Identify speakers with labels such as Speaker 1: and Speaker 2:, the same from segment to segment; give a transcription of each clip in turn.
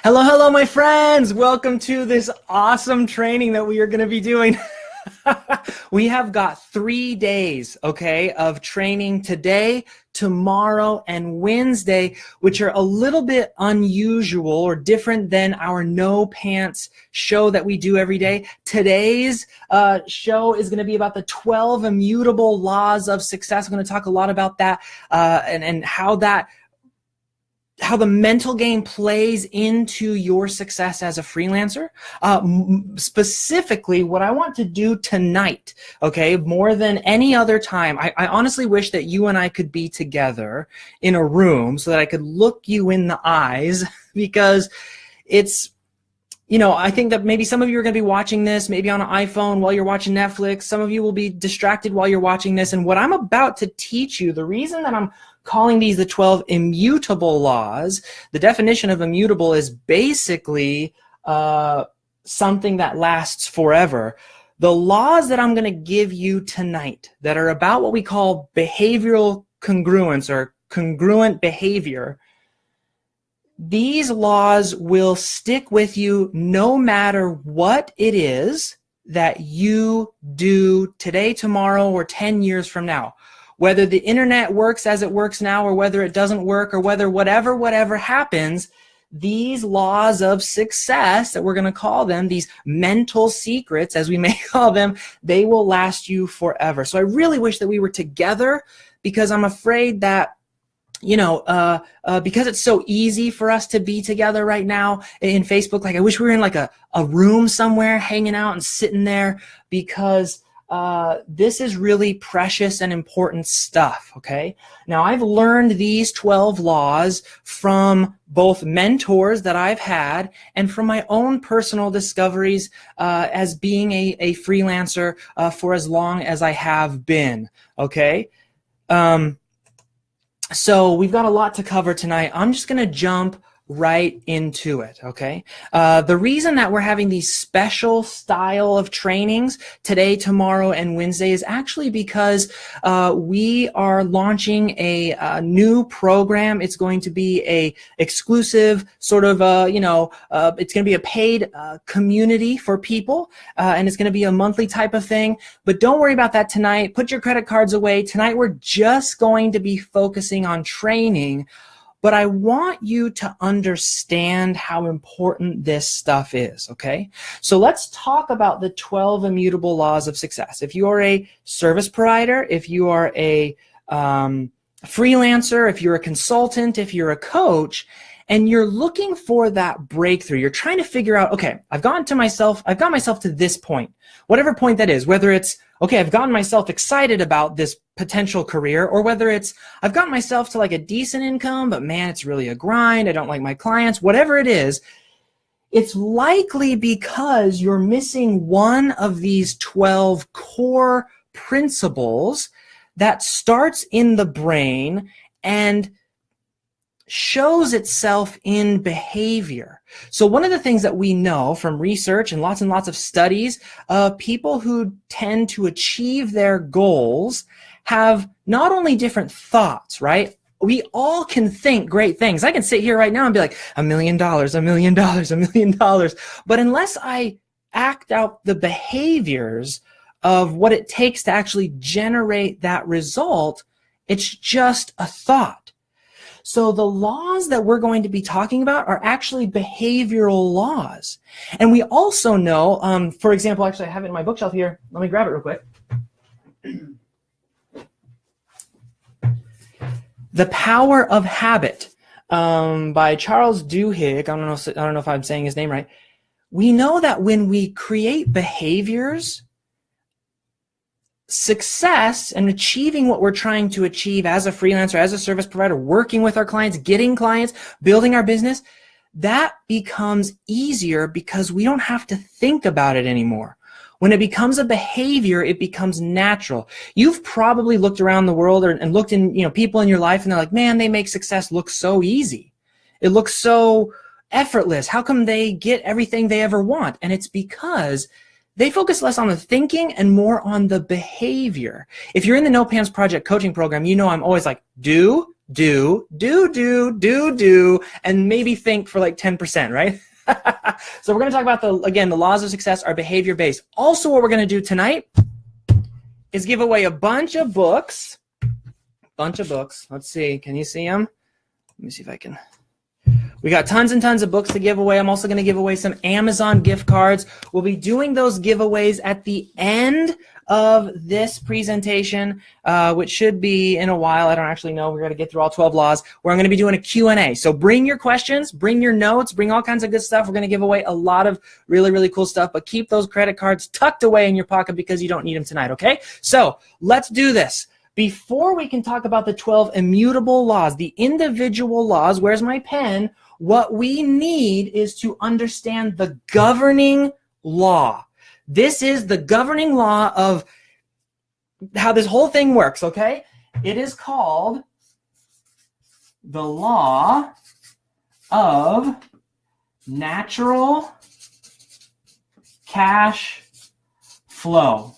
Speaker 1: Hello, hello, my friends. Welcome to this awesome training that we are going to be doing. We have got 3 days, okay, of training today, tomorrow, and Wednesday, which are a little bit unusual or different than our no pants show that we do every day. Today's show is going to be about the 12 immutable laws of success. I'm going to talk a lot about that and how the mental game plays into your success as a freelancer. Specifically, what I want to do tonight, okay, more than any other time, I honestly wish that you and I could be together in a room so that I could look you in the eyes, because it's, I think that maybe some of you are going to be watching this, maybe on an iPhone while you're watching Netflix. Some of you will be distracted while you're watching this. And what I'm about to teach you, the reason that I'm calling these the 12 immutable laws, the definition of immutable is basically something that lasts forever. The laws that I'm going to give you tonight that are about what we call behavioral congruence or congruent behavior, these laws will stick with you no matter what it is that you do today, tomorrow, or 10 years from now. Whether the internet works as it works now, or whether it doesn't work, or whether whatever happens, these laws of success that we're going to call them, these mental secrets as we may call them, they will last you forever. So I really wish that we were together, because I'm afraid that because it's so easy for us to be together right now in Facebook, like I wish we were in like a room somewhere hanging out and sitting there, because this is really precious and important stuff, okay? Now, I've learned these 12 laws from both mentors that I've had and from my own personal discoveries as being a freelancer for as long as I have been, okay? So we've got a lot to cover tonight. I'm just going to jump right into it, okay? The reason that we're having these special style of trainings today, tomorrow, and Wednesday is actually because we are launching a new program. It's going to be a exclusive sort of, it's going to be a paid community for people, and it's going to be a monthly type of thing. But don't worry about that tonight. Put your credit cards away. Tonight we're just going to be focusing on training. But I want you to understand how important this stuff is, okay? So let's talk about the 12 immutable laws of success. If you are a service provider, if you are a freelancer, if you're a consultant, if you're a coach, and you're looking for that breakthrough, you're trying to figure out, okay, I've got myself to this point, whatever point that is, whether it's, okay, I've gotten myself excited about this potential career, or whether it's, I've gotten myself to like a decent income, but man, it's really a grind, I don't like my clients, whatever it is, it's likely because you're missing one of these 12 core principles that starts in the brain and shows itself in behavior. So one of the things that we know from research and lots of studies of people who tend to achieve their goals have not only different thoughts, right? We all can think great things. I can sit here right now and be like, $1 million, $1 million, $1 million. But unless I act out the behaviors of what it takes to actually generate that result, it's just a thought. So the laws that we're going to be talking about are actually behavioral laws. And we also know, for example, actually I have it in my bookshelf here. Let me grab it real quick. The Power of Habit by Charles Duhigg. I don't know if I'm saying his name right. We know that when we create behaviors, success and achieving what we're trying to achieve as a freelancer, as a service provider, working with our clients, getting clients, building our business, that becomes easier because we don't have to think about it anymore. When it becomes a behavior, it becomes natural. You've probably looked around the world and looked in, people in your life, and they're like, man, they make success look so easy. It looks so effortless. How come they get everything they ever want? And it's because they focus less on the thinking and more on the behavior. If you're in the No Pants Project coaching program, I'm always like, do, do, and maybe think for like 10%, right? So we're going to talk about, the laws of success are behavior-based. Also, what we're going to do tonight is give away a bunch of books. Let's see. Can you see them? Let me see if I can. We got tons and tons of books to give away. I'm also going to give away some Amazon gift cards. We'll be doing those giveaways at the end of this presentation, which should be in a while. I don't actually know. We're going to get through all 12 laws, where I'm going to be doing a Q&A. So bring your questions, bring your notes, bring all kinds of good stuff. We're going to give away a lot of really, really cool stuff, but keep those credit cards tucked away in your pocket because you don't need them tonight, okay? So let's do this. Before we can talk about the 12 immutable laws, the individual laws, where's my pen? What we need is to understand the governing law. This is the governing law of how this whole thing works, okay? It is called the law of natural cash flow.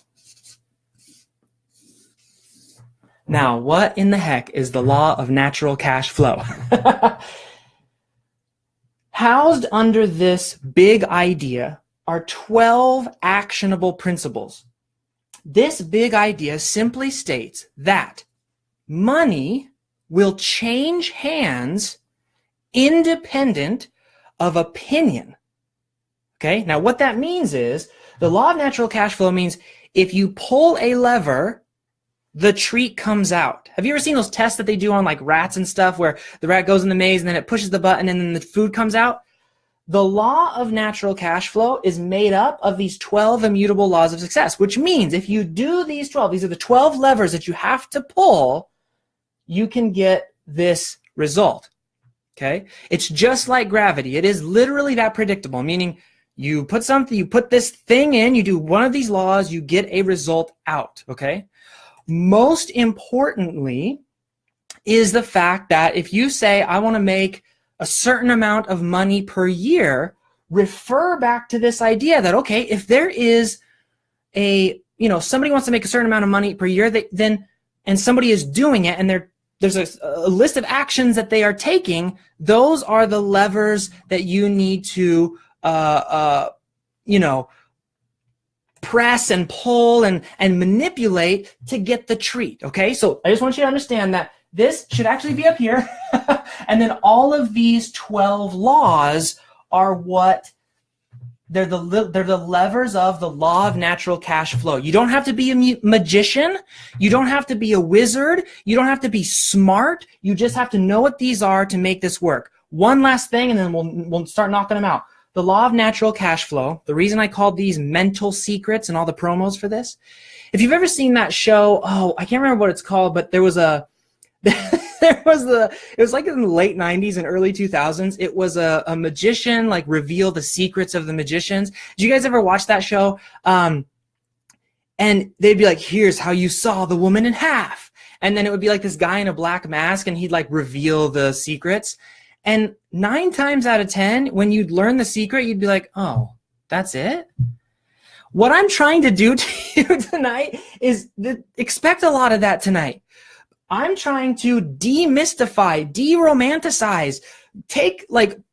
Speaker 1: Now, what in the heck is the law of natural cash flow? Housed under this big idea are 12 actionable principles. This big idea simply states that money will change hands independent of opinion. Okay? Now, what that means is the law of natural cash flow means if you pull a lever, the treat comes out. Have you ever seen those tests that they do on like rats and stuff where the rat goes in the maze and then it pushes the button and then the food comes out? The law of natural cash flow is made up of these 12 immutable laws of success, which means if you do these 12, these are the 12 levers that you have to pull, you can get this result. Okay? It's just like gravity. It is literally that predictable, meaning you put this thing in, you do one of these laws, you get a result out. Okay? Most importantly is the fact that if you say, I want to make a certain amount of money per year, refer back to this idea that, okay, if there is somebody wants to make a certain amount of money per year, and somebody is doing it, and there's a list of actions that they are taking, those are the levers that you need to, press and pull and manipulate to get the treat, okay? So I just want you to understand that this should actually be up here. And then all of these 12 laws are they're the levers of the law of natural cash flow. You don't have to be a magician. You don't have to be a wizard. You don't have to be smart. You just have to know what these are to make this work. One last thing, and then we'll start knocking them out. The law of natural cash flow, the reason I called these mental secrets and all the promos for this, if you've ever seen that show, I can't remember what it's called, but it was like in the late 90s and early 2000s. It was a magician, like reveal the secrets of the magicians. Did you guys ever watch that show? And they'd be like, here's how you saw the woman in half. And then it would be like this guy in a black mask and he'd like reveal the secrets. And 9 times out of 10, when you'd learn the secret, you'd be like, oh, that's it? What I'm trying to do to you tonight is expect a lot of that tonight. I'm trying to demystify, de-romanticize,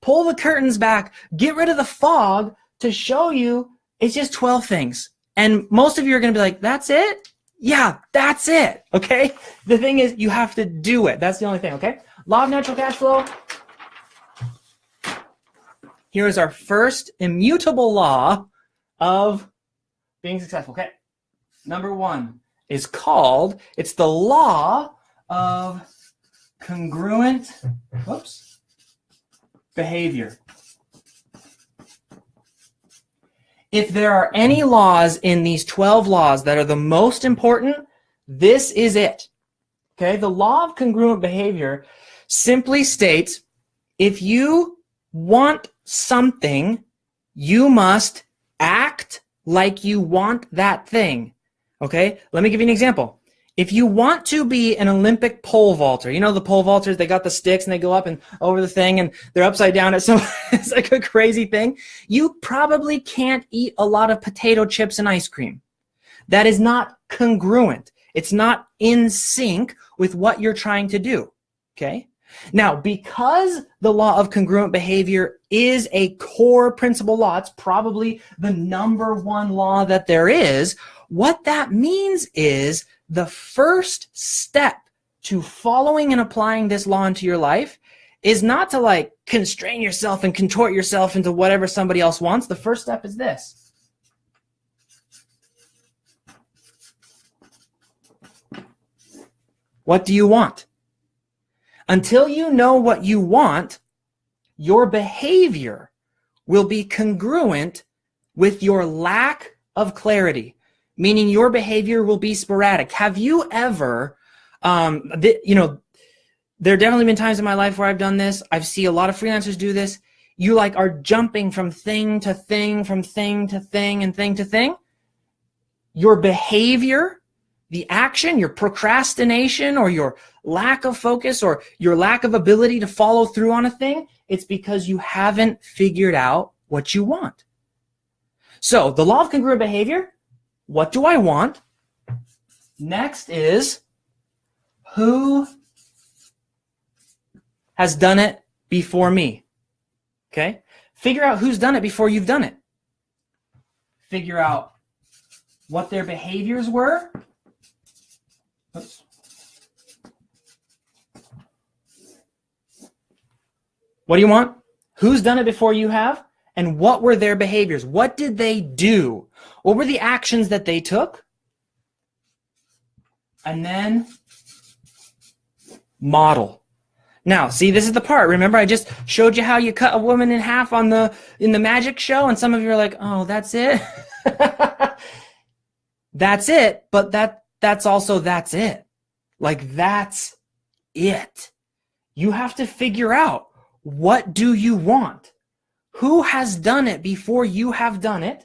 Speaker 1: pull the curtains back, get rid of the fog to show you it's just 12 things. And most of you are going to be like, that's it? Yeah, that's it. Okay? The thing is, you have to do it. That's the only thing, okay? Law of natural cash flow. Here is our first immutable law of being successful. Okay. Number 1 is it's the law of congruent behavior. If there are any laws in these 12 laws that are the most important, this is it. Okay. The law of congruent behavior simply states if you want something, you must act like you want that thing. Okay? Let me give you an example. If you want to be an Olympic pole vaulter, you know the pole vaulters, they got the sticks and they go up and over the thing and they're upside down. It's like a crazy thing. You probably can't eat a lot of potato chips and ice cream. That is not congruent. It's not in sync with what you're trying to do. Okay. Now, because the law of congruent behavior is a core principle law, it's probably the number one law that there is. What that means is the first step to following and applying this law into your life is not to like constrain yourself and contort yourself into whatever somebody else wants. The first step is this. What do you want? Until you know what you want, your behavior will be congruent with your lack of clarity, meaning your behavior will be sporadic. Have you ever, there have definitely been times in my life where I've done this. I've seen a lot of freelancers do this. You like are jumping from thing to thing, from thing to thing and thing to thing. Your behavior, the action, your procrastination or your lack of focus or your lack of ability to follow through on a thing, it's because you haven't figured out what you want. So the law of congruent behavior, what do I want? Next is who has done it before me? Okay? Figure out who's done it before you've done it. Figure out what their behaviors were. Oops. What do you want? Who's done it before you have? And what were their behaviors? What did they do? What were the actions that they took? And then model. Now, see, this is the part. Remember, I just showed you how you cut a woman in half in the magic show, and some of you are like, "Oh, that's it." That's it, but that's it. Like, that's it. You have to figure out, what do you want? Who has done it before you have done it?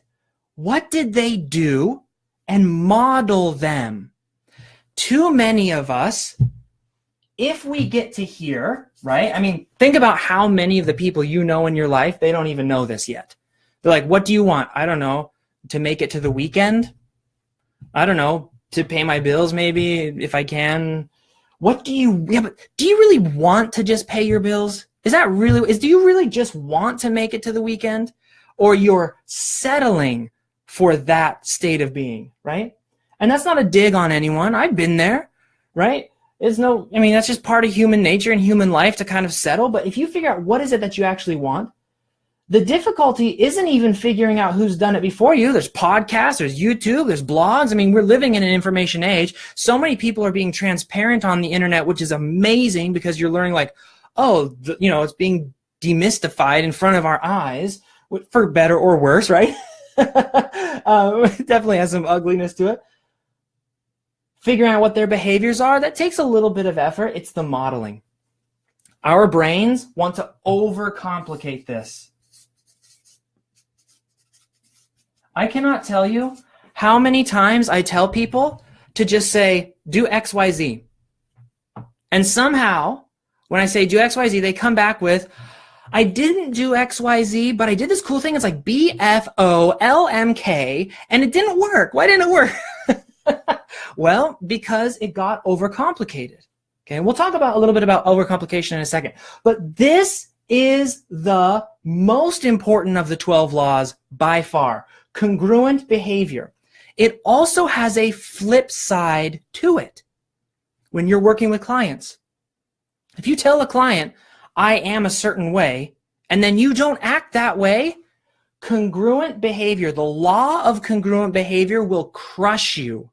Speaker 1: What did they do? And model them. Too many of us, if we get to here, right? I mean, think about how many of the people you know in your life, they don't even know this yet. They're like, what do you want? I don't know, to make it to the weekend? I don't know, to pay my bills maybe, if I can. But do you really want to just pay your bills? Do you really just want to make it to the weekend? Or you're settling for that state of being, right? And that's not a dig on anyone. I've been there, right? That's just part of human nature and human life to kind of settle. But if you figure out what is it that you actually want, the difficulty isn't even figuring out who's done it before you. There's podcasts, there's YouTube, there's blogs. I mean, we're living in an information age. So many people are being transparent on the internet, which is amazing because you're learning like, it's being demystified in front of our eyes, for better or worse, right? It definitely has some ugliness to it. Figuring out what their behaviors are, that takes a little bit of effort. It's the modeling. Our brains want to overcomplicate this. I cannot tell you how many times I tell people to just say, do X, Y, Z. And somehow, when I say do X, Y, Z, they come back with, I didn't do X, Y, Z, but I did this cool thing. It's like BFOLMK, and it didn't work. Why didn't it work? Well, because it got overcomplicated. Okay, we'll talk a little bit about overcomplication in a second. But this is the most important of the 12 laws by far. Congruent behavior. It also has a flip side to it when you're working with clients. If you tell a client, I am a certain way, and then you don't act that way, congruent behavior, the law of congruent behavior will crush you.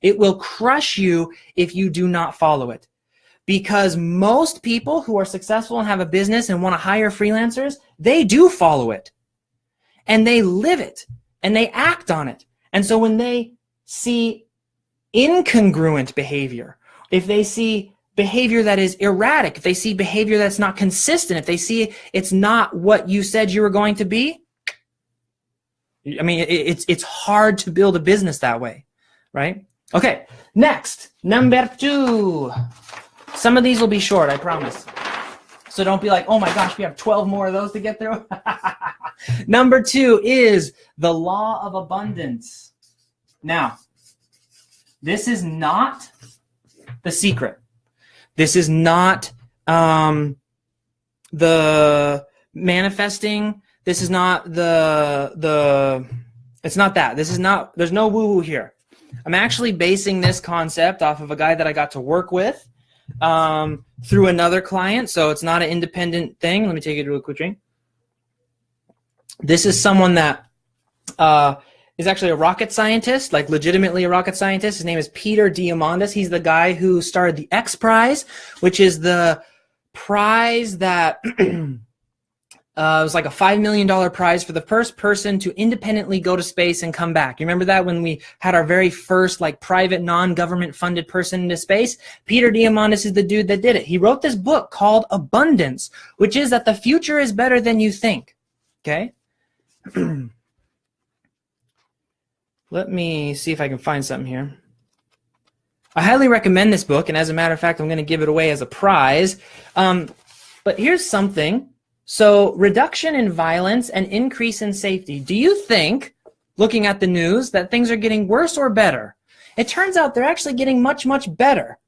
Speaker 1: It will crush you if you do not follow it. Because most people who are successful and have a business and want to hire freelancers, they do follow it. And they live it. And they act on it. And so when they see incongruent behavior, if they see behavior that is erratic, if they see behavior that's not consistent, if they see it's not what you said you were going to be, I mean, it's hard to build a business that way, right? Okay, next, number 2. Some of these will be short, I promise. So don't be like, oh my gosh, we have 12 more of those to get through. Number 2 is the law of abundance. Now, this is not the secret. This is not The manifesting, this is not it's not that. There's no woo-woo here. I'm actually basing this concept off of a guy that I got to work with through another client, so it's not an independent thing. Let me take a real quick drink. This is someone that is actually a rocket scientist, like legitimately a rocket scientist. His name is Peter Diamandis. He's the guy who started the X Prize, which is the prize that was like a $5 million prize for the first person to independently go to space and come back. You remember that when we had our very first like private non-government funded person into space? Peter Diamandis is the dude that did it. He wrote this book called Abundance, which is that the future is better than you think. Okay? Let me see if I can find something here. I highly recommend this book, and as a matter of fact, I'm going to give it away as a prize. But here's something. So, reduction in violence and increase in safety. Do you think, looking at the news, that things are getting worse or better? It turns out they're actually getting much, much better.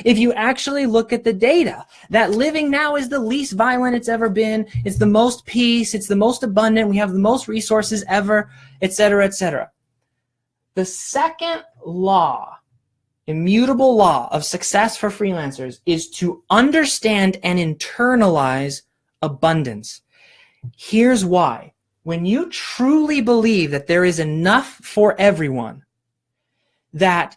Speaker 1: If you actually look at the data, that living now is the least violent it's ever been. It's the most peace. It's the most abundant. We have the most resources ever, etc., etc. The second law, immutable law of success for freelancers, is to understand and internalize abundance. Here's why. When you truly believe that there is enough for everyone, that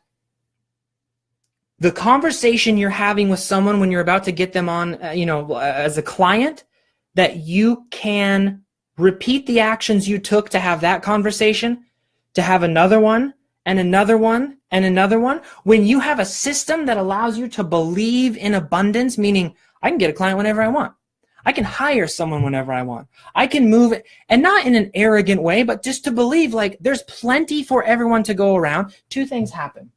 Speaker 1: the conversation you're having with someone when you're about to get them on, as a client, that you can repeat the actions you took to have that conversation, to have another one, and another one, and another one. When you have a system that allows you to believe in abundance, meaning I can get a client whenever I want. I can hire someone whenever I want. I can move it, and not in an arrogant way, but just to believe like there's plenty for everyone to go around. Two things happen.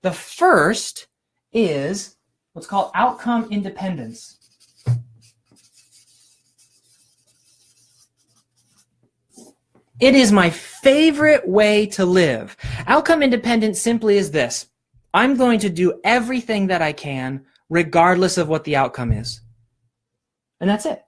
Speaker 1: The first is what's called outcome independence. It is my favorite way to live. Outcome independence simply is this. I'm going to do everything that I can regardless of what the outcome is. And that's it.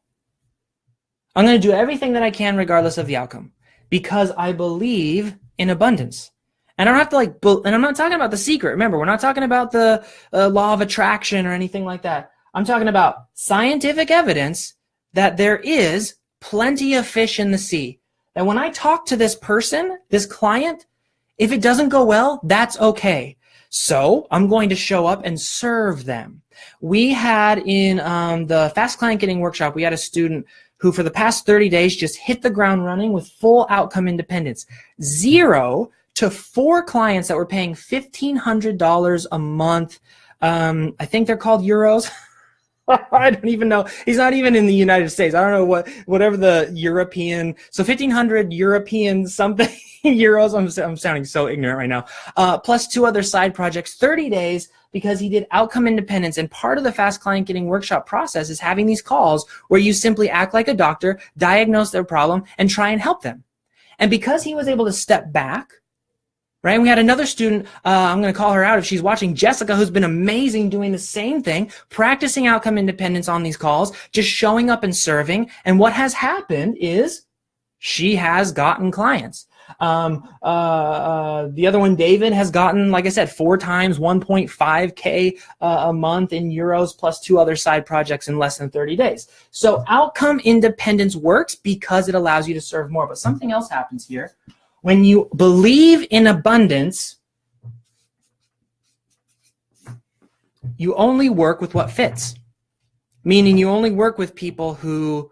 Speaker 1: I'm going to do everything that I can regardless of the outcome because I believe in abundance. And I don't have to and I'm not talking about The Secret. Remember, we're not talking about the law of attraction or anything like that. I'm talking about scientific evidence that there is plenty of fish in the sea. And when I talk to this person, this client, if it doesn't go well, that's okay. So I'm going to show up and serve them. We had in the Fast Client Getting Workshop, we had a student who for the past 30 days just hit the ground running with full outcome independence. 0 to 4 clients that were paying $1,500 a month. I think they're called euros. I don't even know. He's not even in the United States. I don't know whatever the European. So 1,500 European something euros. I'm sounding so ignorant right now. Plus 2 other side projects, 30 days because he did outcome independence. And part of the Fast Client Getting Workshop process is having these calls where you simply act like a doctor, diagnose their problem, and try and help them. And because he was able to step back, right? We had another student, I'm going to call her out if she's watching, Jessica, who's been amazing doing the same thing, practicing outcome independence on these calls, just showing up and serving. And what has happened is she has gotten clients. The other one, David, has gotten, like I said, 4 times 1.5K a month in euros plus 2 other side projects in less than 30 days. So outcome independence works because it allows you to serve more. But something else happens here. When you believe in abundance, you only work with what fits. Meaning you only work with people who,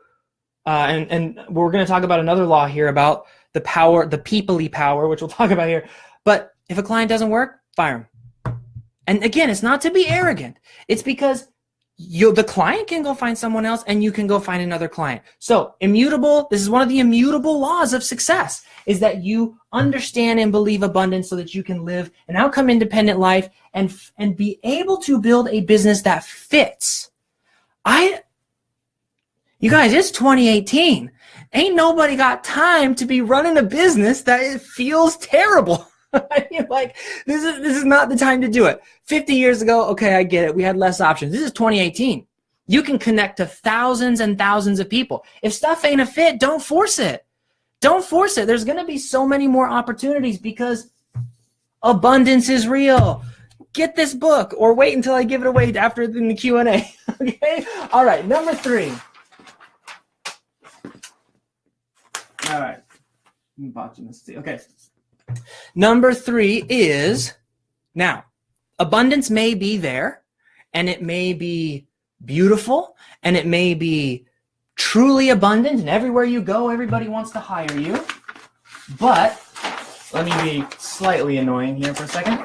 Speaker 1: and we're going to talk about another law here about the power, the people-y power, which we'll talk about here. But if a client doesn't work, fire him. And again, it's not to be arrogant. It's because the client can go find someone else and you can go find another client. So immutable, this is one of the immutable laws of success, is that you understand and believe abundance so that you can live an outcome independent life and be able to build a business that fits. You guys, it's 2018. Ain't nobody got time to be running a business that it feels terrible. You're like, this is not the time to do it. 50 years ago, okay, I get it. We had less options. This is 2018. You can connect to thousands and thousands of people. If stuff ain't a fit, don't force it. Don't force it. There's going to be so many more opportunities because abundance is real. Get this book or wait until I give it away after in the Q&A. Okay? All right, number 3. All right. Okay. Number 3 is, now, abundance may be there, and it may be beautiful, and it may be truly abundant, and everywhere you go, everybody wants to hire you. But let me be slightly annoying here for a second.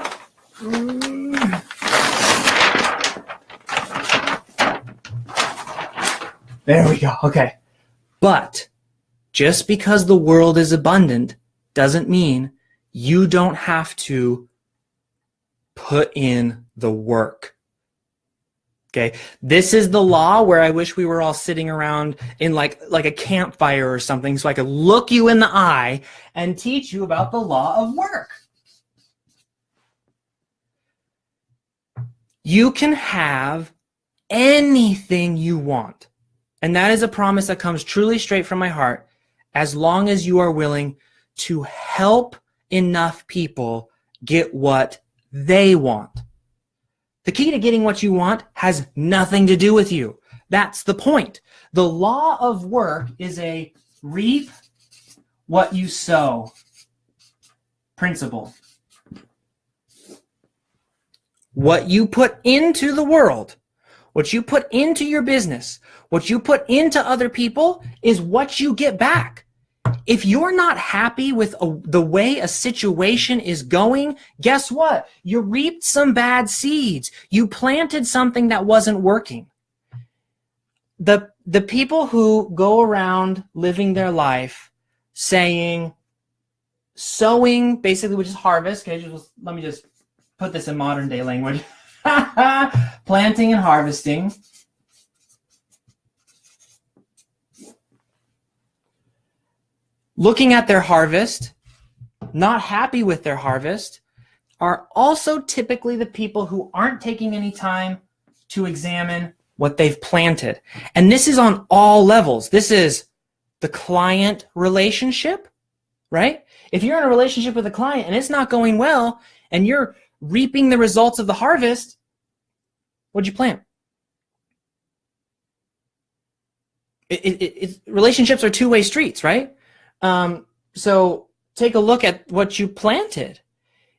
Speaker 1: There we go. Okay. But just because the world is abundant doesn't mean you don't have to put in the work. Okay, this is the law where I wish we were all sitting around in like a campfire or something so I could look you in the eye and teach you about the law of work. You can have anything you want. And that is a promise that comes truly straight from my heart as long as you are willing to help enough people get what they want. The key to getting what you want has nothing to do with you. That's the point. The law of work is a reap what you sow principle. What you put into the world, what you put into your business, what you put into other people is what you get back. If you're not happy with the way a situation is going, guess what? You reaped some bad seeds. You planted something that wasn't working. The people who go around living their life saying, sowing, basically, which is harvest. Okay, let me just put this in modern day language. Planting and harvesting. Looking at their harvest, not happy with their harvest, are also typically the people who aren't taking any time to examine what they've planted. And this is on all levels. This is the client relationship, right? If you're in a relationship with a client and it's not going well and you're reaping the results of the harvest, what'd you plant? Relationships are two-way streets, right? So take a look at what you planted.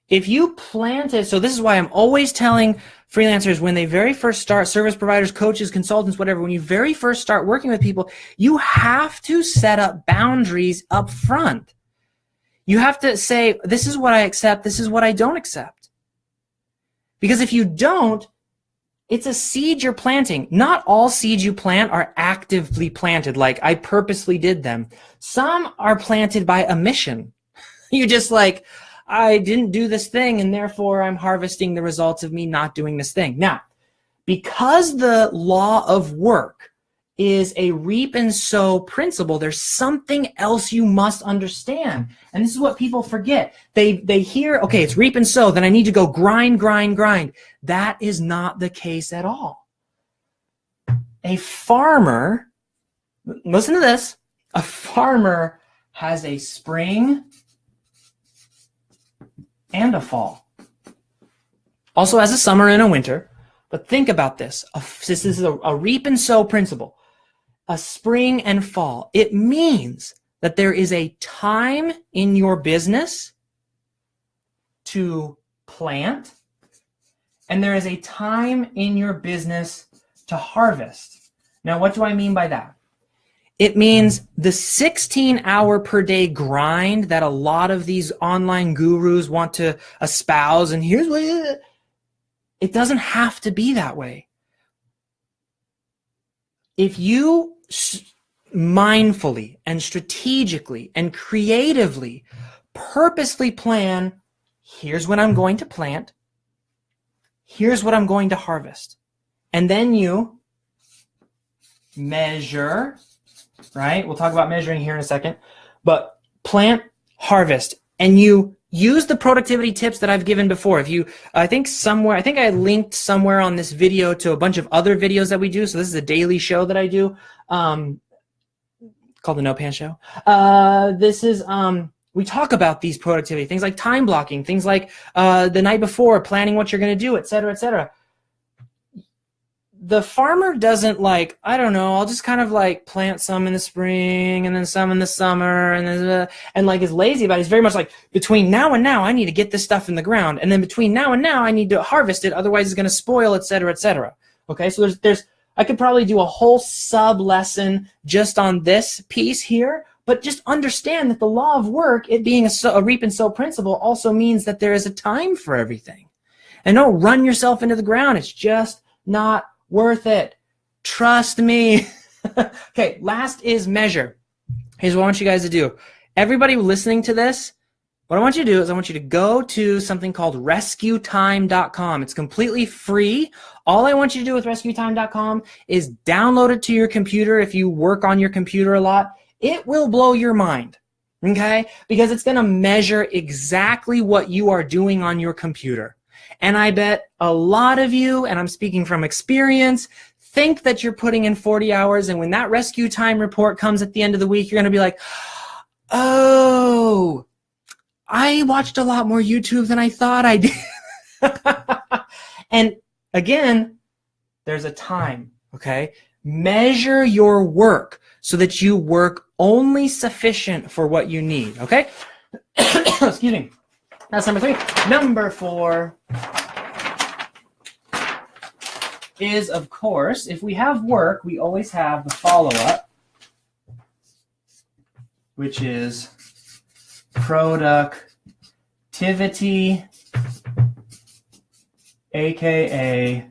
Speaker 1: If you planted, so this is why I'm always telling freelancers when they very first start, service providers, coaches, consultants, whatever, when you very first start working with people, you have to set up boundaries up front. You have to say, this is what I accept, this is what I don't accept. Because if you don't, it's a seed you're planting. Not all seeds you plant are actively planted, like I purposely did them. Some are planted by omission. You just like, I didn't do this thing, and therefore I'm harvesting the results of me not doing this thing. Now, because the law of work is a reap and sow principle, there's something else you must understand. And this is what people forget. They hear, okay, it's reap and sow, then I need to go grind, grind, grind. That is not the case at all. A farmer, listen to this, a farmer has a spring and a fall. Also has a summer and a winter. But think about this. This is a reap and sow principle. A spring and fall. It means that there is a time in your business to plant, and there is a time in your business to harvest. Now, what do I mean by that? It means the 16-hour per day grind that a lot of these online gurus want to espouse, and here's what it doesn't have to be that way. If you mindfully and strategically and creatively purposely plan, here's what I'm going to plant, here's what I'm going to harvest, and then you measure, right? We'll talk about measuring here in a second, but plant, harvest, and you use the productivity tips that I've given before. I think I linked somewhere on this video to a bunch of other videos that we do. So this is a daily show that I do, called the No Pants Show. We talk about these productivity things like time blocking, things like the night before, planning what you're going to do, et cetera, et cetera. The farmer doesn't I'll just kind of plant some in the spring and then some in the summer and is lazy about it. He's very much between now and now, I need to get this stuff in the ground. And then between now and now, I need to harvest it. Otherwise it's going to spoil, et cetera, et cetera. Okay. So I could probably do a whole sub lesson just on this piece here, but just understand that the law of work, it being a reap and sow principle, also means that there is a time for everything. And don't run yourself into the ground. It's just not worth it. Trust me. Okay, last is measure. Here's what I want you guys to do. Everybody listening to this, what I want you to do is I want you to go to something called rescuetime.com. It's completely free. All I want you to do with rescuetime.com is download it to your computer. If you work on your computer a lot, it will blow your mind, okay? Because it's going to measure exactly what you are doing on your computer. And I bet a lot of you, and I'm speaking from experience, think that you're putting in 40 hours, and when that rescue time report comes at the end of the week, you're going to be like, oh, I watched a lot more YouTube than I thought I did. And again, there's a time, okay? Measure your work so that you work only sufficient for what you need, okay? Excuse me. That's number 3. Number 4 is, of course, if we have work, we always have the follow-up, which is productivity, aka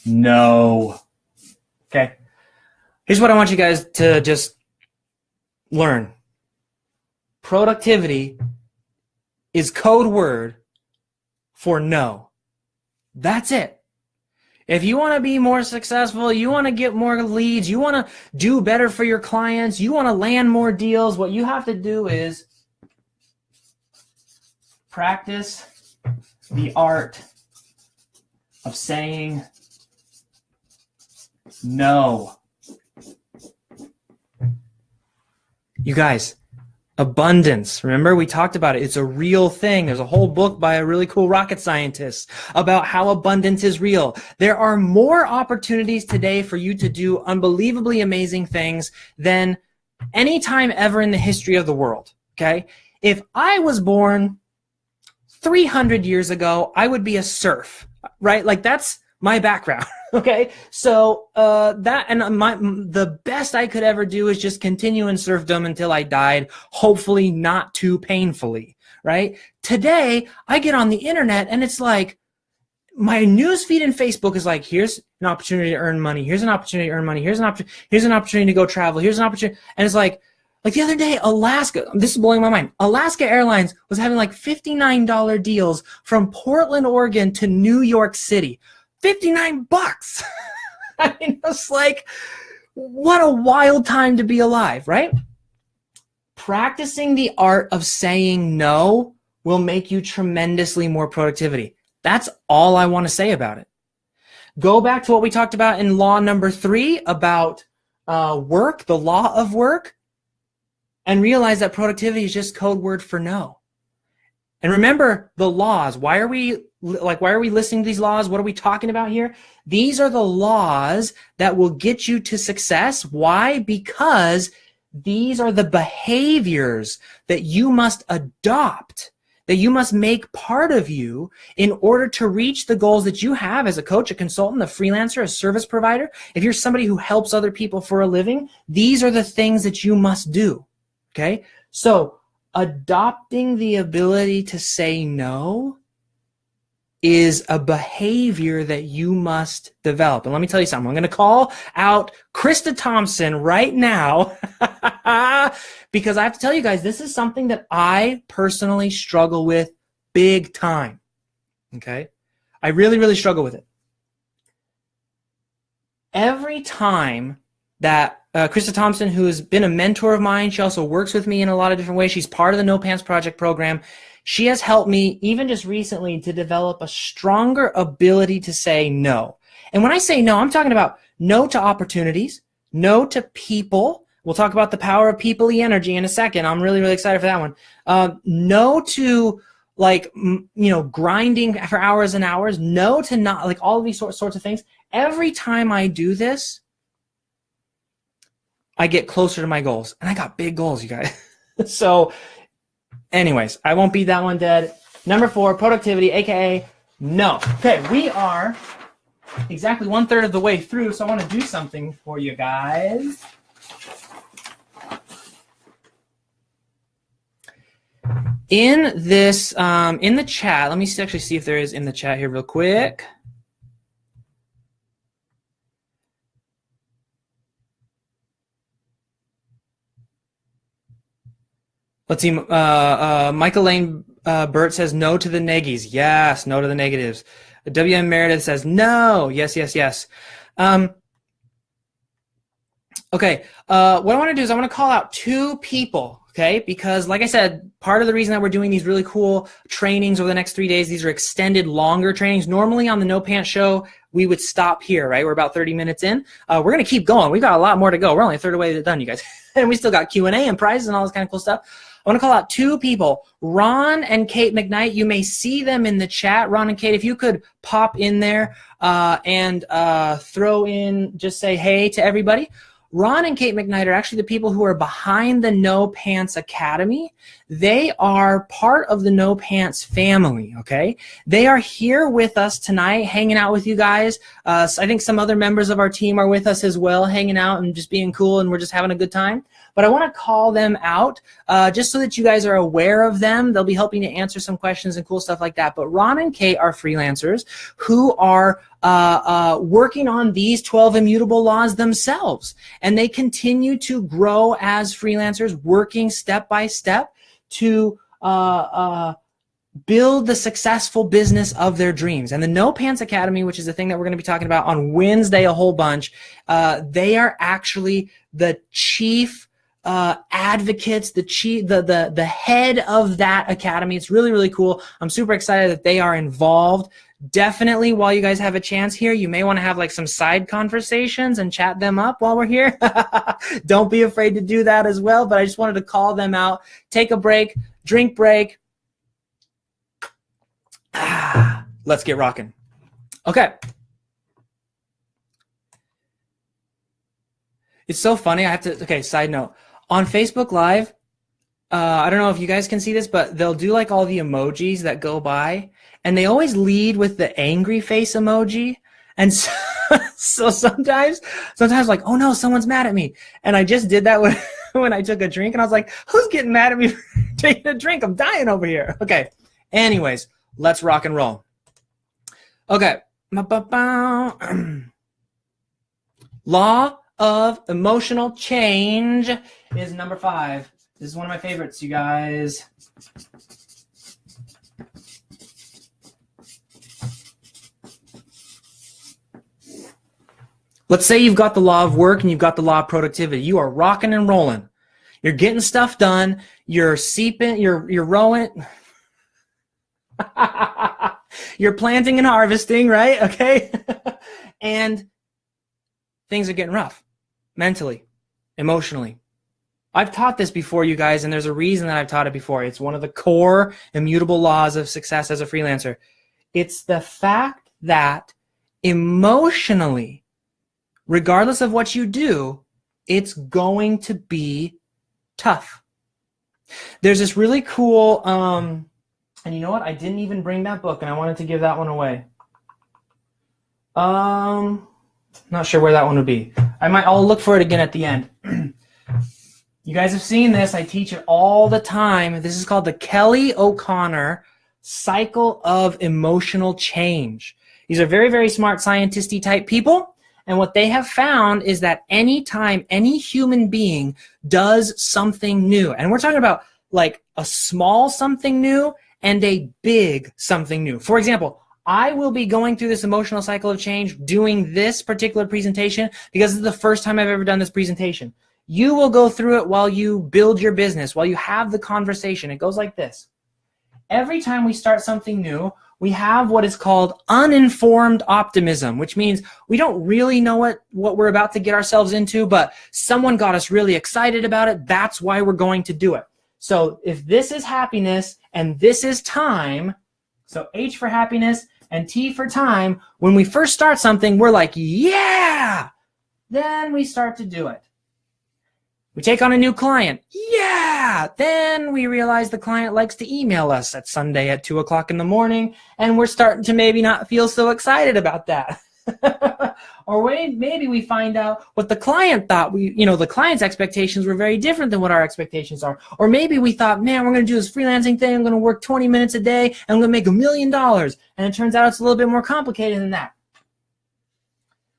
Speaker 1: no. Okay. Here's what I want you guys to just learn. Productivity is code word for no. That's it. If you want to be more successful, you want to get more leads, you want to do better for your clients, you want to land more deals, what you have to do is practice the art of saying no. You guys, abundance. Remember, we talked about it. It's a real thing. There's a whole book by a really cool rocket scientist about how abundance is real. There are more opportunities today for you to do unbelievably amazing things than any time ever in the history of the world. Okay? If I was born 300 years ago, I would be a serf, right? That's my background. Okay, so the best I could ever do is just continue in serfdom until I died, hopefully not too painfully, right? Today, I get on the internet and it's my newsfeed in Facebook is here's an opportunity to earn money, here's an opportunity to earn money, here's an opportunity to go travel, here's an opportunity, and it's like the other day, Alaska, this is blowing my mind, Alaska Airlines was having $59 deals from Portland, Oregon to New York City. $59. I mean, it's what a wild time to be alive, right? Practicing the art of saying no will make you tremendously more productivity. That's all I want to say about it. Go back to what we talked about in law number 3 about work, the law of work, and realize that productivity is just code word for no. And remember the laws. Why are we listening to these laws? What are we talking about here? These are the laws that will get you to success. Why? Because these are the behaviors that you must adopt, that you must make part of you in order to reach the goals that you have as a coach, a consultant, a freelancer, a service provider. If you're somebody who helps other people for a living, these are the things that you must do. Okay? So, adopting the ability to say no is a behavior that you must develop. And let me tell you something. I'm going to call out Krista Thompson right now because I have to tell you guys, this is something that I personally struggle with big time. Okay? I really, really struggle with it. Every time that Krista Thompson, who has been a mentor of mine. She also works with me in a lot of different ways. She's part of the No Pants Project program. She has helped me, even just recently, to develop a stronger ability to say no. And when I say no, I'm talking about no to opportunities, no to people. We'll talk about the power of people-y energy in a second. I'm really, really excited for that one. No to, like, grinding for hours and hours. No to not, like, all of these sorts of things. Every time I do this, I get closer to my goals. And I got big goals, you guys. So anyways, I won't beat that one dead. Number 4, productivity, aka no. Okay, we are exactly 1/3 of the way through, so I want to do something for you guys. In this, in the chat, let me actually see if there is in the chat here real quick. Let's see. Michael Lane Burt says no to the neggies. Yes, no to the negatives. WM Meredith says no. Yes, yes, yes. Okay. What I want to do is I want to call out 2 people. Okay, because like I said, part of the reason that we're doing these really cool trainings over the next 3 days, these are extended, longer trainings. Normally on the No Pants Show, we would stop here, right? We're about 30 minutes in. We're going to keep going. We've got a lot more to go. We're only a third of the way done, you guys. And we still got Q&A and prizes and all this kind of cool stuff. I want to call out 2 people, Ron and Kate McKnight. You may see them in the chat. Ron and Kate, if you could pop in there and throw in, just say hey to everybody. Ron and Kate McKnight are actually the people who are behind the No Pants Academy. They are part of the No Pants family, okay? They are here with us tonight, hanging out with you guys. I think some other members of our team are with us as well, hanging out and just being cool, and we're just having a good time. But I want to call them out just so that you guys are aware of them. They'll be helping to answer some questions and cool stuff like that. But Ron and Kate are freelancers who are working on these 12 immutable laws themselves. And they continue to grow as freelancers, working step by step to build the successful business of their dreams. And the No Pants Academy, which is the thing that we're going to be talking about on Wednesday a whole bunch, they are actually the chief advocates, the head of that academy. It's really, really cool. I'm super excited that they are involved. Definitely, while you guys have a chance here, you may want to have like some side conversations and chat them up while we're here. Don't be afraid to do that as well, but I just wanted to call them out. Take a break, drink break. Let's get rocking. Okay. It's so funny. I have to, okay, side note. On Facebook Live, I don't know if you guys can see this, but they'll do like all the emojis that go by, and they always lead with the angry face emoji. And so sometimes like, oh no, someone's mad at me. And I just did that when I took a drink, and I was like, who's getting mad at me for taking a drink? I'm dying over here. Okay. Anyways, let's rock and roll. Okay. Law of emotional change is number 5. This is one of my favorites, you guys. Let's say you've got the law of work and you've got the law of productivity. You are rocking and rolling. You're getting stuff done. You're seeping, you're rowing. You're planting and harvesting, right? Okay. And things are getting rough. Mentally, emotionally. I've taught this before, you guys, and there's a reason that I've taught it before. It's one of the core immutable laws of success as a freelancer. It's the fact that emotionally, regardless of what you do, it's going to be tough. There's this really cool, and you know what? I didn't even bring that book, and I wanted to give that one away. Not sure where that one would be. I'll look for it again at the end. You guys have seen this. I teach it all the time. This is called the Kelly O'Connor Cycle of Emotional Change. These are very, very smart scientist-y type people. And what they have found is that anytime any human being does something new, and we're talking about like a small something new and a big something new. For example, I will be going through this emotional cycle of change, doing this particular presentation because this is the first time I've ever done this presentation. You will go through it while you build your business, while you have the conversation. It goes like this. Every time we start something new, we have what is called uninformed optimism, which means we don't really know what we're about to get ourselves into, but someone got us really excited about it. That's why we're going to do it. So if this is happiness and this is time, so H for happiness and T for time, when we first start something, we're like, yeah! Then we start to do it. We take on a new client. Yeah! Then we realize the client likes to email us at Sunday at 2 o'clock in the morning, and we're starting to maybe not feel so excited about that. Or maybe we find out what the client thought. The client's expectations were very different than what our expectations are. Or maybe we thought, man, we're going to do this freelancing thing. I'm going to work 20 minutes a day, and I'm going to make $1 million. And it turns out it's a little bit more complicated than that.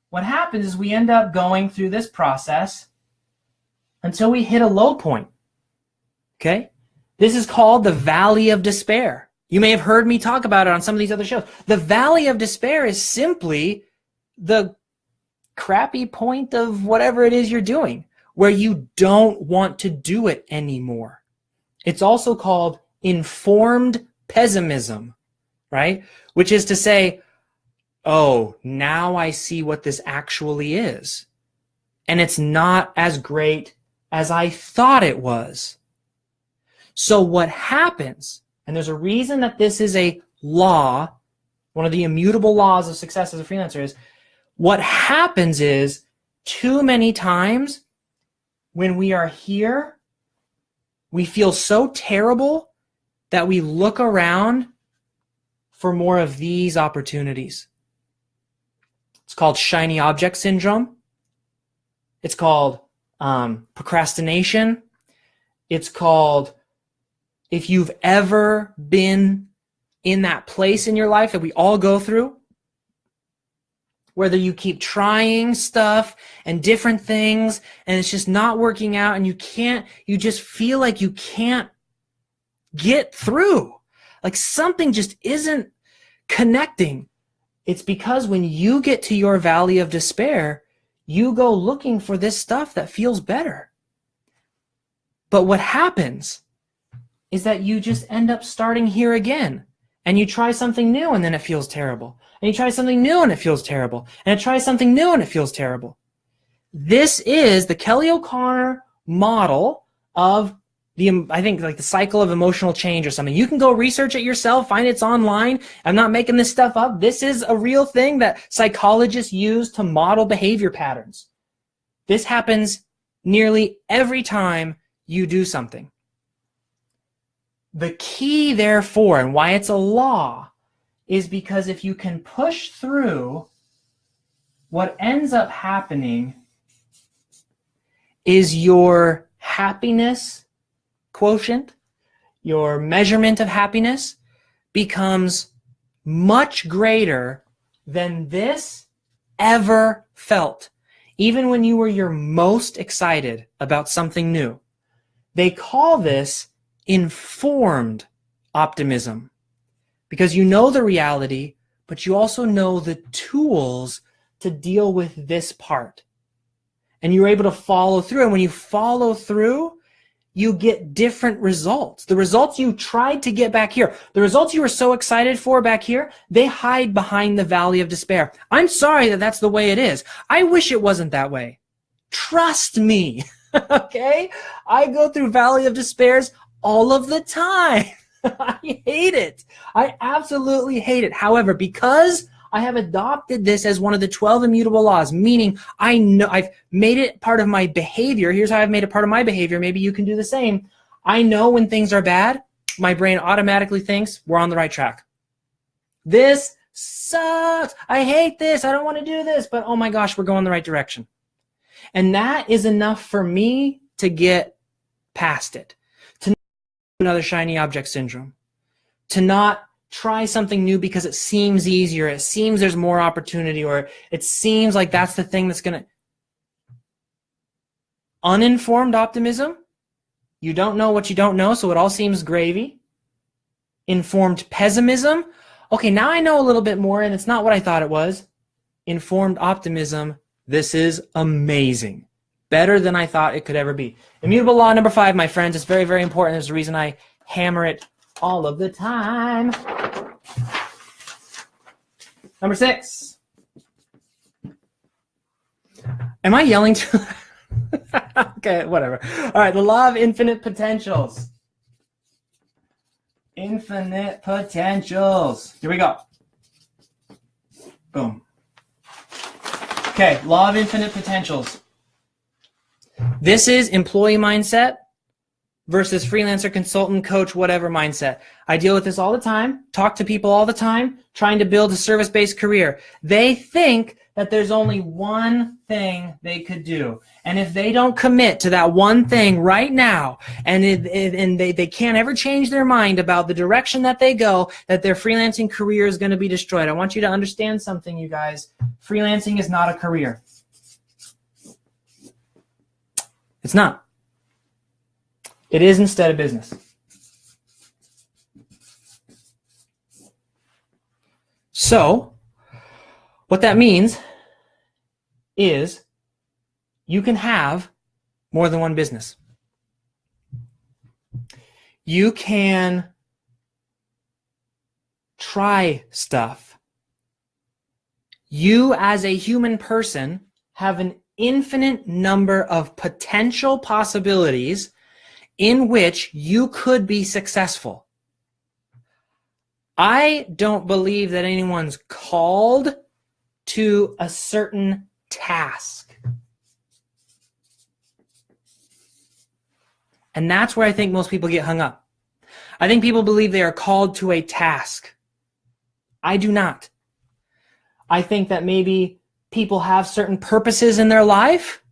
Speaker 1: What happens is we end up going through this process until we hit a low point. Okay? This is called the Valley of Despair. You may have heard me talk about it on some of these other shows. The Valley of Despair is simply the crappy point of whatever it is you're doing, where you don't want to do it anymore. It's also called informed pessimism, right? Which is to say, oh, now I see what this actually is. And it's not as great as I thought it was. So what happens, and there's a reason that this is a law, one of the immutable laws of success as a freelancer is, what happens is too many times when we are here, we feel so terrible that we look around for more of these opportunities. It's called shiny object syndrome. It's called procrastination. It's called, if you've ever been in that place in your life that we all go through, whether you keep trying stuff and different things and it's just not working out and you just feel like you can't get through. Like something just isn't connecting. It's because when you get to your valley of despair, you go looking for this stuff that feels better. But what happens is that you just end up starting here again. And you try something new and then it feels terrible. And you try something new and it feels terrible. And you try something new and it feels terrible. This is the Kelly O'Connor model of I think like the cycle of emotional change or something. You can go research it yourself, find it's online. I'm not making this stuff up. This is a real thing that psychologists use to model behavior patterns. This happens nearly every time you do something. The key, therefore, and why it's a law, is because if you can push through, what ends up happening is your happiness quotient, your measurement of happiness, becomes much greater than this ever felt. Even when you were your most excited about something new. They call this informed optimism, because you know the reality, but you also know the tools to deal with this part. And you're able to follow through. And when you follow through, you get different results. The results you tried to get back here, the results you were so excited for back here, they hide behind the valley of despair. I'm sorry that that's the way it is. I wish it wasn't that way. Trust me, okay? I go through valley of despairs all of the time. I hate it. I absolutely hate it. However, because I have adopted this as one of the 12 immutable laws, meaning I know I've made it part of my behavior. Here's how I've made it part of my behavior. Maybe you can do the same. I know when things are bad, my brain automatically thinks we're on the right track. This sucks. I hate this. I don't want to do this, but oh my gosh, we're going the right direction. And that is enough for me to get past it. Another shiny object syndrome, to not try something new because it seems easier, it seems there's more opportunity, or it seems like that's the thing that's going to... Uninformed optimism, you don't know what you don't know, so it all seems gravy. Informed pessimism, Okay, now I know a little bit more, and it's not what I thought it was. Informed optimism. This is amazing. Better than I thought it could ever be. Immutable law number 5, my friends. It's very, very important. There's a reason I hammer it all of the time. Number 6. Am I yelling too? Okay, whatever. All right, the law of infinite potentials. Infinite potentials. Here we go. Boom. Okay, law of infinite potentials. This is employee mindset versus freelancer, consultant, coach, whatever mindset. I deal with this all the time, talk to people all the time, trying to build a service-based career. They think that there's only one thing they could do. And if they don't commit to that one thing right now, and they can't ever change their mind about the direction that they go, that their freelancing career is going to be destroyed. I want you to understand something, you guys. Freelancing is not a career. It's not. It is instead a business. So, what that means is you can have more than one business. You can try stuff. You as a human person have an infinite number of potential possibilities in which you could be successful. I don't believe that anyone's called to a certain task. And that's where I think most people get hung up. I think people believe they are called to a task. I do not. I think that maybe people have certain purposes in their life,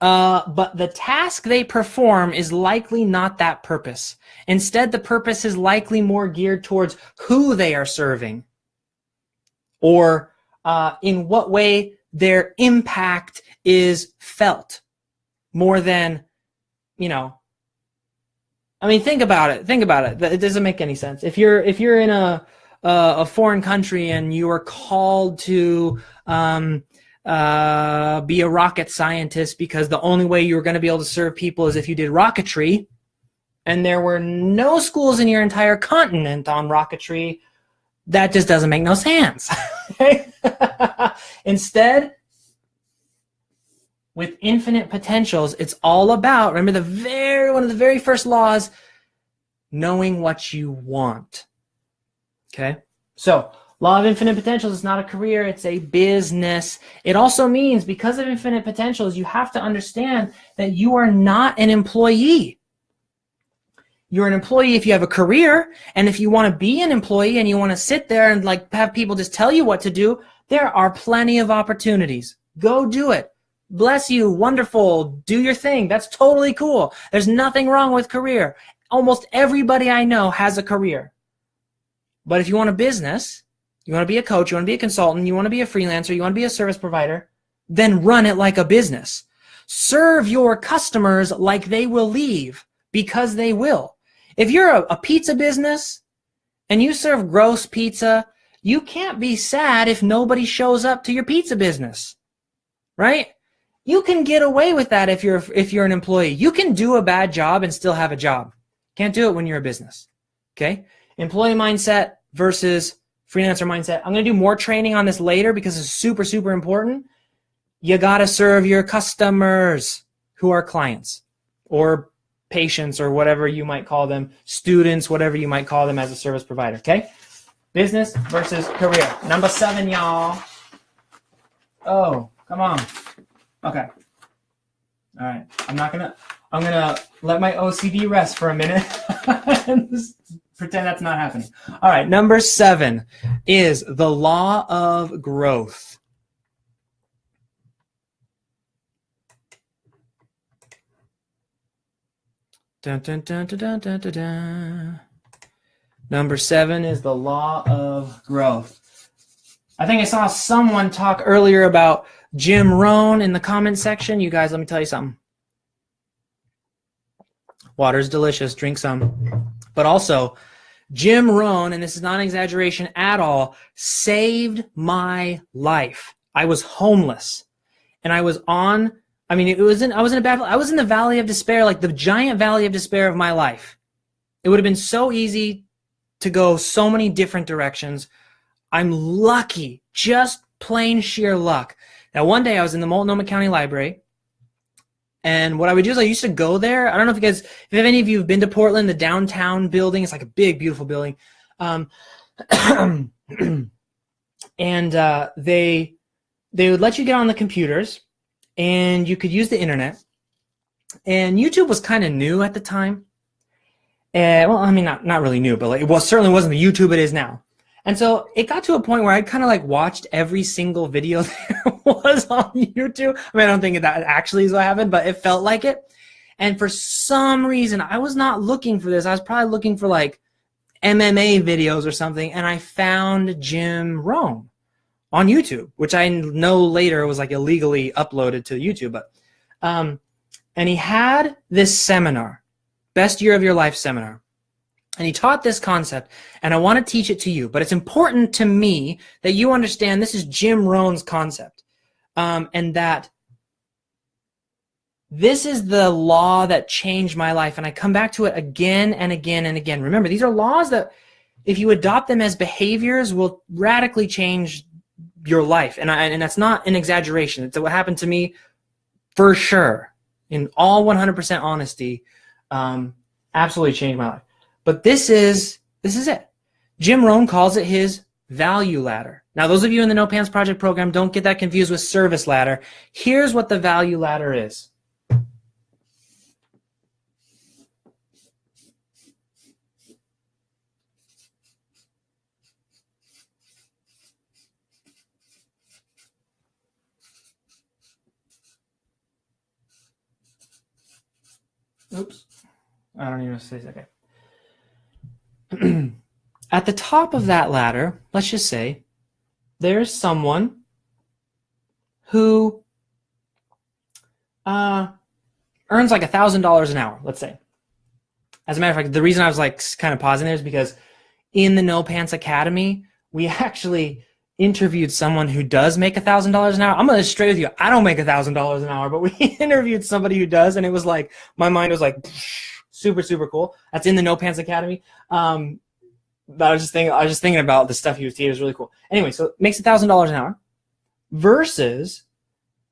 Speaker 1: but the task they perform is likely not that purpose. Instead, the purpose is likely more geared towards who they are serving, or in what way their impact is felt, more than, I mean, think about it. It doesn't make any sense. If you're in a foreign country and you are called to be a rocket scientist because the only way you were going to be able to serve people is if you did rocketry, and there were no schools in your entire continent on rocketry, that just doesn't make no sense. Instead, with infinite potentials, it's all about, remember one of the very first laws, knowing what you want. Okay? So, law of infinite potentials is not a career, it's a business. It also means, because of infinite potentials, you have to understand that you are not an employee. You're an employee if you have a career, and if you want to be an employee and you want to sit there and have people just tell you what to do, there are plenty of opportunities. Go do it. Bless you. Wonderful. Do your thing. That's totally cool. There's nothing wrong with career. Almost everybody I know has a career. But if you want a business, you want to be a coach, you want to be a consultant, you want to be a freelancer, you want to be a service provider, then run it like a business. Serve your customers like they will leave, because they will. If you're a pizza business and you serve gross pizza, you can't be sad if nobody shows up to your pizza business, right? You can get away with that if you're an employee. You can do a bad job and still have a job. Can't do it when you're a business, okay? Employee mindset versus freelancer mindset. I'm going to do more training on this later because it's super, super important. You got to serve your customers, who are clients or patients or whatever you might call them, students, whatever you might call them as a service provider, okay? Business versus career. Number 7, y'all. Oh, come on. Okay. All right. I'm gonna let my OCD rest for a minute and just pretend that's not happening. All right. Number 7 is the law of growth. Dun, dun, dun, dun, dun, dun, dun, dun. Number 7 is the law of growth. I think I saw someone talk earlier about Jim Rohn in the comment section. You guys, let me tell you something. Water's delicious. Drink some. But also, Jim Rohn, and this is not an exaggeration at all, saved my life. I was homeless, and I was on, I mean, I was in the valley of despair, like the giant valley of despair of my life. It would have been so easy to go so many different directions. I'm lucky, just plain sheer luck. Now, one day I was in the Multnomah County Library, and what I would do is I used to go there. I don't know if any of you have been to Portland, the downtown building. It's like a big, beautiful building. And they would let you get on the computers, and you could use the internet. And YouTube was kind of new at the time. Well, I mean, not really new, but like it certainly wasn't the YouTube it is now. And so it got to a point where I kind of like watched every single video there was on YouTube. I mean, I don't think that actually is what happened, but it felt like it. And for some reason, I was not looking for this. I was probably looking for like MMA videos or something, and I found Jim Rohn on YouTube, which I know later was like illegally uploaded to YouTube. But and he had this seminar, Best Year of Your Life seminar. And he taught this concept, and I want to teach it to you. But it's important to me that you understand this is Jim Rohn's concept, and that this is the law that changed my life. And I come back to it again and again and again. Remember, these are laws that, if you adopt them as behaviors, will radically change your life. And that's not an exaggeration. It's what happened to me for sure. In all 100% honesty, absolutely changed my life. But this is it. Jim Rohn calls it his value ladder. Now, those of you in the No Pants Project program, don't get that confused with service ladder. Here's what the value ladder is. Oops. I don't even know what to say. Okay. At the top of that ladder, let's just say, there's someone who earns like $1,000 an hour, let's say. As a matter of fact, the reason I was like kind of pausing there is because in the No Pants Academy, we actually interviewed someone who does make $1,000 an hour. I'm going to straight with you. I don't make $1,000 an hour, but we interviewed somebody who does, and it was like, my mind was like, super, super cool. That's in the No Pants Academy. But I was just thinking about the stuff he was teaching. It was really cool. Anyway, so it makes $1,000 an hour versus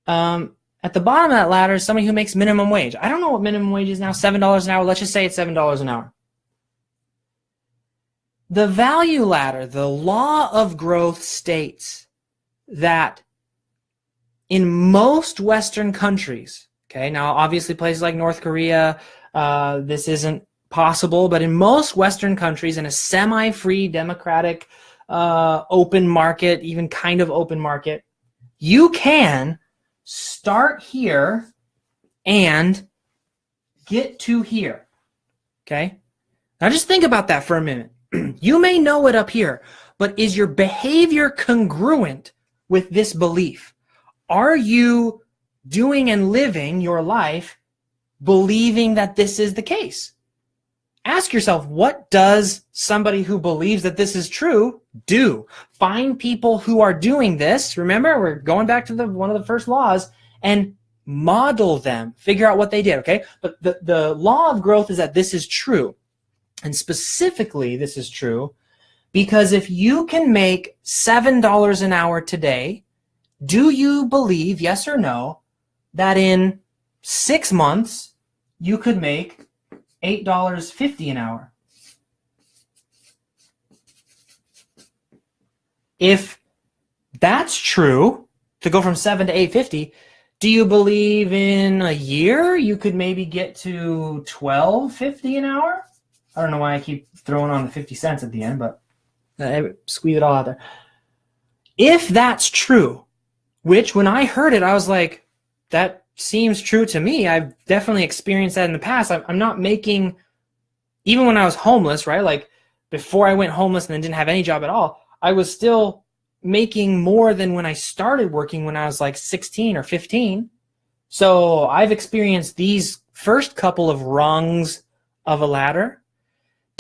Speaker 1: at the bottom of that ladder is somebody who makes minimum wage. I don't know what minimum wage is now, $7 an hour. Let's just say it's $7 an hour. The value ladder, the law of growth states that in most Western countries, okay, now obviously places like North Korea, this isn't possible, but in most Western countries, in a semi-free, democratic, open market, even kind of open market, you can start here and get to here, okay? Now just think about that for a minute. You may know it up here, but is your behavior congruent with this belief? Are you doing and living your life believing that this is the case? Ask yourself, what does somebody who believes that this is true do? Find people who are doing this. Remember, we're going back to one of the first laws, and model them. Figure out what they did, okay? But the law of growth is that this is true. And specifically, this is true because if you can make $7 an hour today, do you believe, yes or no, that in 6 months you could make $8.50 an hour? If that's true, to go from 7 to 8.50, do you believe in a year you could maybe get to $12.50 an hour? I don't know why I keep throwing on the 50 cents at the end, but squeeze it all out there. If that's true, which when I heard it, I was like, that seems true to me. I've definitely experienced that in the past. I'm not making, even when I was homeless, right? Like before I went homeless and then didn't have any job at all, I was still making more than when I started working when I was like 16 or 15. So I've experienced these first couple of rungs of a ladder.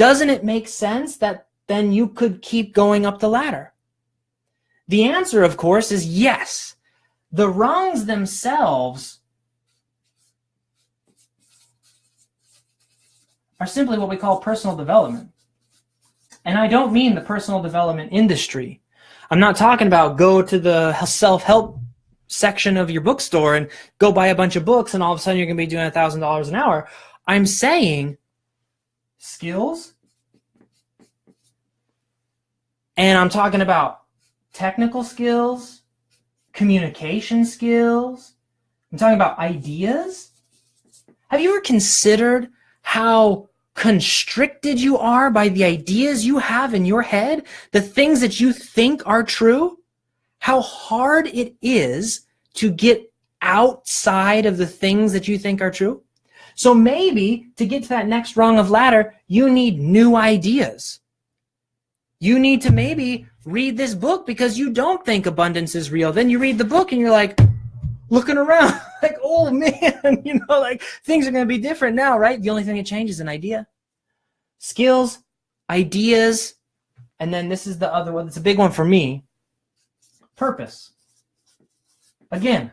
Speaker 1: doesn't it make sense that then you could keep going up the ladder? The answer, of course, is yes. The rungs themselves are simply what we call personal development. And I don't mean the personal development industry. I'm not talking about go to the self-help section of your bookstore and go buy a bunch of books and all of a sudden you're going to be doing $1,000 an hour. I'm saying skills, and I'm talking about technical skills, communication skills. I'm talking about ideas. Have you ever considered how constricted you are by the ideas you have in your head, the things that you think are true? How hard it is to get outside of the things that you think are true? So maybe to get to that next rung of ladder, you need new ideas. You need to maybe read this book because you don't think abundance is real. Then you read the book and you're like looking around like, oh man, like things are going to be different now, right? The only thing that changes is an idea. Skills, ideas, and then this is the other one. It's a big one for me. Purpose. Again,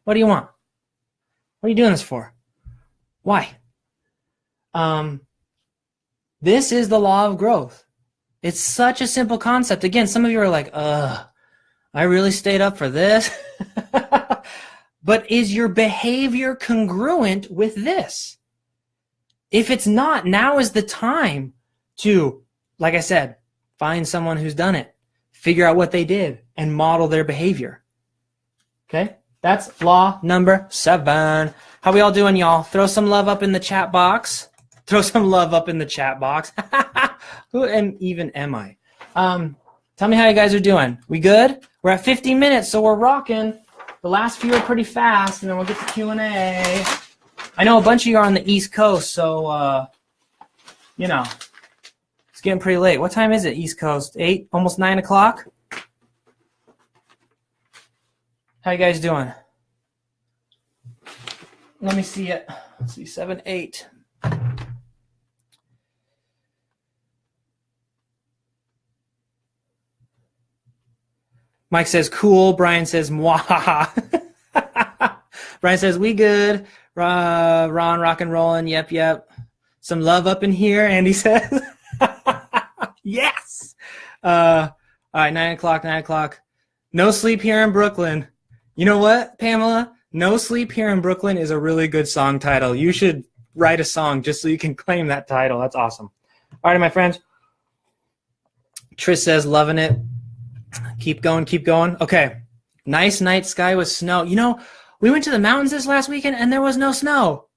Speaker 1: what do you want? What are you doing this for? Why? This is the law of growth. It's such a simple concept. Again, some of you are like, I really stayed up for this. But is your behavior congruent with this? If it's not, now is the time to, like I said, find someone who's done it, figure out what they did, and model their behavior. Okay? That's law number 7. How we all doing, y'all? Throw some love up in the chat box. Throw some love up in the chat box. Who even am I? Tell me how you guys are doing. We good? We're at 50 minutes, so we're rocking. The last few are pretty fast, and then we'll get to Q&A. I know a bunch of you are on the East Coast, so, it's getting pretty late. What time is it, East Coast? 8, almost 9 o'clock? How you guys doing? Let me see it. Let's see, 7, 8. Mike says, cool. Brian says, mwahaha. Brian says, we good. Ron, rock and rollin'. Yep. Some love up in here, Andy says. Yes. All right, 9 o'clock. No sleep here in Brooklyn. You know what, Pamela? No Sleep Here in Brooklyn is a really good song title. You should write a song just so you can claim that title. That's awesome. All right, my friends. Trish says, loving it. Keep going. Okay. Nice night sky with snow. We went to the mountains this last weekend and there was no snow.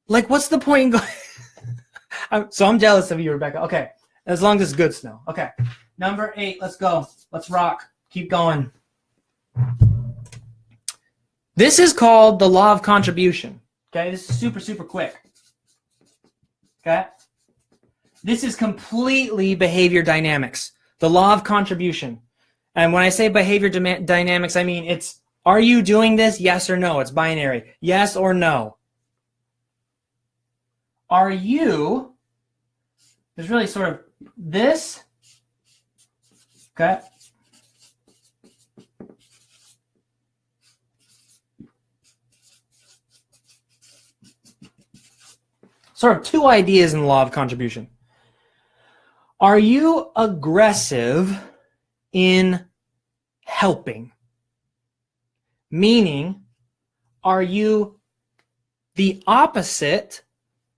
Speaker 1: Like, what's the point in going? So I'm jealous of you, Rebecca. Okay. As long as it's good snow. Okay. Number 8. Let's go. Let's rock. Keep going. This is called the law of contribution. Okay. This is super, super quick. Okay. This is completely behavior dynamics. The law of contribution. And when I say behavior dynamics, I mean it's, are you doing this? Yes or no. It's binary. Yes or no. Are you, there's really sort of this, okay? Sort of two ideas in the law of contribution. Are you aggressive in helping? Meaning, are you the opposite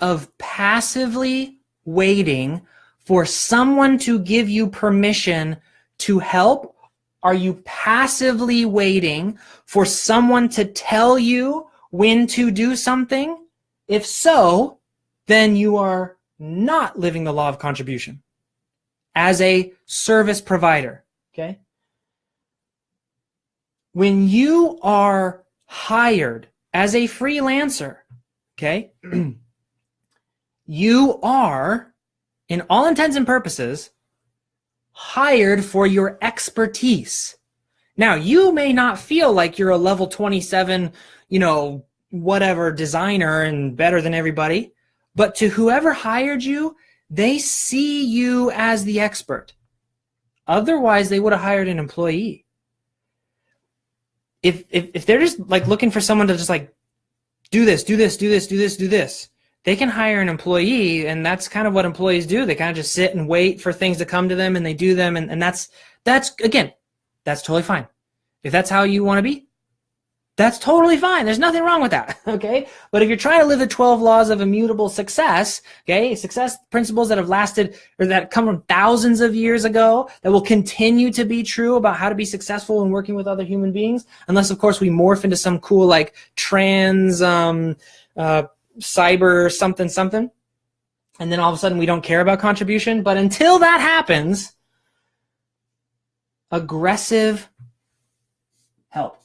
Speaker 1: of passively waiting for someone to give you permission to help? Are you passively waiting for someone to tell you when to do something? If so, then you are not living the law of contribution as a service provider, okay? When you are hired as a freelancer, okay, you are, in all intents and purposes, hired for your expertise. Now, you may not feel like you're a level 27, whatever designer and better than everybody, but to whoever hired you, They see you as the expert. Otherwise, they would have hired an employee. If they're just like looking for someone to just like do this, they can hire an employee, and that's kind of what employees do. They kind of just sit and wait for things to come to them, and they do them, and that's again, that's totally fine. If that's how you want to be, that's totally fine. There's nothing wrong with that, okay? But if you're trying to live the 12 laws of immutable success, okay, success principles that have lasted or that come from thousands of years ago that will continue to be true about how to be successful when working with other human beings, unless, of course, we morph into some cool, like, trans, cyber something, and then all of a sudden we don't care about contribution. But until that happens, aggressive help.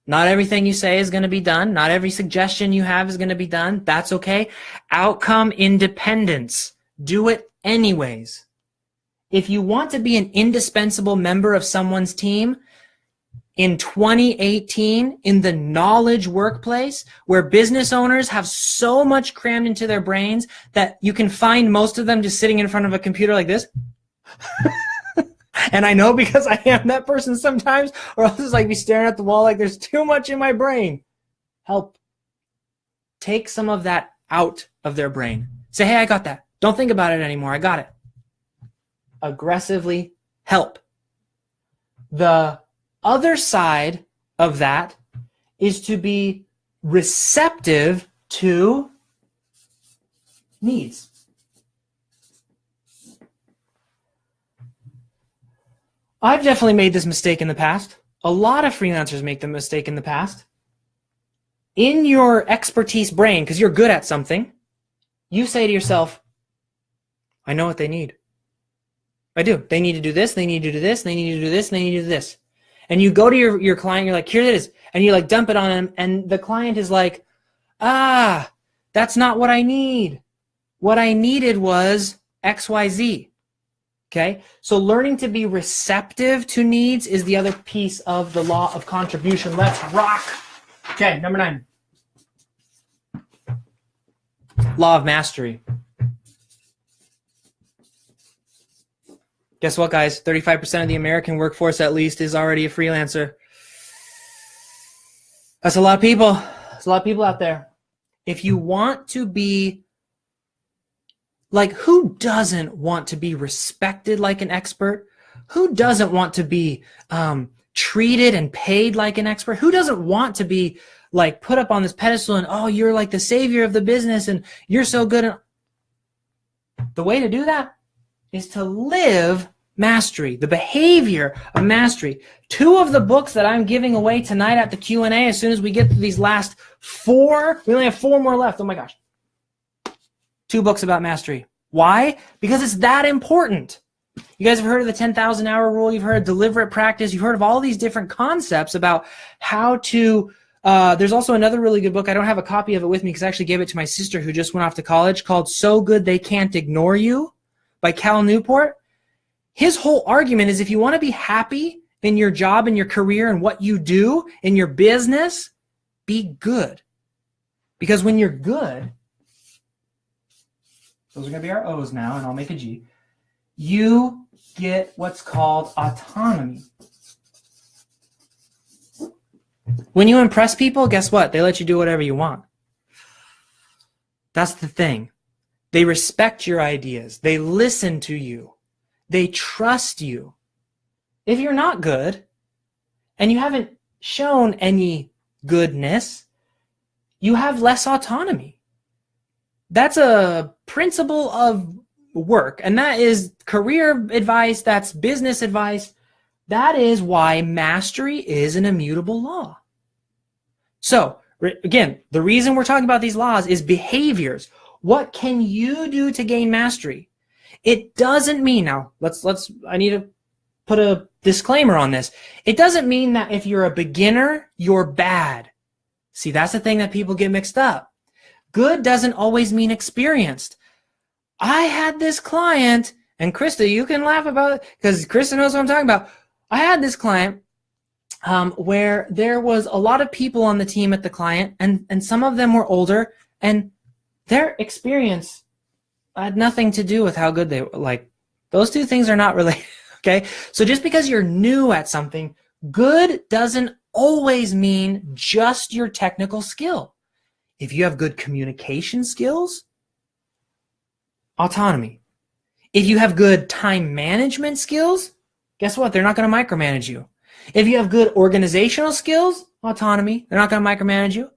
Speaker 1: Not everything you say is going to be done. Not every suggestion you have is going to be done. That's okay. Outcome independence. Do it anyways. If you want to be an indispensable member of someone's team in 2018, in the knowledge workplace, where business owners have so much crammed into their brains that you can find most of them just sitting in front of a computer like this. And I know because I am that person sometimes, or I'll just like be staring at the wall like there's too much in my brain. Help. Take some of that out of their brain. Say, hey, I got that. Don't think about it anymore. I got it. Aggressively help. The other side of that is to be receptive to needs. I've definitely made this mistake in the past. A lot of freelancers make the mistake in the past. In your expertise brain, because you're good at something, you say to yourself, I know what they need. I do. They need to do this, they need to do this, they need to do this, they need to do this. And you go to your client, you're like, here it is. And you like dump it on them, and the client is like, that's not what I need. What I needed was XYZ. Okay, so learning to be receptive to needs is the other piece of the law of contribution. Let's rock. Okay, number 9. Law of mastery. Guess what, guys? 35% of the American workforce, at least, is already a freelancer. That's a lot of people. There's a lot of people out there. If you want to be like, who doesn't want to be respected like an expert? Who doesn't want to be treated and paid like an expert? Who doesn't want to be like put up on this pedestal and, oh, you're like the savior of the business and you're so good? And the way to do that is to live mastery, the behavior of mastery. 2 of the books that I'm giving away tonight at the Q&A, as soon as we get to these last 4, we only have 4 more left. Oh my gosh. 2 books about mastery. Why? Because it's that important. You guys have heard of the 10,000 hour rule. You've heard of deliberate practice. You've heard of all these different concepts about how to, there's also another really good book. I don't have a copy of it with me because I actually gave it to my sister who just went off to college, called So Good They Can't Ignore You by Cal Newport. His whole argument is if you want to be happy in your job and your career and what you do in your business, be good. Because when you're good, those are going to be our O's now, and I'll make a G. You get what's called autonomy. When you impress people, guess what? They let you do whatever you want. That's the thing. They respect your ideas. They listen to you. They trust you. If you're not good, and you haven't shown any goodness, you have less autonomy. That's a principle of work, and that is career advice, that's business advice. That is why mastery is an immutable law. So, again, the reason we're talking about these laws is behaviors. What can you do to gain mastery? It doesn't mean, now, I need to put a disclaimer on this. It doesn't mean that if you're a beginner, you're bad. See, that's the thing that people get mixed up. Good doesn't always mean experienced. I had this client, and Krista, you can laugh about it because Krista knows what I'm talking about. I had this client where there was a lot of people on the team at the client, and some of them were older, and their experience had nothing to do with how good they were. Like, those two things are not related, okay? So just because you're new at something, good doesn't always mean just your technical skill. If you have good communication skills, autonomy. If you have good time management skills, guess what? They're not going to micromanage you. If you have good organizational skills, autonomy. They're not going to micromanage you.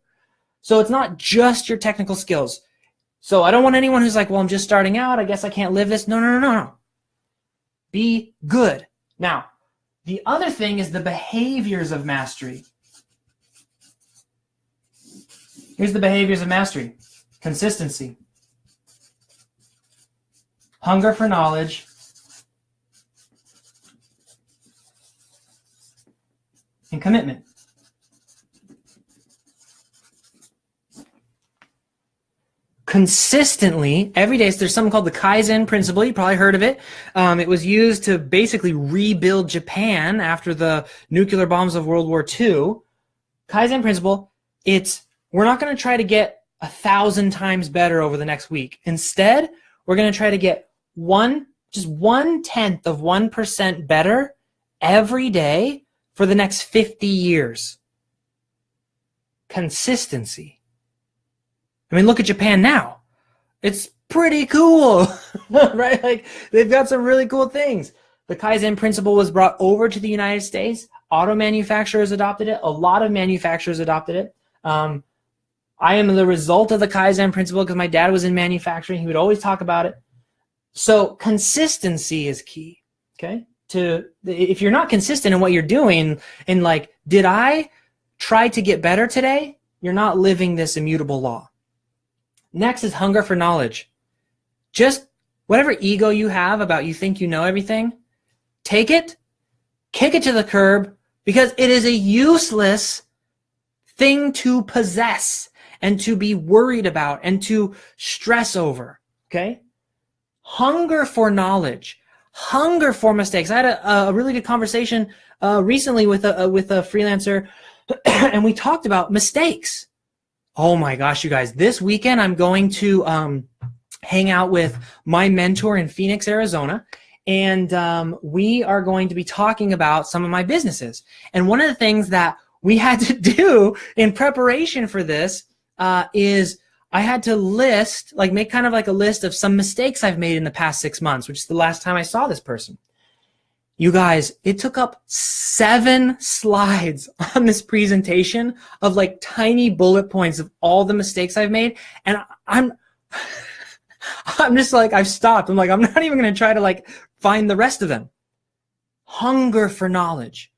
Speaker 1: So it's not just your technical skills. So I don't want anyone who's like, well, I'm just starting out. I guess I can't live this. No. Be good. Now, the other thing is the behaviors of mastery. Here's the behaviors of mastery. Consistency. Hunger for knowledge. And commitment. Consistently, every day, so there's something called the Kaizen principle. You probably heard of it. It was used to basically rebuild Japan after the nuclear bombs of World War II. Kaizen principle, we're not going to try to get 1,000 times better over the next week. Instead, we're going to try to get just 1/10 of 1% better every day for the next 50 years. Consistency. I mean, look at Japan now. It's pretty cool, right? Like, they've got some really cool things. The Kaizen principle was brought over to the United States. Auto manufacturers adopted it. A lot of manufacturers adopted it. I am the result of the Kaizen principle because my dad was in manufacturing. He would always talk about it. So consistency is key, okay? If you're not consistent in what you're doing, and like, did I try to get better today? You're not living this immutable law. Next is hunger for knowledge. Just whatever ego you have about you think you know everything, take it, kick it to the curb, because it is a useless thing to possess and to be worried about and to stress over, okay? Hunger for knowledge, hunger for mistakes. I had a really good conversation recently with a freelancer, and we talked about mistakes. Oh my gosh, you guys, this weekend I'm going to hang out with my mentor in Phoenix, Arizona, and we are going to be talking about some of my businesses. And one of the things that we had to do in preparation for this is I had to make kind of like a list of some mistakes I've made in the past 6 months, which is the last time I saw this person. You guys, it took up 7 slides on this presentation of like tiny bullet points of all the mistakes I've made. And I'm just like, I've stopped. I'm like, I'm not even going to try to like find the rest of them. Hunger for knowledge.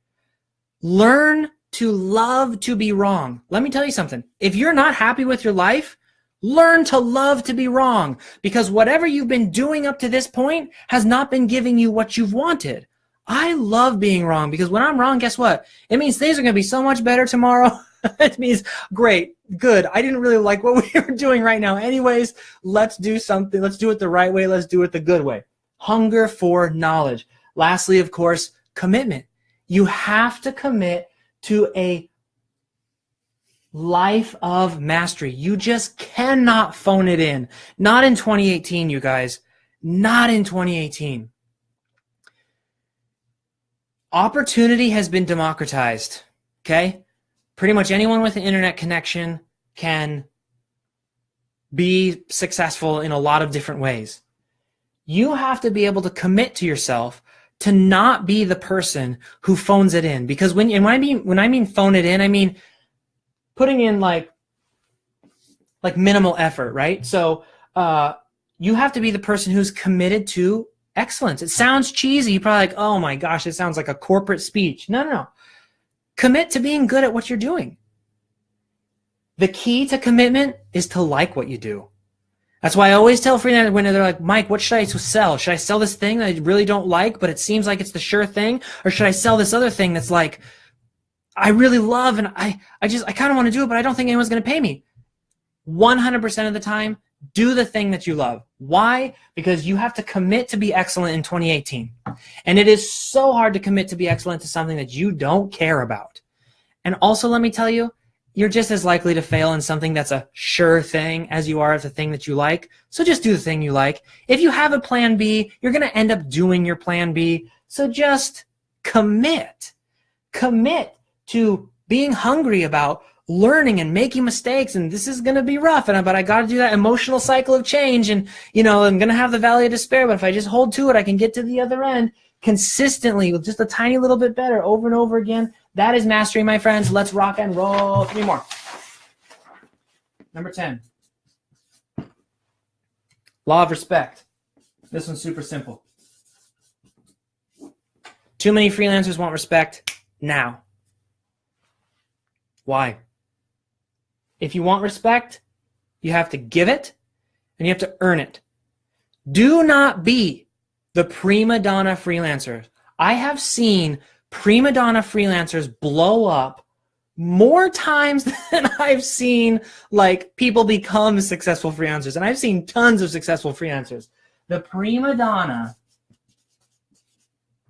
Speaker 1: Learn to love to be wrong. Let me tell you something. If you're not happy with your life, learn to love to be wrong, because whatever you've been doing up to this point has not been giving you what you've wanted. I love being wrong, because when I'm wrong, guess what? It means things are going to be so much better tomorrow. It means, great, good. I didn't really like what we were doing right now. Anyways, let's do something. Let's do it the right way. Let's do it the good way. Hunger for knowledge. Lastly, of course, commitment. You have to commit to a life of mastery. You just cannot phone it in. Not in 2018, you guys. Not in 2018. Opportunity has been democratized, okay? Pretty much anyone with an internet connection can be successful in a lot of different ways. You have to be able to commit to yourself to not be the person who phones it in. Because when I mean phone it in, I mean putting in like minimal effort, right? So you have to be the person who's committed to excellence. It sounds cheesy. You're probably like, oh my gosh, it sounds like a corporate speech. No. Commit to being good at what you're doing. The key to commitment is to like what you do. That's why I always tell freelancers when they're like, Mike, what should I sell? Should I sell this thing that I really don't like, but it seems like it's the sure thing? Or should I sell this other thing that's like, I really love and I kind of want to do it, but I don't think anyone's going to pay me? 100% of the time, do the thing that you love. Why? Because you have to commit to be excellent in 2018. And it is so hard to commit to be excellent to something that you don't care about. And also, let me tell you, you're just as likely to fail in something that's a sure thing as you are at the thing that you like. So just do the thing you like. If you have a plan B, you're going to end up doing your plan B. So just commit. Commit to being hungry about learning and making mistakes. And this is going to be rough. But I got to do that emotional cycle of change. And, I'm going to have the valley of despair. But if I just hold to it, I can get to the other end consistently with just a tiny little bit better over and over again. That is mastery, my friends. Let's rock and roll. 3 more. Number 10. Law of respect. This one's super simple. Too many freelancers want respect now. Why? If you want respect, you have to give it and you have to earn it. Do not be the prima donna freelancers. I have seen prima donna freelancers blow up more times than I've seen people become successful freelancers. And I've seen tons of successful freelancers. The prima donna,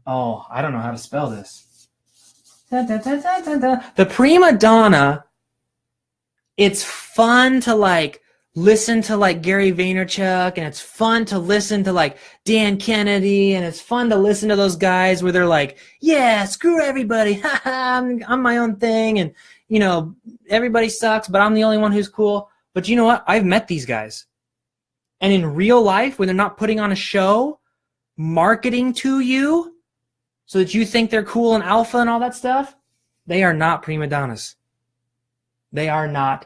Speaker 1: I don't know how to spell this. The prima donna, it's fun to listen to Gary Vaynerchuk, and it's fun to listen to Dan Kennedy, and it's fun to listen to those guys where they're yeah, screw everybody, I'm my own thing, and everybody sucks, but I'm the only one who's cool. But you know what? I've met these guys, and in real life, when they're not putting on a show, marketing to you so that you think they're cool and alpha and all that stuff, they are not prima donnas. They are not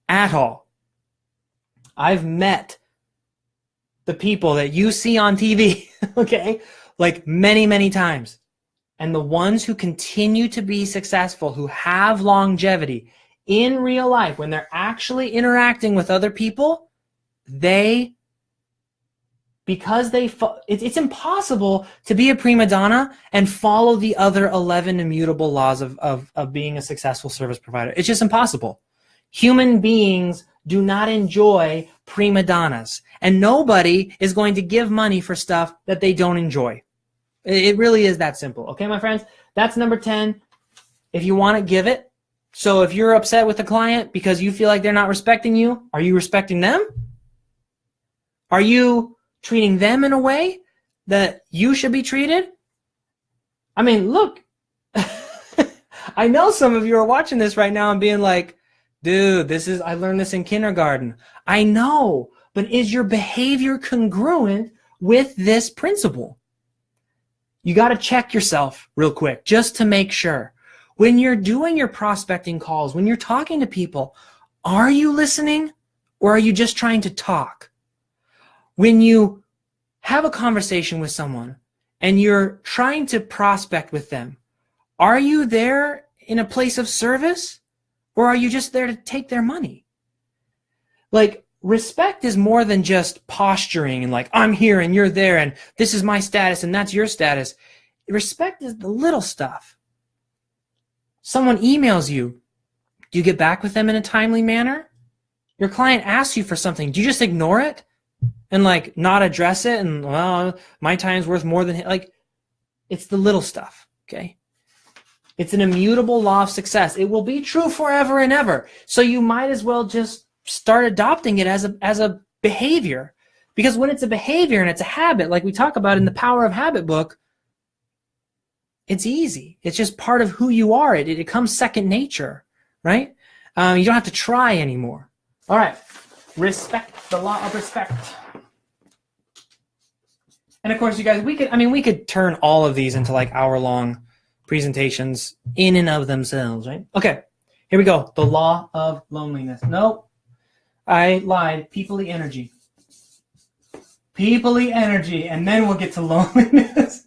Speaker 1: at all. I've met the people that you see on TV, okay, many, many times. And the ones who continue to be successful, who have longevity in real life, when they're actually interacting with other people, it's impossible to be a prima donna and follow the other 11 immutable laws of being a successful service provider. It's just impossible. Human beings do not enjoy prima donnas, and nobody is going to give money for stuff that they don't enjoy. It really is that simple. Okay, my friends, that's number 10. If you want to, give it. So if you're upset with a client because you feel like they're not respecting you, are you respecting them? Are you treating them in a way that you should be treated? I mean, look, I know some of you are watching this right now and being like, dude, I learned this in kindergarten. I know, but is your behavior congruent with this principle? You got to check yourself real quick just to make sure. When you're doing your prospecting calls, when you're talking to people, are you listening or are you just trying to talk? When you have a conversation with someone and you're trying to prospect with them, are you there in a place of service? Or are you just there to take their money? Respect is more than just posturing and I'm here and you're there and this is my status and that's your status. Respect is the little stuff. Someone emails you. Do you get back with them in a timely manner? Your client asks you for something. Do you just ignore it and not address it? And well, my time's worth more than it's the little stuff. Okay. It's an immutable law of success. It will be true forever and ever. So you might as well just start adopting it as a behavior. Because when it's a behavior and it's a habit, like we talk about in the Power of Habit book, it's easy. It's just part of who you are. It becomes second nature, right? You don't have to try anymore. All right. Respect, the law of respect. And of course, you guys, we could turn all of these into hour-long presentations in and of themselves, right? Okay, here we go. The law of loneliness. Nope, I lied. People-y energy. People-y energy, and then we'll get to loneliness.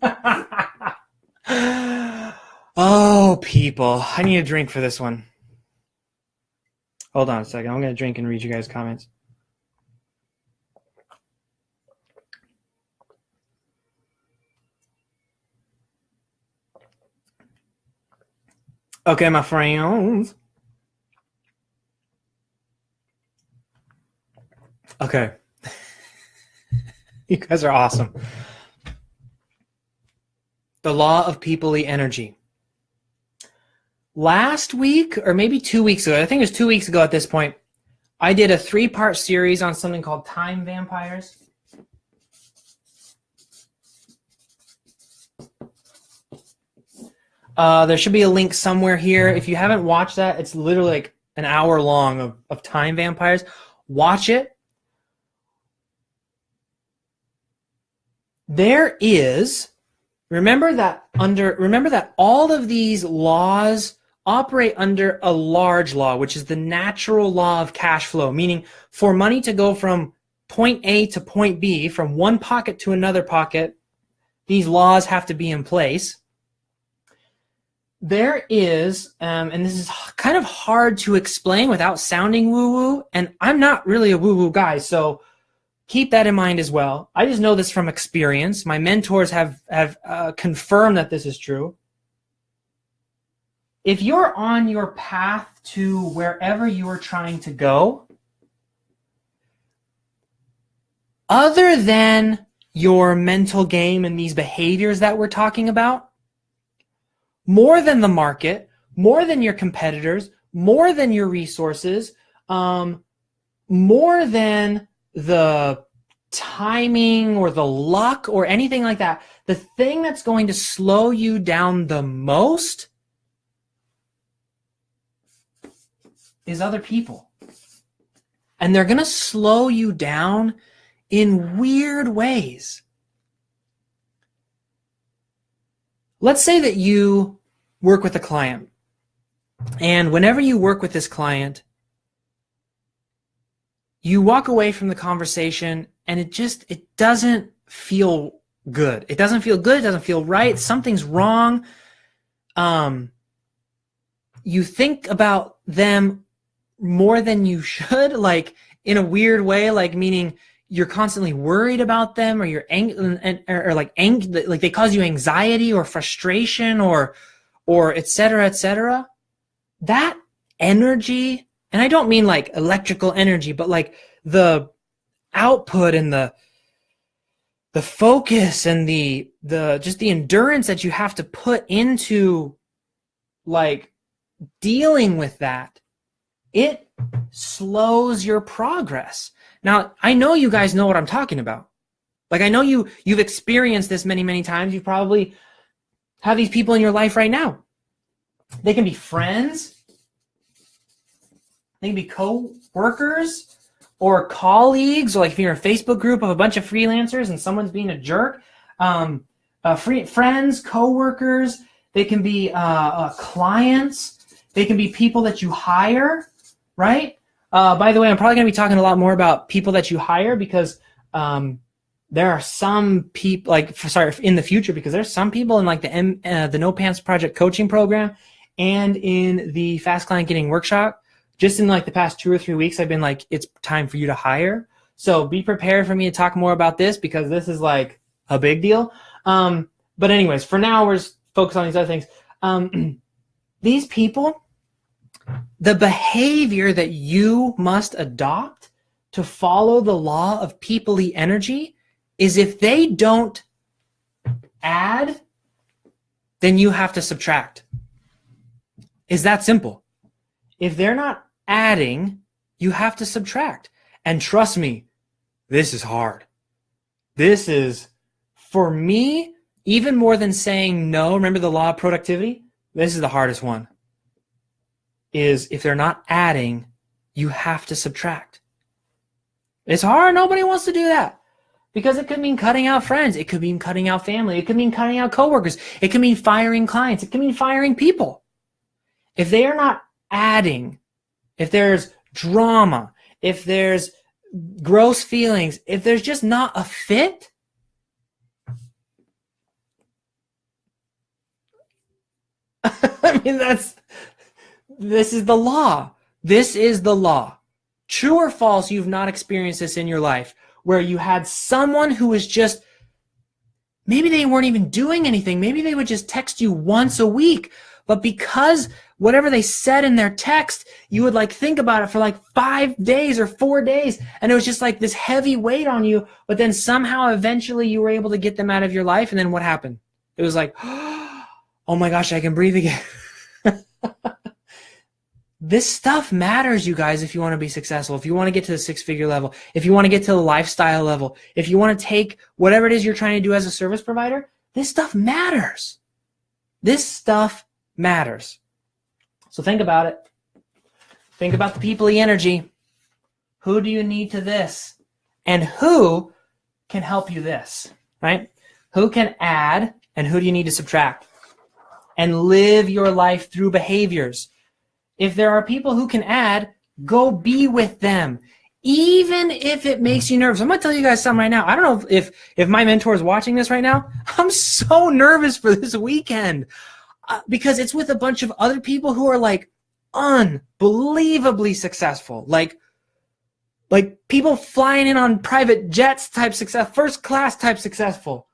Speaker 1: Oh, people. I need a drink for this one. Hold on a second. I'm going to drink and read you guys' comments. Okay, my friends. Okay. You guys are awesome. The law of people-y energy. last week, or maybe 2 weeks ago, I think it was 2 weeks ago at this point, I did a 3-part series on something called time vampires. There should be a link somewhere here. If you haven't watched that, it's literally like an hour long of time vampires. Watch it. There is, remember that all of these laws operate under a large law, which is the natural law of cash flow, meaning for money to go from point A to point B, from one pocket to another pocket, these laws have to be in place. There is, and this is kind of hard to explain without sounding woo-woo, and I'm not really a woo-woo guy, so keep that in mind as well. I just know this from experience. My mentors have confirmed that this is true. If you're on your path to wherever you are trying to go, other than your mental game and these behaviors that we're talking about, more than the market, more than your competitors, more than your resources, more than the timing or the luck or anything like that, the thing that's going to slow you down the most is other people. And they're going to slow you down in weird ways. Let's say that you work with a client, and whenever you work with this client, you walk away from the conversation and it doesn't feel good. It doesn't feel good. It doesn't feel right. Something's wrong. You think about them more than you should, like in a weird way, like meaning you're constantly worried about them, or you're like they cause you anxiety or frustration or et cetera, et cetera. That energy, and I don't mean like electrical energy, but like the output and the focus and the just the endurance that you have to put into like dealing with that, it slows your progress. Now, I know you guys know what I'm talking about. Like, I know you've experienced this many, many times. You probably have these people in your life right now. They can be friends. They can be co-workers or colleagues, or like if you're in a Facebook group of a bunch of freelancers and someone's being a jerk. Friends, co-workers, they can be clients. They can be people that you hire, right? By the way, I'm probably going to be talking a lot more about people that you hire, because there are some people, in the future, because there's some people in like the No Pants Project coaching program and in the Fast Client Getting workshop. Just in like the past 2 or 3 weeks, I've been like, it's time for you to hire. So be prepared for me to talk more about this, because this is like a big deal. But anyways, for now, we're just focused on these other things. These people, the behavior that you must adopt to follow the law of people-y energy is, if they don't add, then you have to subtract. It's that simple. If they're not adding, you have to subtract. And trust me, this is hard. This is, for me, even more than saying no, remember the law of productivity? This is the hardest one. Is if they're not adding, you have to subtract. It's hard. Nobody wants to do that, because it could mean cutting out friends. It could mean cutting out family. It could mean cutting out coworkers. It could mean firing clients. It could mean firing people. If they are not adding, if there's drama, if there's gross feelings, if there's just not a fit, I mean, this is the law. This is the law. True or false, you've not experienced this in your life, where you had someone who was just, maybe they weren't even doing anything. Maybe they would just text you once a week. But because whatever they said in their text, you would like think about it for like 5 days or 4 days. And it was just like this heavy weight on you. But then somehow eventually you were able to get them out of your life. And then what happened? It was like, oh my gosh, I can breathe again. This stuff matters, you guys, if you want to be successful, if you want to get to the 6-figure level, if you want to get to the lifestyle level, if you want to take whatever it is you're trying to do as a service provider, this stuff matters. This stuff matters. So think about it. Think about the people-y energy. Who do you need to this? And who can help you this, right? Who can add and who do you need to subtract? And live your life through behaviors. If there are people who can add, go be with them. Even if it makes you nervous. I'm going to tell you guys something right now. I don't know if my mentor is watching this right now. I'm so nervous for this weekend because it's with a bunch of other people who are like unbelievably successful. Like people flying in on private jets type success, first class type successful.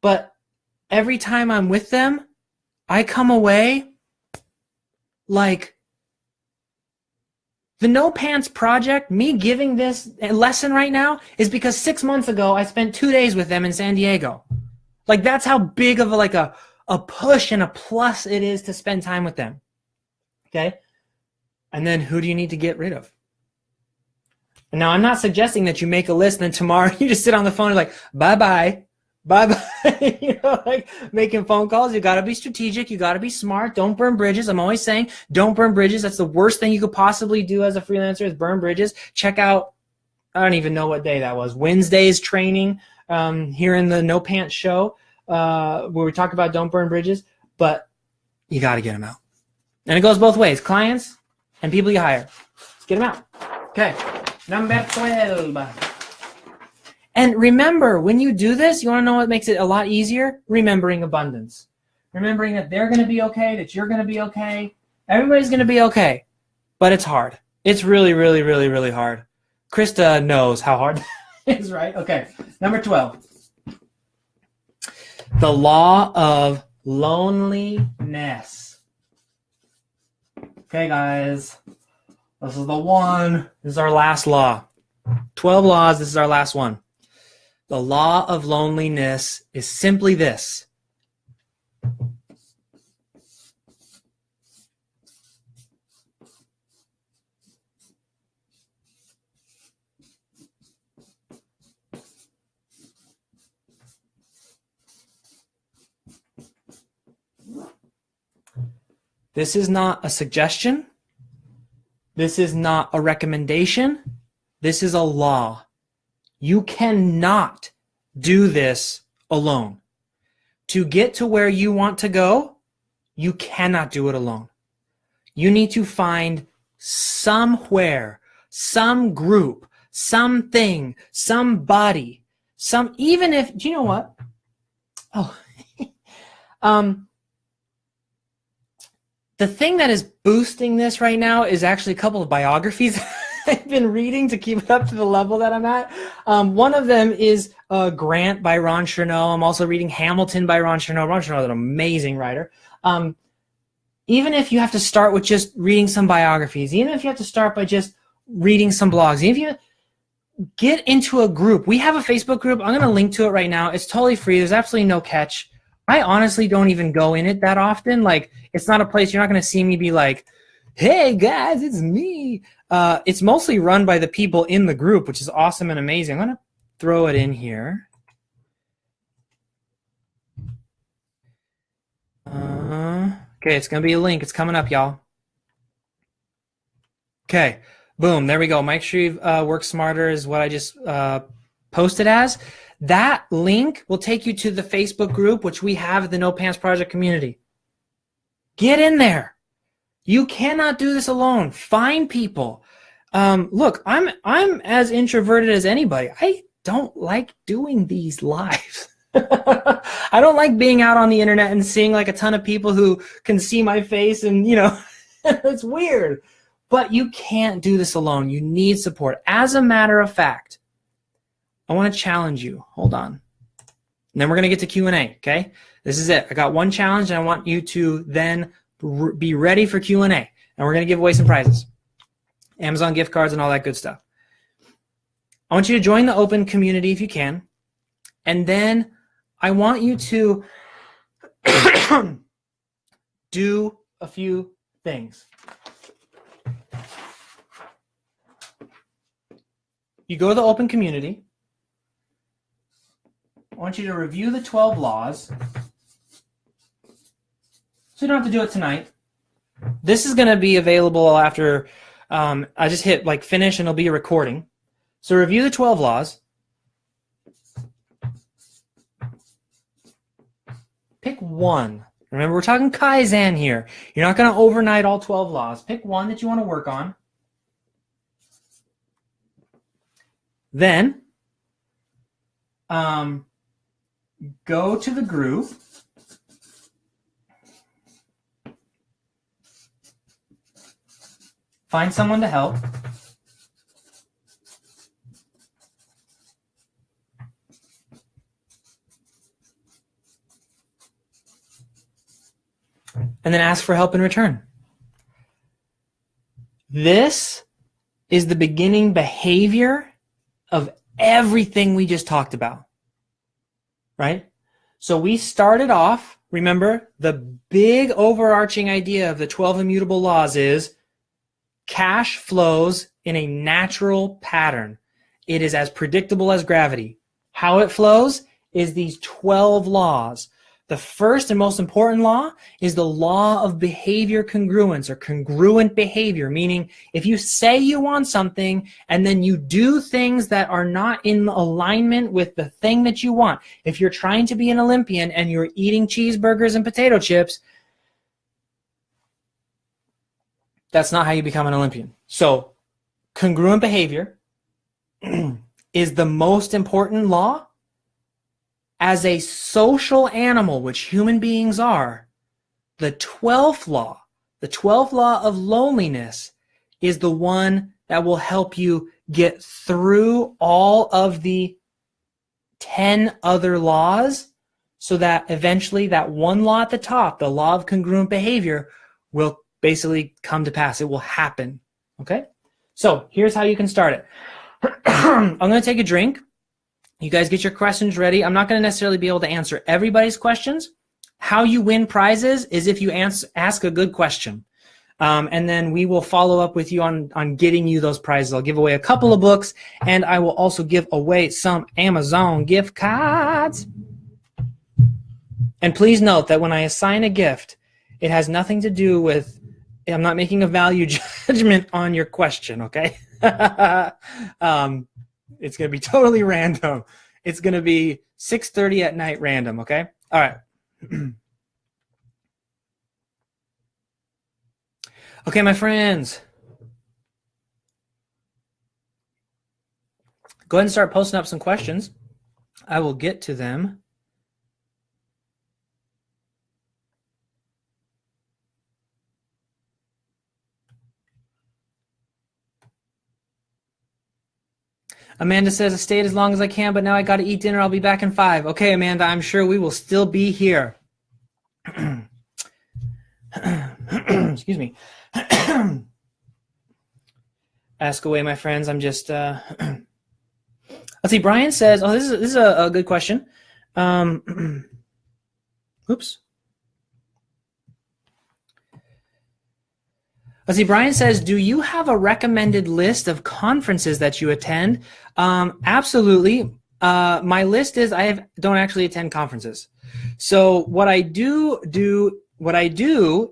Speaker 1: But every time I'm with them, I come away like the No Pants Project, me giving this lesson right now is because 6 months ago, I spent 2 days with them in San Diego. Like that's how big of a push and a plus it is to spend time with them. Okay. And then who do you need to get rid of? And now I'm not suggesting that you make a list and then tomorrow you just sit on the phone and like, bye-bye. Bye-bye. You know, like making phone calls. You got to be strategic. You got to be smart. Don't burn bridges. I'm always saying don't burn bridges. That's the worst thing you could possibly do as a freelancer is burn bridges. Check out, I don't even know what day that was, Wednesday's training here in the No Pants show where we talk about don't burn bridges. But you got to get them out. And it goes both ways, clients and people you hire. Let's get them out. Okay, number 12. And remember, when you do this, you want to know what makes it a lot easier? Remembering abundance. Remembering that they're going to be okay, that you're going to be okay. Everybody's going to be okay. But it's hard. It's really, really, really, really hard. Krista knows how hard that is, right? Okay, number 12. The law of loneliness. Okay, guys. This is the one. This is our last law. 12 laws. This is our last one. The law of loneliness is simply this. This is not a suggestion. This is not a recommendation. This is a law. You cannot do this alone. To get to where you want to go, you cannot do it alone. You need to find somewhere, some group, something, somebody, even if, do you know what? The thing that is boosting this right now is actually a couple of biographies I've been reading to keep it up to the level that I'm at. One of them is Grant by Ron Chernow. I'm also reading Hamilton by Ron Chernow. Ron Chernow is an amazing writer. Even if you have to start with just reading some biographies, even if you have to start by just reading some blogs, even if you get into a group. We have a Facebook group. I'm going to link to it right now. It's totally free. There's absolutely no catch. I honestly don't even go in it that often. Like, it's not a place you're not going to see me be like, hey guys, it's me. It's mostly run by the people in the group, which is awesome and amazing. I'm going to throw it in here. Okay, it's going to be a link. It's coming up, y'all. Okay, boom, there we go. Mike Shreve Work Smarter is what I just posted as. That link will take you to the Facebook group, which we have at the No Pants Project community. Get in there. You cannot do this alone. Find people. Look, I'm as introverted as anybody. I don't like doing these lives. I don't like being out on the internet and seeing like a ton of people who can see my face and, you know, it's weird. But you can't do this alone. You need support. As a matter of fact, I want to challenge you. Hold on. And then we're going to get to Q&A, okay? This is it. I got one challenge, and I want you to then be ready for Q&A. And we're going to give away some prizes. Amazon gift cards and all that good stuff. I want you to join the open community if you can. And then I want you to do a few things. You go to the open community. I want you to review the 12 laws. So you don't have to do it tonight. This is going to be available after I just hit like finish and it'll be a recording. So review the 12 laws. Pick one. Remember, we're talking Kaizen here. You're not going to overnight all 12 laws. Pick one that you want to work on. Then go to the group. Find someone to help. And then ask for help in return. This is the beginning behavior of everything we just talked about, right? So we started off, remember, the big overarching idea of the 12 immutable laws is cash flows in a natural pattern. It is as predictable as gravity. How it flows is these 12 laws. The first and most important law is the law of behavior congruence, or congruent behavior, meaning if you say you want something and then you do things that are not in alignment with the thing that you want. If you're trying to be an Olympian and you're eating cheeseburgers and potato chips, that's not how you become an Olympian. So congruent behavior is the most important law. As a social animal, which human beings are, the 12th law of loneliness, is the one that will help you get through all of the 10 other laws, so that eventually that one law at the top, the law of congruent behavior, will basically come to pass. It will happen. Okay? So here's how you can start it. I'm going to take a drink. You guys get your questions ready. I'm not going to necessarily be able to answer everybody's questions. How you win prizes is if you ask a good question. And then we will follow up with you on getting you those prizes. I'll give away a couple of books, and I will also give away some Amazon gift cards. And please note that when I assign a gift, it has nothing to do with, I'm not making a value judgment on your question, okay? It's going to be totally random. It's going to be 6:30 at night random, okay? All right. Okay, my friends. Go ahead and start posting up some questions. I will get to them. Amanda says, I stayed as long as I can, but now I got to eat dinner. I'll be back in 5. Okay, Amanda, I'm sure we will still be here. Excuse me. Ask away, my friends. I'm just... Let's see, Brian says, oh, this is a good question. Oops. Let's see, Brian says, do you have a recommended list of conferences that you attend? Absolutely. My list is don't actually attend conferences. So what I do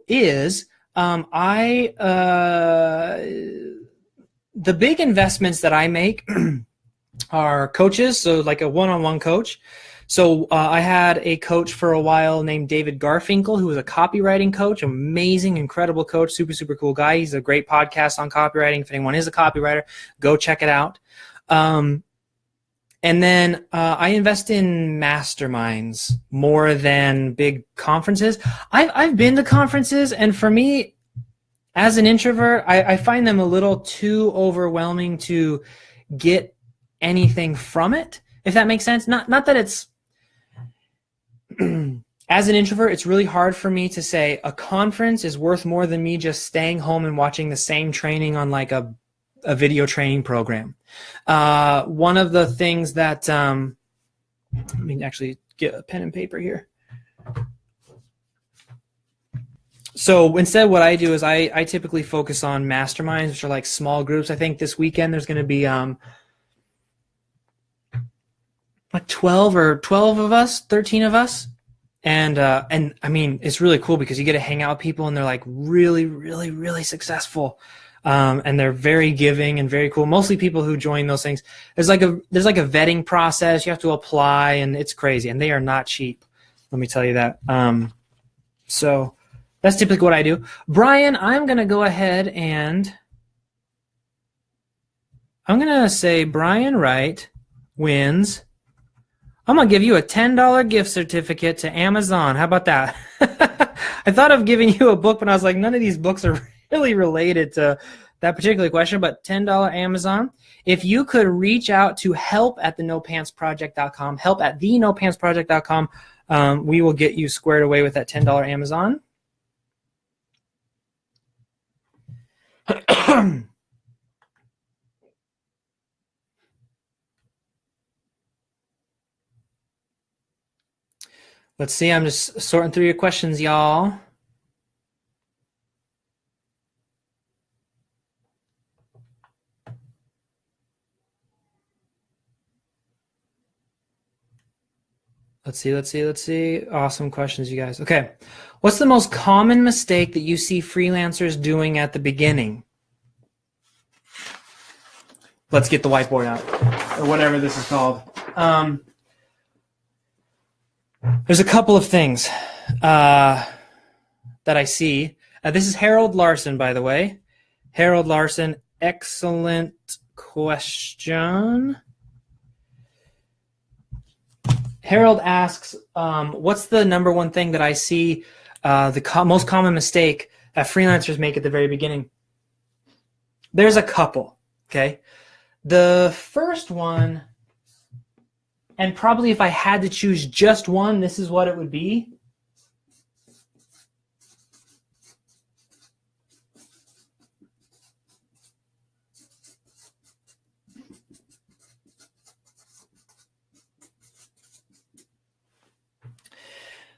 Speaker 1: is the big investments that I make are coaches, so like a one-on-one coach. So I had a coach for a while named David Garfinkel, who was a copywriting coach, amazing, incredible coach, super, super cool guy. He's a great podcast on copywriting. If anyone is a copywriter, go check it out. And then I invest in masterminds more than big conferences. I've been to conferences, and for me, as an introvert, I find them a little too overwhelming to get anything from it, if that makes sense. Not that it's... As an introvert, it's really hard for me to say a conference is worth more than me just staying home and watching the same training on like a video training program. One of the things that, let me actually get a pen and paper here. So instead, what I do is I typically focus on masterminds, which are like small groups. I think this weekend there's going to be like 12 of us, 13 of us. And I mean, it's really cool because you get to hang out with people and they're like really, really, really successful. And they're very giving and very cool. Mostly people who join those things. There's like a vetting process. You have to apply, and it's crazy. And they are not cheap. Let me tell you that. So that's typically what I do. Brian, I'm going to go ahead and I'm going to say Brian Wright wins. I'm going to give you a $10 gift certificate to Amazon. How about that? I thought of giving you a book, but I was like, none of these books are really related to that particular question, but $10 Amazon. If you could reach out to help@thenopantsproject.com, help@thenopantsproject.com, we will get you squared away with that $10 Amazon. Let's see, I'm just sorting through your questions, y'all. Let's see. Awesome questions, you guys. Okay. What's the most common mistake that you see freelancers doing at the beginning? Let's get the whiteboard out, or whatever this is called. There's a couple of things that I see. This is Harold Larson, by the way. Harold Larson, excellent question. Harold asks, what's the number one thing that I see the most common mistake that freelancers make at the very beginning? There's a couple, okay? The first one, and probably if I had to choose just one, this is what it would be.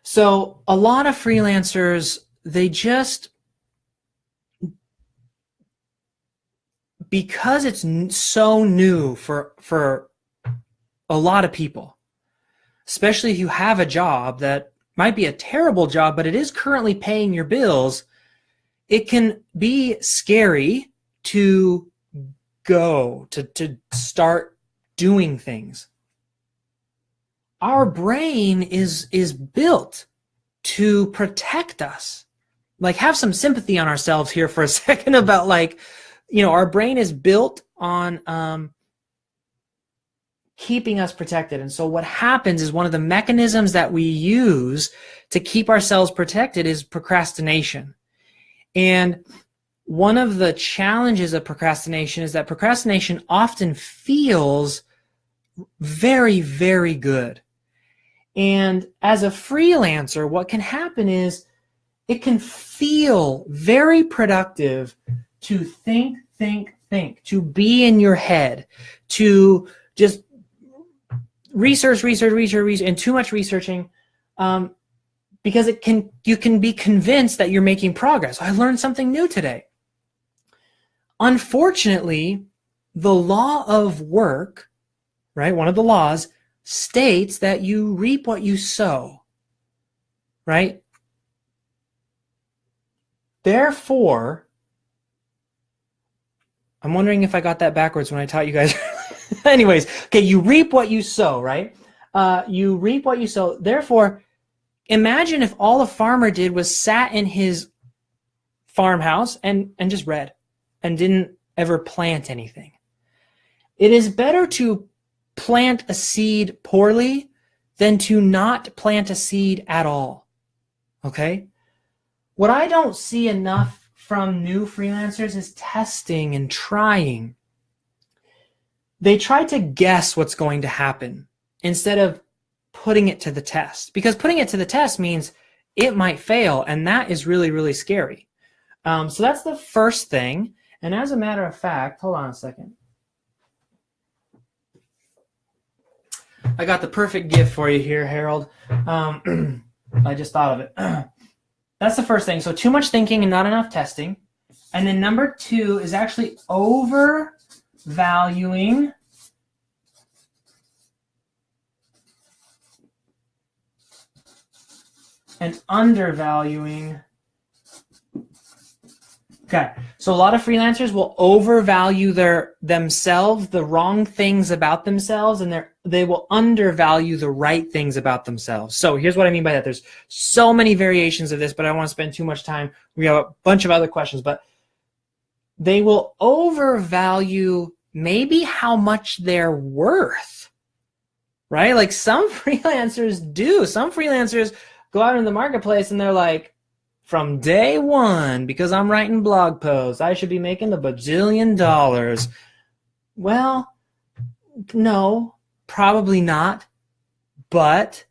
Speaker 1: So a lot of freelancers, they just, because it's so new for a lot of people, especially if you have a job that might be a terrible job, but it is currently paying your bills, it can be scary to go, to start doing things. Our brain is built to protect us. Like, have some sympathy on ourselves here for a second about, like, you know, our brain is built on keeping us protected. And so what happens is one of the mechanisms that we use to keep ourselves protected is procrastination. And one of the challenges of procrastination is that procrastination often feels very, very good. And as a freelancer, what can happen is it can feel very productive to think, to be in your head, to just research, and too much researching, because you can be convinced that you're making progress. I learned something new today. Unfortunately, the law of work, right, one of the laws, states that you reap what you sow, right? Therefore, I'm wondering if I got that backwards when I taught you guys. Anyways, okay, you reap what you sow, right? You reap what you sow. Therefore, imagine if all a farmer did was sat in his farmhouse and just read and didn't ever plant anything. It is better to plant a seed poorly than to not plant a seed at all, okay? What I don't see enough from new freelancers is testing and trying. They try to guess what's going to happen instead of putting it to the test, because putting it to the test means it might fail, and that is really, really scary. So that's the first thing. And as a matter of fact, hold on a second. I got the perfect gift for you here, Harold. I just thought of it. That's the first thing. So too much thinking and not enough testing. And then number 2 is actually overvaluing and undervaluing. Okay, so a lot of freelancers will overvalue themselves, the wrong things about themselves, and they will undervalue the right things about themselves. So here's what I mean by that. There's so many variations of this, but I don't want to spend too much time. We have a bunch of other questions, but they will overvalue maybe how much they're worth, right? Like some freelancers do. Some freelancers go out in the marketplace and they're like, from day one, because I'm writing blog posts, I should be making $1 bajillion. Well, no, probably not. But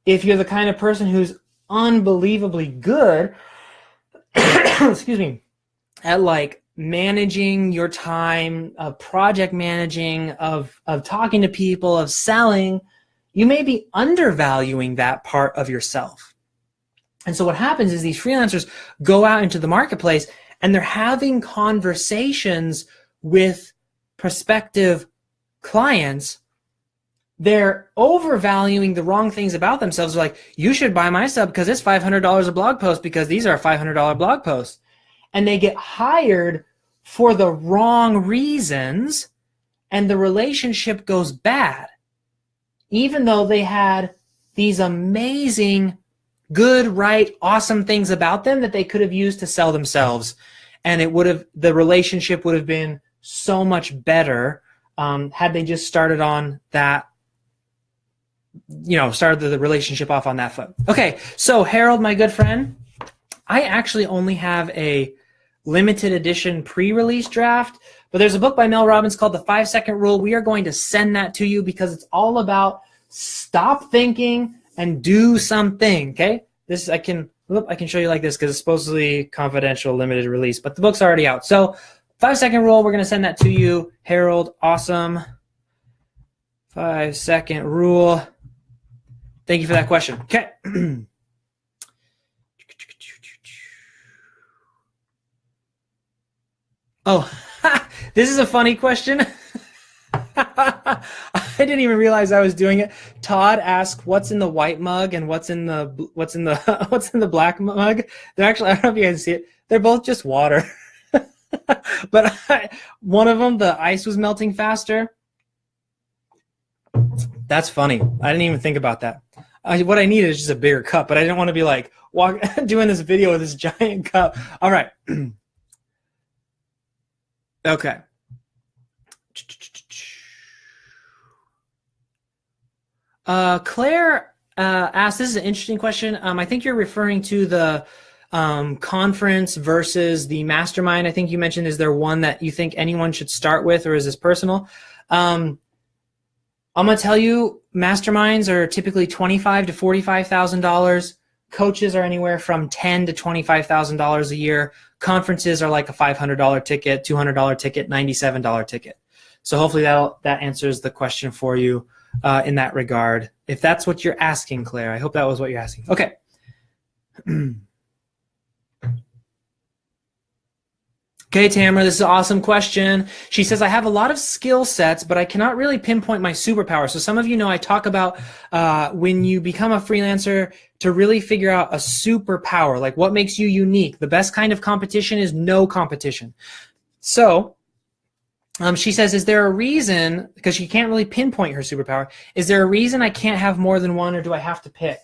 Speaker 1: if you're the kind of person who's unbelievably good, excuse me, at like managing your time, of project managing, of talking to people, of selling, you may be undervaluing that part of yourself. And so what happens is these freelancers go out into the marketplace and they're having conversations with prospective clients. They're overvaluing the wrong things about themselves. They're like, you should buy my stuff because it's $500 a blog post because these are $500 blog posts. And they get hired for the wrong reasons and the relationship goes bad. Even though they had these amazing, good, right, awesome things about them that they could have used to sell themselves. And the relationship would have been so much better had they just started on that, started the relationship off on that foot. Okay, so Harold, my good friend, I actually only have a limited edition pre-release draft, but there's a book by Mel Robbins called The 5-Second Rule. We are going to send that to you because it's all about stop thinking and do something. Okay, this I can show you like this because it's supposedly confidential, limited release, but the book's already out. So 5-second rule, we're gonna send that to you, Harold. Awesome. 5-second rule. Thank you for that question. Okay. Oh, this is a funny question. I didn't even realize I was doing it. Todd asked, "What's in the white mug and what's in the black mug?" They're actually, I don't know if you guys see it. They're both just water. But one of them, the ice was melting faster. That's funny. I didn't even think about that. What I needed is just a bigger cup, but I didn't want to be like doing this video with this giant cup. All right. Okay. Claire asked, this is an interesting question. I think you're referring to the conference versus the mastermind. I think you mentioned, is there one that you think anyone should start with, or is this personal? I'm going to tell you, masterminds are typically $25,000 to $45,000. Coaches are anywhere from $10,000 to $25,000 a year. Conferences are like a $500 ticket, $200 ticket, $97 ticket. So hopefully that answers the question for you in that regard. If that's what you're asking, Claire, I hope that was what you're asking. Okay. Okay, Tamara, this is an awesome question. She says, I have a lot of skill sets, but I cannot really pinpoint my superpower. So some of you know I talk about when you become a freelancer to really figure out a superpower, like what makes you unique. The best kind of competition is no competition. So she says, is there a reason, because she can't really pinpoint her superpower, is there a reason I can't have more than one, or do I have to pick?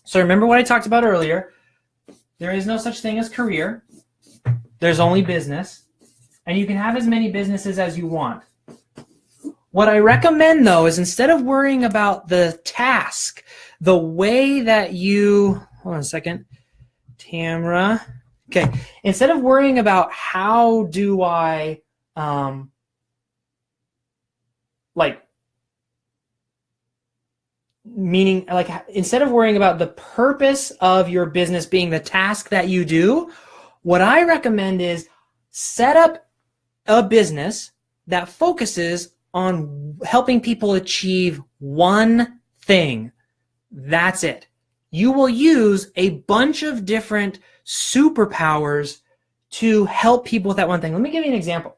Speaker 1: So remember what I talked about earlier. There is no such thing as career. There's only business. And you can have as many businesses as you want. What I recommend, though, is instead of worrying about the task, the way that you, hold on a second, Tamara. Okay, instead of worrying about how do I, meaning like instead of worrying about the purpose of your business being the task that you do, what I recommend is set up a business that focuses on helping people achieve one thing. That's it. you will use a bunch of different superpowers to help people with that one thing. Let me give you an example.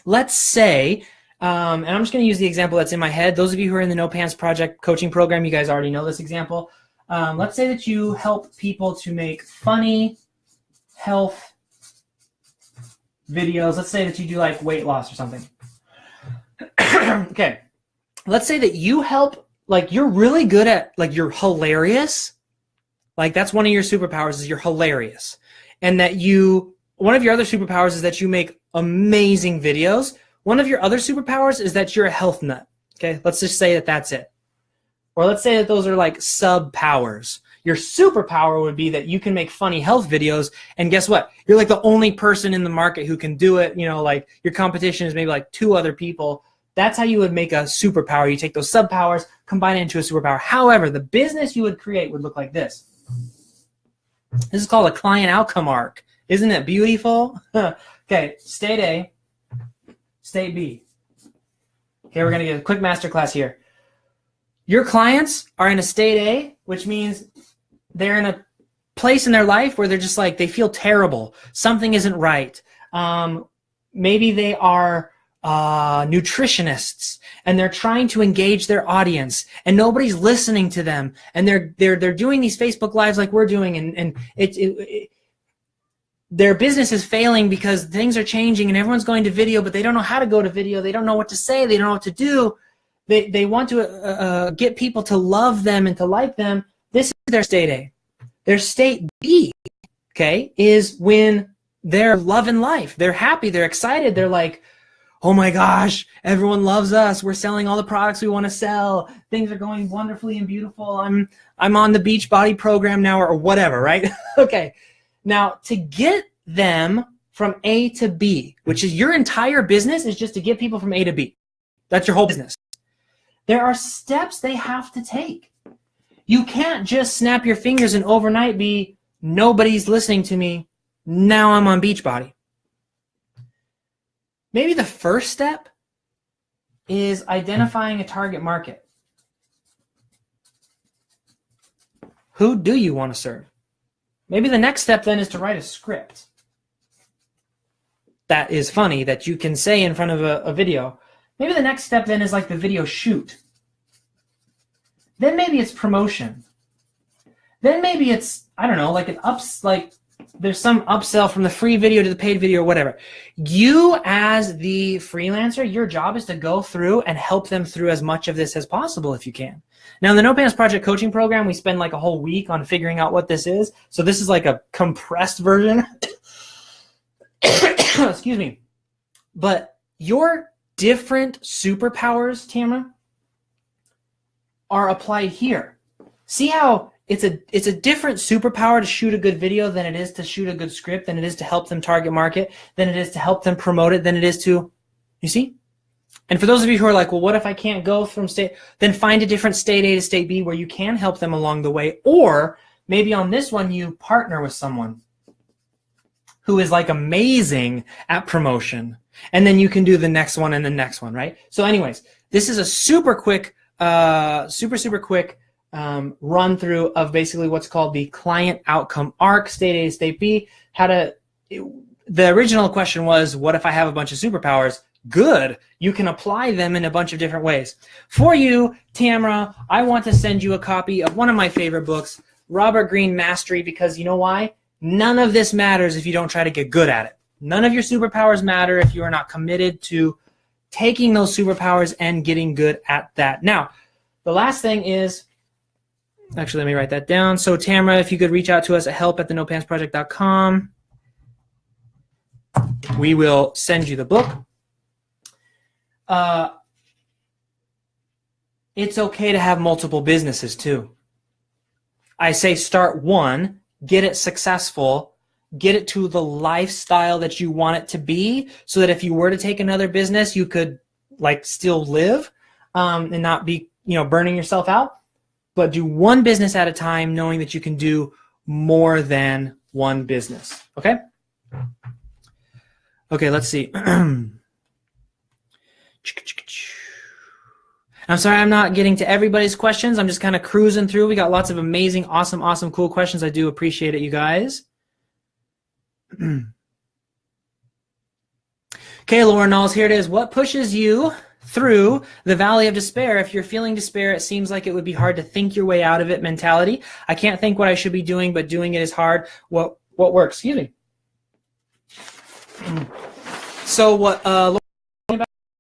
Speaker 1: Let's say, and I'm just going to use the example that's in my head. Those of you who are in the No Pants Project coaching program, you guys already know this example. Let's say that you help people to make funny health videos. Let's say that you do like weight loss or something. Okay. Let's say that you help, like you're really good at, like you're hilarious. Like that's one of your superpowers is you're hilarious. And that one of your other superpowers is that you make amazing videos. One of your other superpowers is that you're a health nut. Okay. Let's just say that that's it. Or let's say that those are like sub-powers. Your superpower would be that you can make funny health videos, and guess what? You're like the only person in the market who can do it. You know, like your competition is maybe like 2 other people. That's how you would make a superpower. You take those sub-powers, combine it into a superpower. However, the business you would create would look like this. This is called a client outcome arc. Isn't it beautiful? Okay, state A, state B. Okay, we're going to get a quick masterclass here. Your clients are in a state A, which means they're in a place in their life where they're just like, they feel terrible. Something isn't right. Maybe they are nutritionists and they're trying to engage their audience and nobody's listening to them. And they're doing these Facebook Lives like we're doing. And their business is failing because things are changing and everyone's going to video, but they don't know how to go to video. They don't know what to say. They don't know what to do. They want to get people to love them and to like them. This is their state A. Their state B, okay, is when they're loving life. They're happy. They're excited. They're like, oh my gosh, everyone loves us. We're selling all the products we want to sell. Things are going wonderfully and beautiful. I'm on the Beachbody program now or whatever, right? Okay. Now, to get them from A to B, which is your entire business is just to get people from A to B. That's your whole business. There are steps they have to take. You can't just snap your fingers and overnight be, nobody's listening to me. Now I'm on Beachbody. Maybe the first step is identifying a target market. Who do you want to serve? Maybe the next step then is to write a script that is funny that you can say in front of a video. Maybe the next step then is like the video shoot. Then maybe it's promotion. Then maybe it's, I don't know, like there's some upsell from the free video to the paid video or whatever. You as the freelancer, your job is to go through and help them through as much of this as possible if you can. Now in the No Pants Project coaching program, we spend like a whole week on figuring out what this is. So this is like a compressed version. Excuse me. But your different superpowers, Tamara, are applied here. See how it's a different superpower to shoot a good video than it is to shoot a good script, than it is to help them target market, than it is to help them promote it, than it is to, you see? And for those of you who are like, well, what if I can't go from state, then find a different state A to state B where you can help them along the way. Or maybe on this one, you partner with someone who is like amazing at promotion. And then you can do the next one and the next one, right? So anyways, this is a super quick, super quick run through of basically what's called the client outcome arc, state A to state B. The original question was, what if I have a bunch of superpowers? Good. You can apply them in a bunch of different ways. For you, Tamara, I want to send you a copy of one of my favorite books, Robert Greene Mastery, because you know why? None of this matters if you don't try to get good at it. None of your superpowers matter if you are not committed to taking those superpowers and getting good at that. Now, the last thing is, actually, let me write that down. So, Tamara, if you could reach out to us at help@thenopantsproject.com, we will send you the book. It's okay to have multiple businesses too. I say start one, get it successful, get it to the lifestyle that you want it to be, so that if you were to take another business, you could like still live and not be, burning yourself out. But do one business at a time, knowing that you can do more than one business. Okay? Okay, let's see. And I'm sorry I'm not getting to everybody's questions. I'm just kind of cruising through. We got lots of amazing, awesome, cool questions. I do appreciate it, you guys. Okay, Laura Knowles, here it is. What pushes you through the valley of despair? If you're feeling despair, it seems like it would be hard to think your way out of it mentality. I can't think what I should be doing, but doing it is hard. What works? Excuse me. So what Laura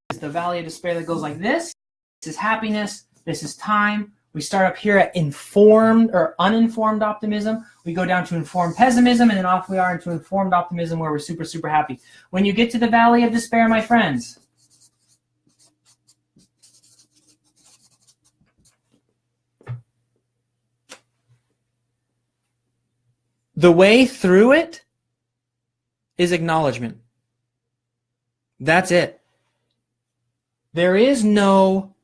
Speaker 1: is the valley of despair that goes like this. This is happiness. This is time. We start up here at informed or uninformed optimism. We go down to informed pessimism, and then off we are into informed optimism where we're super, super happy. When you get to the valley of despair, my friends, the way through it is acknowledgement. That's it. There is no,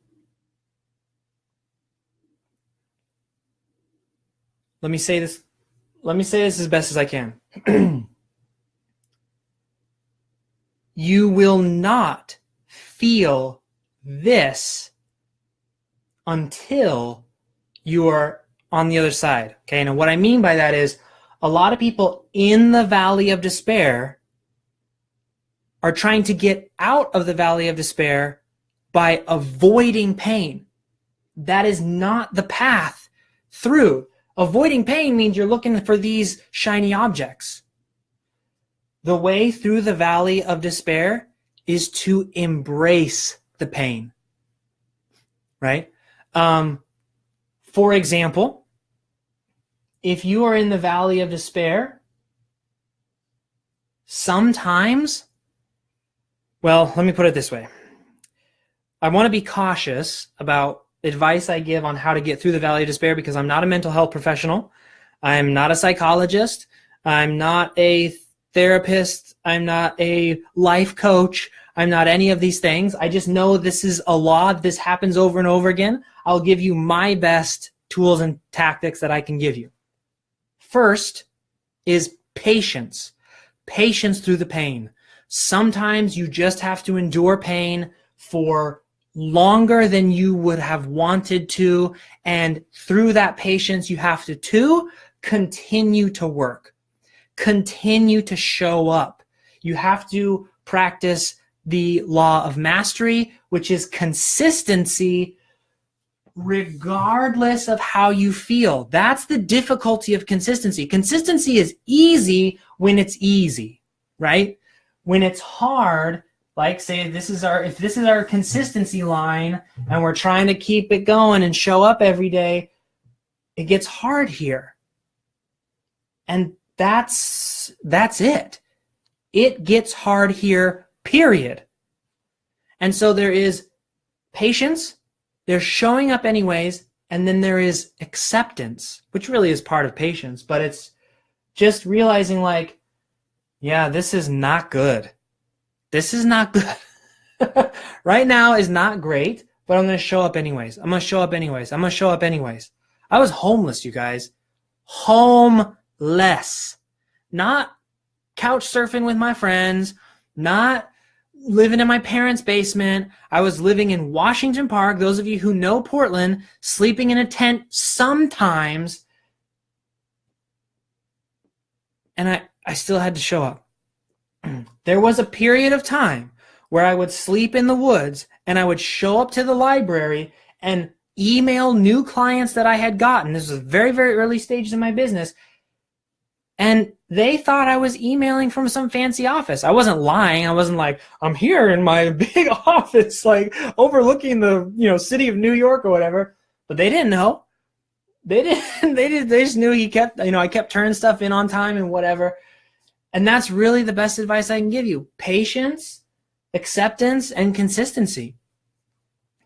Speaker 1: let me say this as best as I can. You will not feel this until you are on the other side. Okay, now what I mean by that is a lot of people in the valley of despair are trying to get out of the valley of despair by avoiding pain. That is not the path through. Avoiding pain means you're looking for these shiny objects. The way through the valley of despair is to embrace the pain, right? For example, if you are in the valley of despair, sometimes, well, let me put it this way. I want to be cautious about advice I give on how to get through the valley of despair because I'm not a mental health professional. I'm not a psychologist. I'm not a therapist. I'm not a life coach. I'm not any of these things. I just know this is a law. This happens over and over again. I'll give you my best tools and tactics that I can give you. First is patience. Patience through the pain. Sometimes you just have to endure pain for longer than you would have wanted to, and through that patience you have to continue to work, continue to show up. You have to practice the law of mastery, which is consistency regardless of how you feel. That's the difficulty of consistency. Consistency is easy when it's easy, right? When it's hard, like say if this is our consistency line and we're trying to keep it going and show up every day, it gets hard here. And that's it. It gets hard here, period. And so there is patience, there's showing up anyways, and then there is acceptance, which really is part of patience, but it's just realizing like, yeah, this is not good. This is not good. Right now is not great, but I'm going to show up anyways. I'm going to show up anyways. I'm going to show up anyways. I was homeless, you guys. Homeless. Not couch surfing with my friends, not living in my parents' basement. I was living in Washington Park. Those of you who know Portland, sleeping in a tent sometimes. And I still had to show up. There was a period of time where I would sleep in the woods and I would show up to the library and email new clients that I had gotten. This was very, very early stages of my business. And they thought I was emailing from some fancy office. I wasn't lying. I wasn't like, I'm here in my big office, like overlooking the, city of New York or whatever. But they didn't know. They just knew I kept turning stuff in on time and whatever. And that's really the best advice I can give you. Patience, acceptance, and consistency.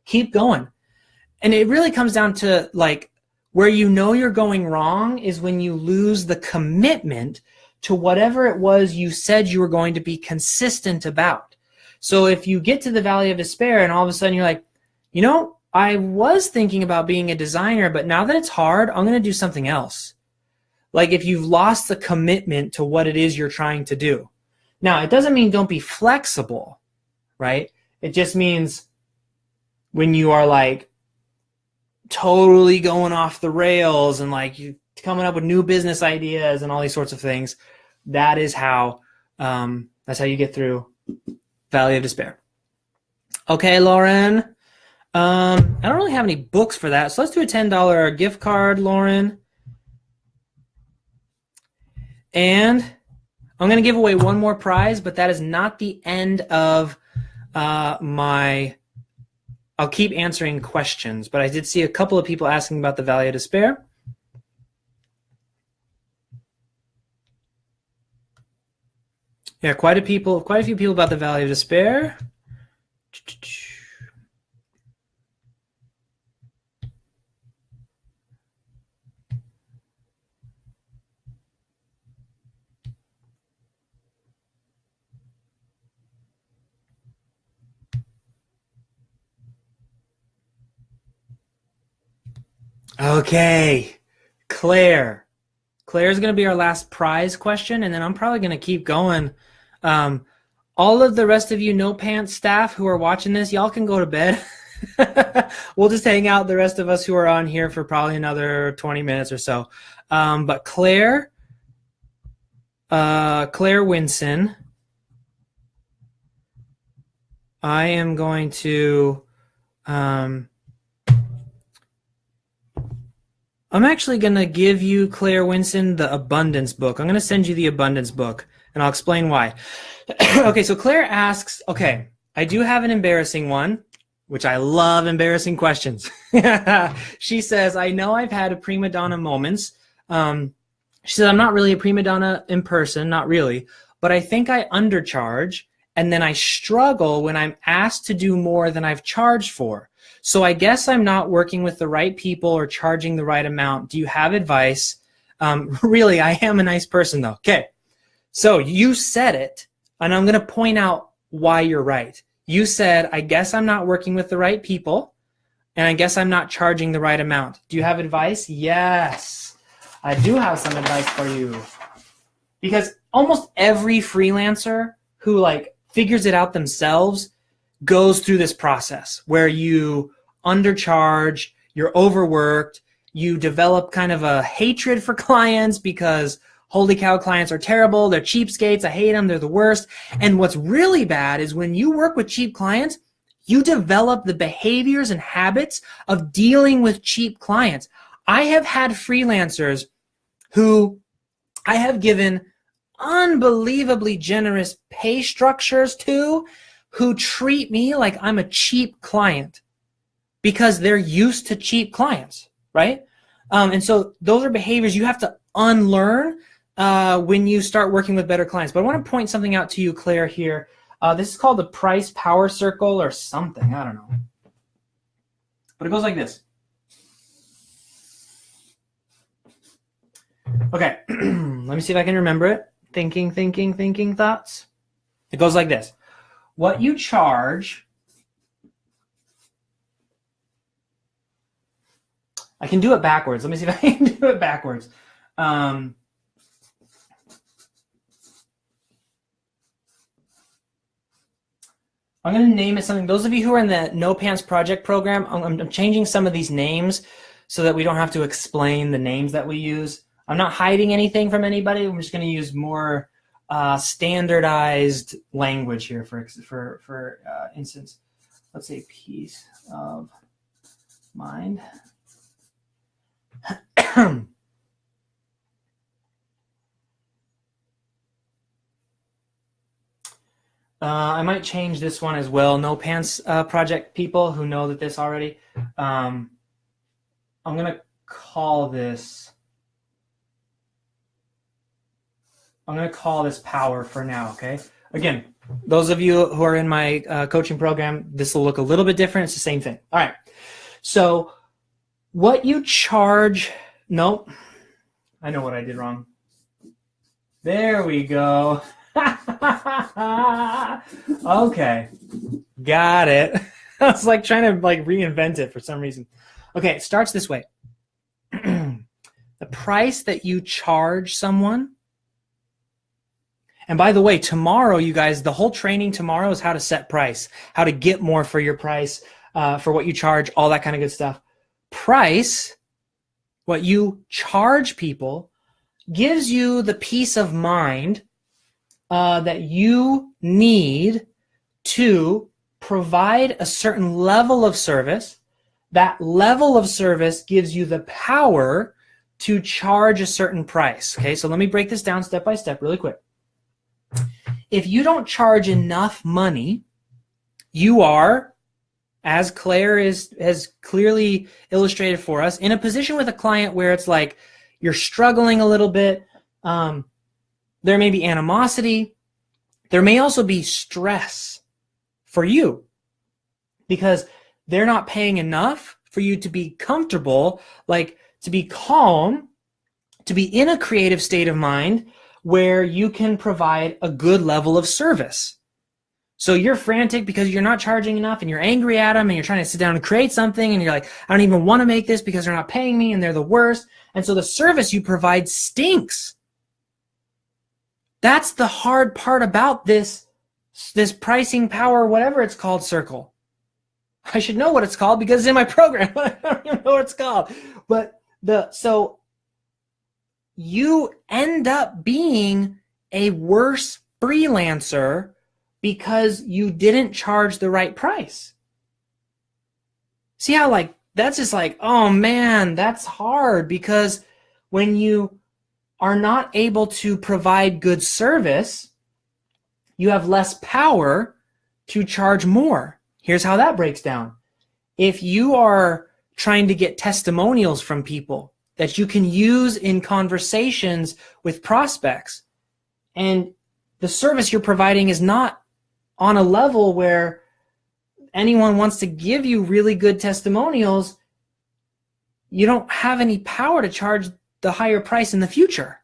Speaker 1: Keep going. And it really comes down to like where you know you're going wrong is when you lose the commitment to whatever it was you said you were going to be consistent about. So if you get to the valley of despair and all of a sudden you're like, I was thinking about being a designer, but now that it's hard, I'm going to do something else. Like if you've lost the commitment to what it is you're trying to do. Now, it doesn't mean don't be flexible, right? It just means when you are like totally going off the rails and like you coming up with new business ideas and all these sorts of things, that's how you get through Valley of Despair. Okay, Lauren. I don't really have any books for that, so let's do a $10 gift card, Lauren. And I'm going to give away one more prize, but that is not the end of I'll keep answering questions, but I did see a couple of people asking about the Valley of Despair. Yeah, quite a few people about the Valley of Despair. Okay, Claire. Claire's going to be our last prize question, and then I'm probably going to keep going. All of the rest of you No Pants staff who are watching this, y'all can go to bed. We'll just hang out, the rest of us who are on here, for probably another 20 minutes or so. But Claire Winson, I am going to... I'm actually going to give you, Claire Winson, the Abundance book. I'm going to send you the Abundance book, and I'll explain why. Okay, so Claire asks, okay, I do have an embarrassing one, which I love embarrassing questions. She says, I know I've had prima donna moments. She says, I'm not really a prima donna in person, not really, but I think I undercharge, and then I struggle when I'm asked to do more than I've charged for. So I guess I'm not working with the right people or charging the right amount. Do you have advice? Really, I am a nice person, though. Okay, so you said it, and I'm going to point out why you're right. You said, I guess I'm not working with the right people, and I guess I'm not charging the right amount. Do you have advice? Yes, I do have some advice for you. Because almost every freelancer who like figures it out themselves goes through this process where you undercharge, you're overworked, you develop kind of a hatred for clients because holy cow, clients are terrible, they're cheapskates, I hate them, they're the worst. And what's really bad is when you work with cheap clients, you develop the behaviors and habits of dealing with cheap clients. I have had freelancers who I have given unbelievably generous pay structures to, who treat me like I'm a cheap client because they're used to cheap clients, right? And so those are behaviors you have to unlearn when you start working with better clients. But I want to point something out to you, Claire, here. This is called the price power circle or something. I don't know. But it goes like this. Okay, let me see if I can remember it. Thinking thoughts. It goes like this. What you charge, I can do it backwards. Let me see if I can do it backwards. I'm going to name it something. Those of you who are in the No Pants Project program, I'm changing some of these names so that we don't have to explain the names that we use. I'm not hiding anything from anybody. I'm just going to use more standardized language here. For instance, let's say peace of mind. I might change this one as well. No Pants Project people who know that this already. I'm going to call this. I'm going to call this power for now, okay? Again, those of you who are in my coaching program, this will look a little bit different. It's the same thing. All right. So what you charge, nope. I know what I did wrong. There we go. Okay. Got it. I was like trying to like reinvent it for some reason. Okay, it starts this way. The price that you charge someone. And by the way, tomorrow, you guys, the whole training tomorrow is how to set price, how to get more for your price, for what you charge, all that kind of good stuff. price, what you charge people, gives you the peace of mind that you need to provide a certain level of service. That level of service gives you the power to charge a certain price. Okay, so let me break this down step by step really quick. If you don't charge enough money, you are, as Claire has clearly illustrated for us, in a position with a client where it's like you're struggling a little bit. There may be animosity. There may also be stress for you because they're not paying enough for you to be comfortable, like to be calm, to be in a creative state of mind where you can provide a good level of service. So you're frantic because you're not charging enough and you're angry at them and you're trying to sit down and create something and you're like, I don't even want to make this because they're not paying me and they're the worst. And so the service you provide stinks. That's the hard part about this pricing power, whatever it's called, circle. I should know what it's called because it's in my program, but I don't even know what it's called. But so you end up being a worse freelancer because you didn't charge the right price. See how like that's just like, oh man, that's hard, because when you are not able to provide good service, you have less power to charge more. Here's how that breaks down. If you are trying to get testimonials from people that you can use in conversations with prospects, and the service you're providing is not on a level where anyone wants to give you really good testimonials, you don't have any power to charge the higher price in the future.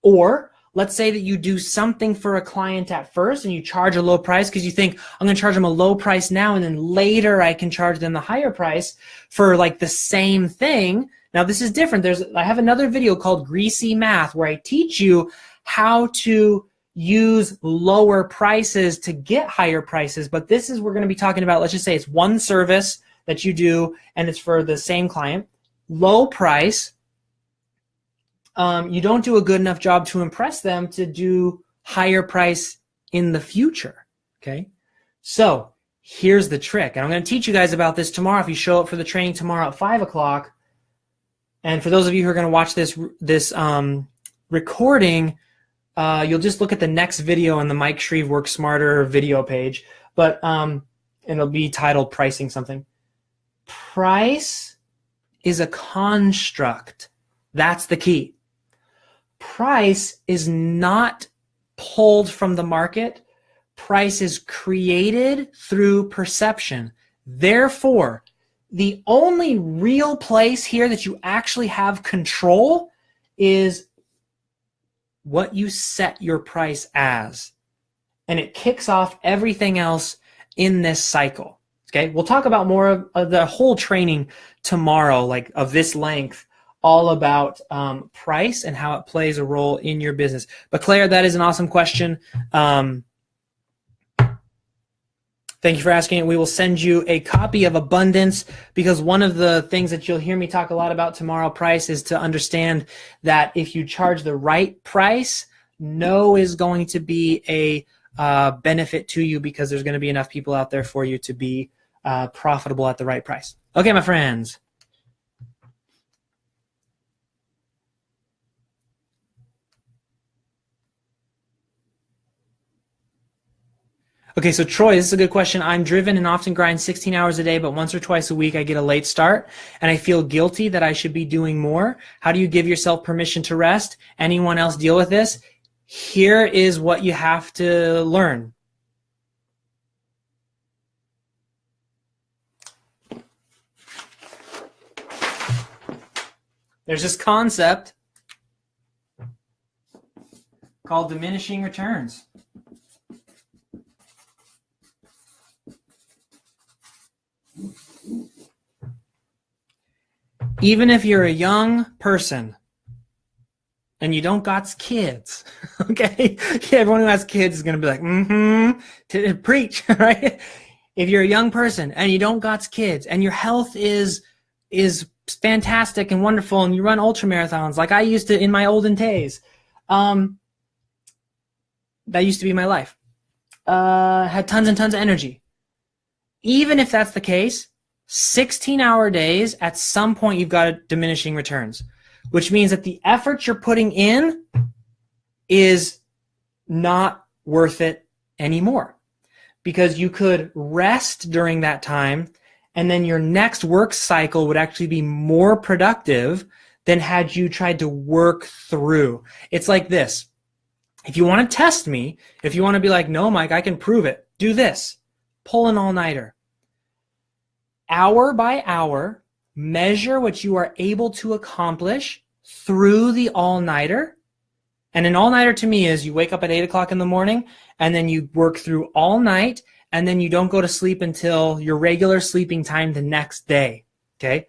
Speaker 1: Or let's say that you do something for a client at first and you charge a low price because you think, I'm going to charge them a low price now and then later I can charge them the higher price for like the same thing. Now this is different. I have another video called Greasy Math where I teach you how to use lower prices to get higher prices. But this is, we're going to be talking about, let's just say it's one service that you do and it's for the same client. Low price. You don't do a good enough job to impress them to do higher price in the future. Okay. So here's the trick. And I'm going to teach you guys about this tomorrow if you show up for the training tomorrow at 5 o'clock. And for those of you who are going to watch this recording, you'll just look at the next video on the Mike Shreve Work Smarter video page, but it'll be titled Pricing Something. Price is a construct. That's the key. Price is not pulled from the market. Price is created through perception. Therefore, the only real place here that you actually have control is what you set your price as. And it kicks off everything else in this cycle. Okay, we'll talk about more of the whole training tomorrow, like of this length, all about price and how it plays a role in your business. But Claire, that is an awesome question. Thank you for asking it. We will send you a copy of Abundance, because one of the things that you'll hear me talk a lot about tomorrow, price, is to understand that if you charge the right price, no is going to be a benefit to you, because there's going to be enough people out there for you to be profitable at the right price. Okay, my friends. Okay, so Troy, this is a good question. I'm driven and often grind 16 hours a day, but once or twice a week I get a late start and I feel guilty that I should be doing more. How do you give yourself permission to rest? Anyone else deal with this? Here is what you have to learn. There's this concept called diminishing returns. Even if you're a young person and you don't got kids, okay? Yeah, everyone who has kids is going to be like, to preach, right? If you're a young person and you don't got kids and your health is is fantastic and wonderful, and you run ultra marathons like I used to in my olden days. That used to be my life. Had tons and tons of energy. Even if that's the case, 16-hour days, at some point you've got diminishing returns, which means that the effort you're putting in is not worth it anymore, because you could rest during that time, and then your next work cycle would actually be more productive than had you tried to work through. It's like this. If you want to test me, if you want to be like, no, Mike, I can prove it, do this. Pull an all-nighter. Hour by hour, measure what you are able to accomplish through the all-nighter. And an all-nighter to me is you wake up at 8 o'clock in the morning, and then you work through all night, and then you don't go to sleep until your regular sleeping time the next day, okay?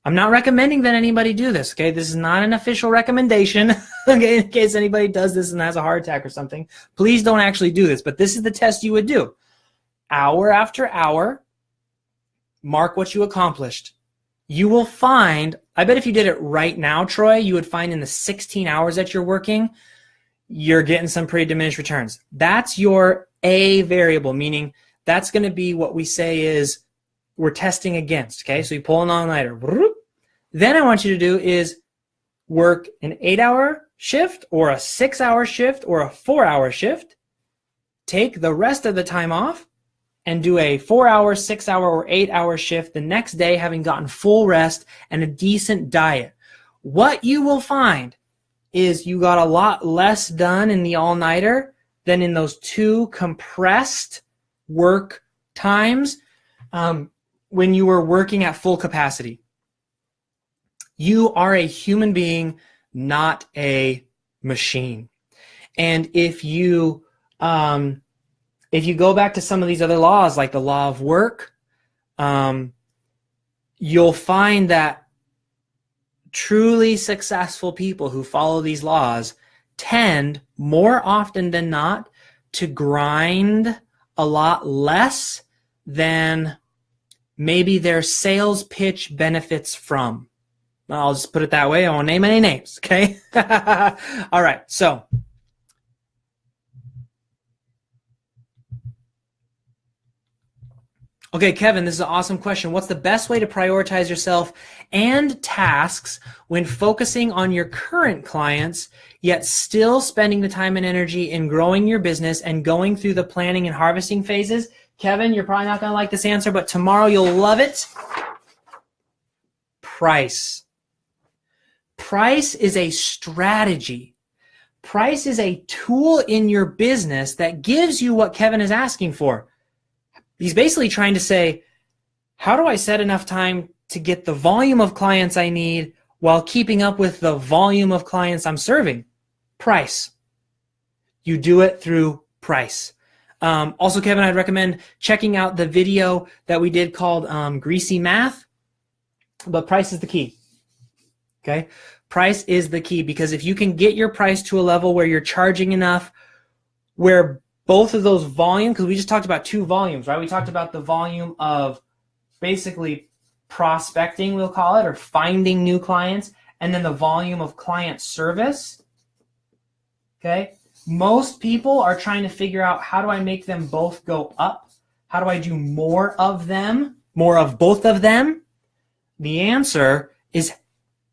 Speaker 1: I'm not recommending that anybody do this, okay? This is not an official recommendation, okay? In case anybody does this and has a heart attack or something, please don't actually do this, but this is the test you would do. Hour after hour, mark what you accomplished. You will find, I bet if you did it right now, Troy, you would find in the 16 hours that you're working, you're getting some pretty diminished returns. That's your A variable, meaning that's going to be what we say is we're testing against, okay? So you pull an all-nighter. Then I want you to do is work an 8-hour shift or a 6-hour shift or a 4-hour shift. Take the rest of the time off and do a 4-hour, 6-hour, or 8-hour shift the next day, having gotten full rest and a decent diet. What you will find is you got a lot less done in the all-nighter than in those two compressed work times when you were working at full capacity. You are a human being, not a machine. And if you go back to some of these other laws, like the law of work, you'll find that truly successful people who follow these laws tend, more often than not, to grind a lot less than maybe their sales pitch benefits from. I'll just put it that way. I won't name any names, okay? All right, so okay, Kevin, this is an awesome question. What's the best way to prioritize yourself and tasks when focusing on your current clients, yet still spending the time and energy in growing your business and going through the planning and harvesting phases? Kevin, you're probably not going to like this answer, but tomorrow you'll love it. Price. Price is a strategy. Price is a tool in your business that gives you what Kevin is asking for. He's basically trying to say, how do I set enough time to get the volume of clients I need while keeping up with the volume of clients I'm serving? Price. You do it through price. Also, Kevin, I'd recommend checking out the video that we did called Greasy Math, but price is the key. Okay? Price is the key, because if you can get your price to a level where you're charging enough, where both of those volume, because we just talked about two volumes, right? We talked about the volume of basically prospecting, we'll call it, or finding new clients, and then the volume of client service. Okay? Most people are trying to figure out, how do I make them both go up? How do I do more of them, more of both of them? The answer is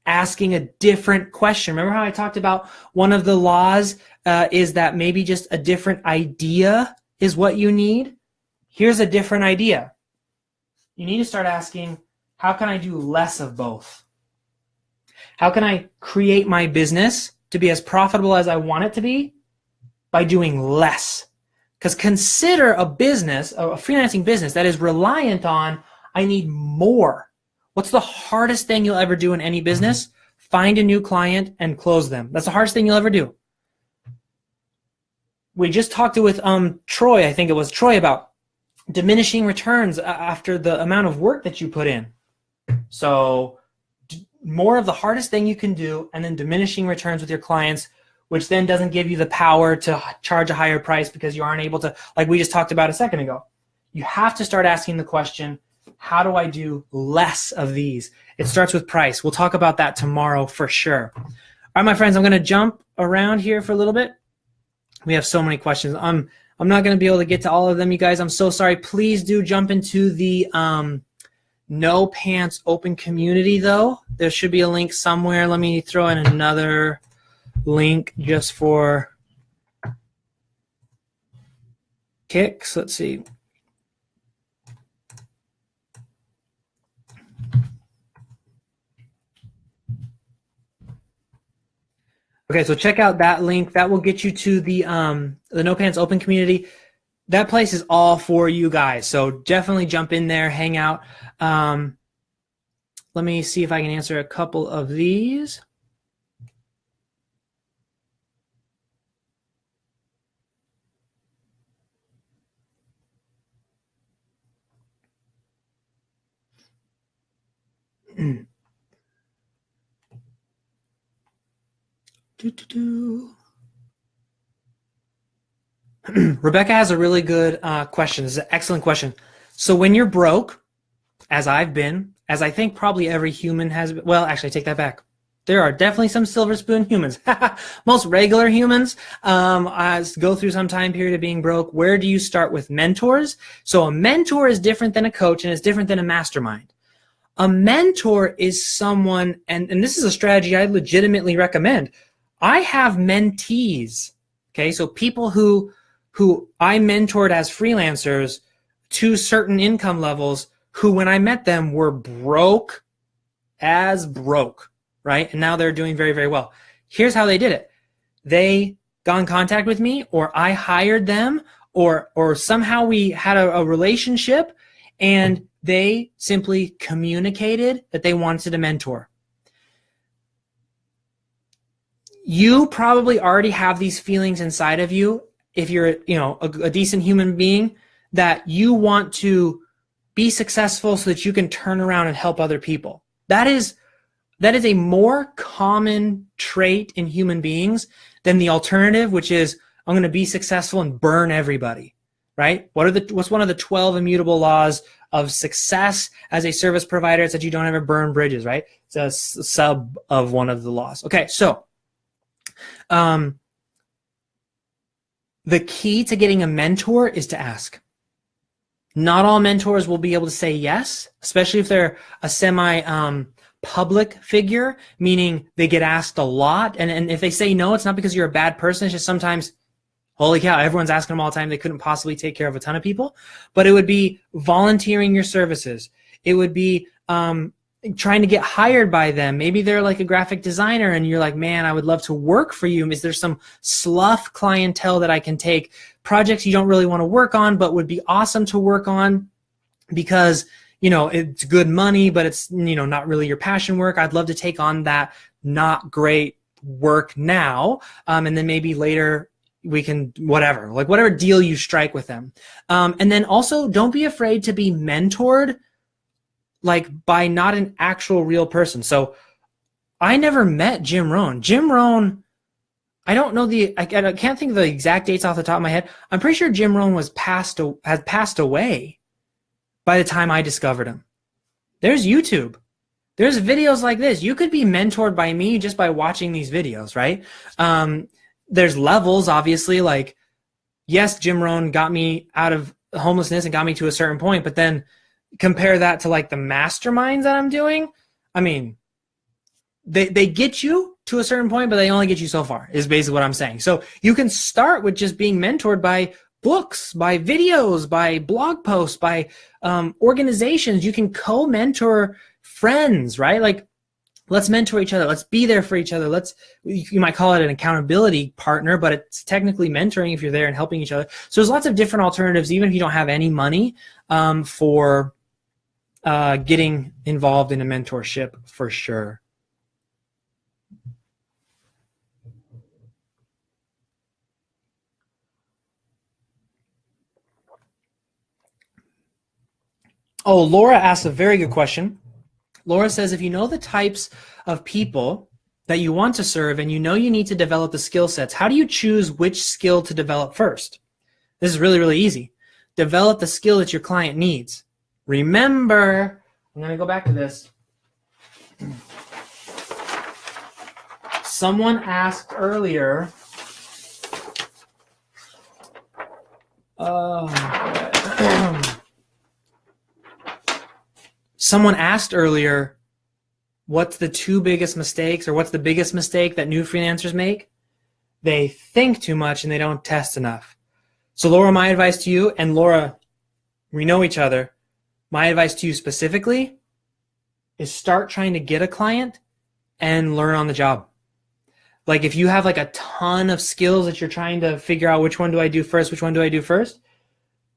Speaker 1: asking a different question. Remember how I talked about one of the laws is that maybe just a different idea is what you need? Here's a different idea. You need to start asking, how can I do less of both? How can I create my business to be as profitable as I want it to be by doing less? Because consider a business, a freelancing business that is reliant on, I need more. What's the hardest thing you'll ever do in any business? Find a new client and close them. That's the hardest thing you'll ever do. We just talked with Troy, I think it was Troy, about diminishing returns after the amount of work that you put in. So more of the hardest thing you can do, and then diminishing returns with your clients, which then doesn't give you the power to charge a higher price because you aren't able to, like we just talked about a second ago. You have to start asking the question, how do I do less of these? It starts with price. We'll talk about that tomorrow for sure. All right, my friends, I'm going to jump around here for a little bit. We have so many questions. I'm not going to be able to get to all of them, you guys. I'm so sorry. Please do jump into the No Pants Open community, though. There should be a link somewhere. Let me throw in another link just for kicks. Let's see. Okay, so check out that link. That will get you to the No Pants Open community. That place is all for you guys, so definitely jump in there, hang out. Let me see if I can answer a couple of these. Rebecca has a really good question. This is an excellent question. So when you're broke, as I've been, as I think probably every human has been, well, actually, I take that back. There are definitely some silver spoon humans. Most regular humans go through some time period of being broke. Where do you start with mentors? So a mentor is different than a coach, and it's different than a mastermind. A mentor is someone, and this is a strategy I legitimately recommend. I have mentees, okay? So people who I mentored as freelancers to certain income levels who, when I met them, were broke as broke, right? And now they're doing very, very well. Here's how they did it. They got in contact with me, or I hired them, or somehow we had a relationship, and they simply communicated that they wanted a mentor. You probably already have these feelings inside of you, if you're a decent human being, that you want to be successful so that you can turn around and help other people. That is a more common trait in human beings than the alternative, which is I'm going to be successful and burn everybody, right? What's one of the 12 immutable laws of success as a service provider? It's that you don't ever burn bridges, right? It's a sub of one of the laws. Okay, so the key to getting a mentor is to ask. Not all mentors will be able to say yes, especially if they're a semi-public figure, meaning they get asked a lot. And if they say no, it's not because you're a bad person. It's just sometimes, holy cow, everyone's asking them all the time. They couldn't possibly take care of a ton of people. But it would be volunteering your services. It would be trying to get hired by them. Maybe they're like a graphic designer and you're like, man, I would love to work for you. Is there some slough clientele that I can take? Projects you don't really want to work on, but would be awesome to work on because, it's good money, but it's, not really your passion work. I'd love to take on that not great work now. And then maybe later we can, whatever deal you strike with them. And then also don't be afraid to be mentored by not an actual real person. So I never met Jim Rohn. Jim Rohn, I don't know I can't think of the exact dates off the top of my head. I'm pretty sure Jim Rohn had passed away by the time I discovered him. There's YouTube. There's videos like this. You could be mentored by me just by watching these videos, right? There's levels, obviously. Yes, Jim Rohn got me out of homelessness and got me to a certain point, but then compare that to the masterminds that I'm doing. I mean, they get you to a certain point, but they only get you so far, is basically what I'm saying. So you can start with just being mentored by books, by videos, by blog posts, by organizations. You can co-mentor friends, right? Let's mentor each other. Let's be there for each other. You might call it an accountability partner, but it's technically mentoring if you're there and helping each other. So there's lots of different alternatives, even if you don't have any money, for getting involved in a mentorship for sure. Oh, Laura asked a very good question. Laura says, if you know the types of people that you want to serve and you know you need to develop the skill sets, how do you choose which skill to develop first? This is really, really easy. Develop the skill that your client needs. Remember, I'm going to go back to this. Someone asked earlier, what's the two biggest mistakes, or what's the biggest mistake that new freelancers make? They think too much and they don't test enough. So Laura, my advice to you, and Laura, we know each other, my advice to you specifically is start trying to get a client and learn on the job. Like if you have like a ton of skills that you're trying to figure out which one do I do first,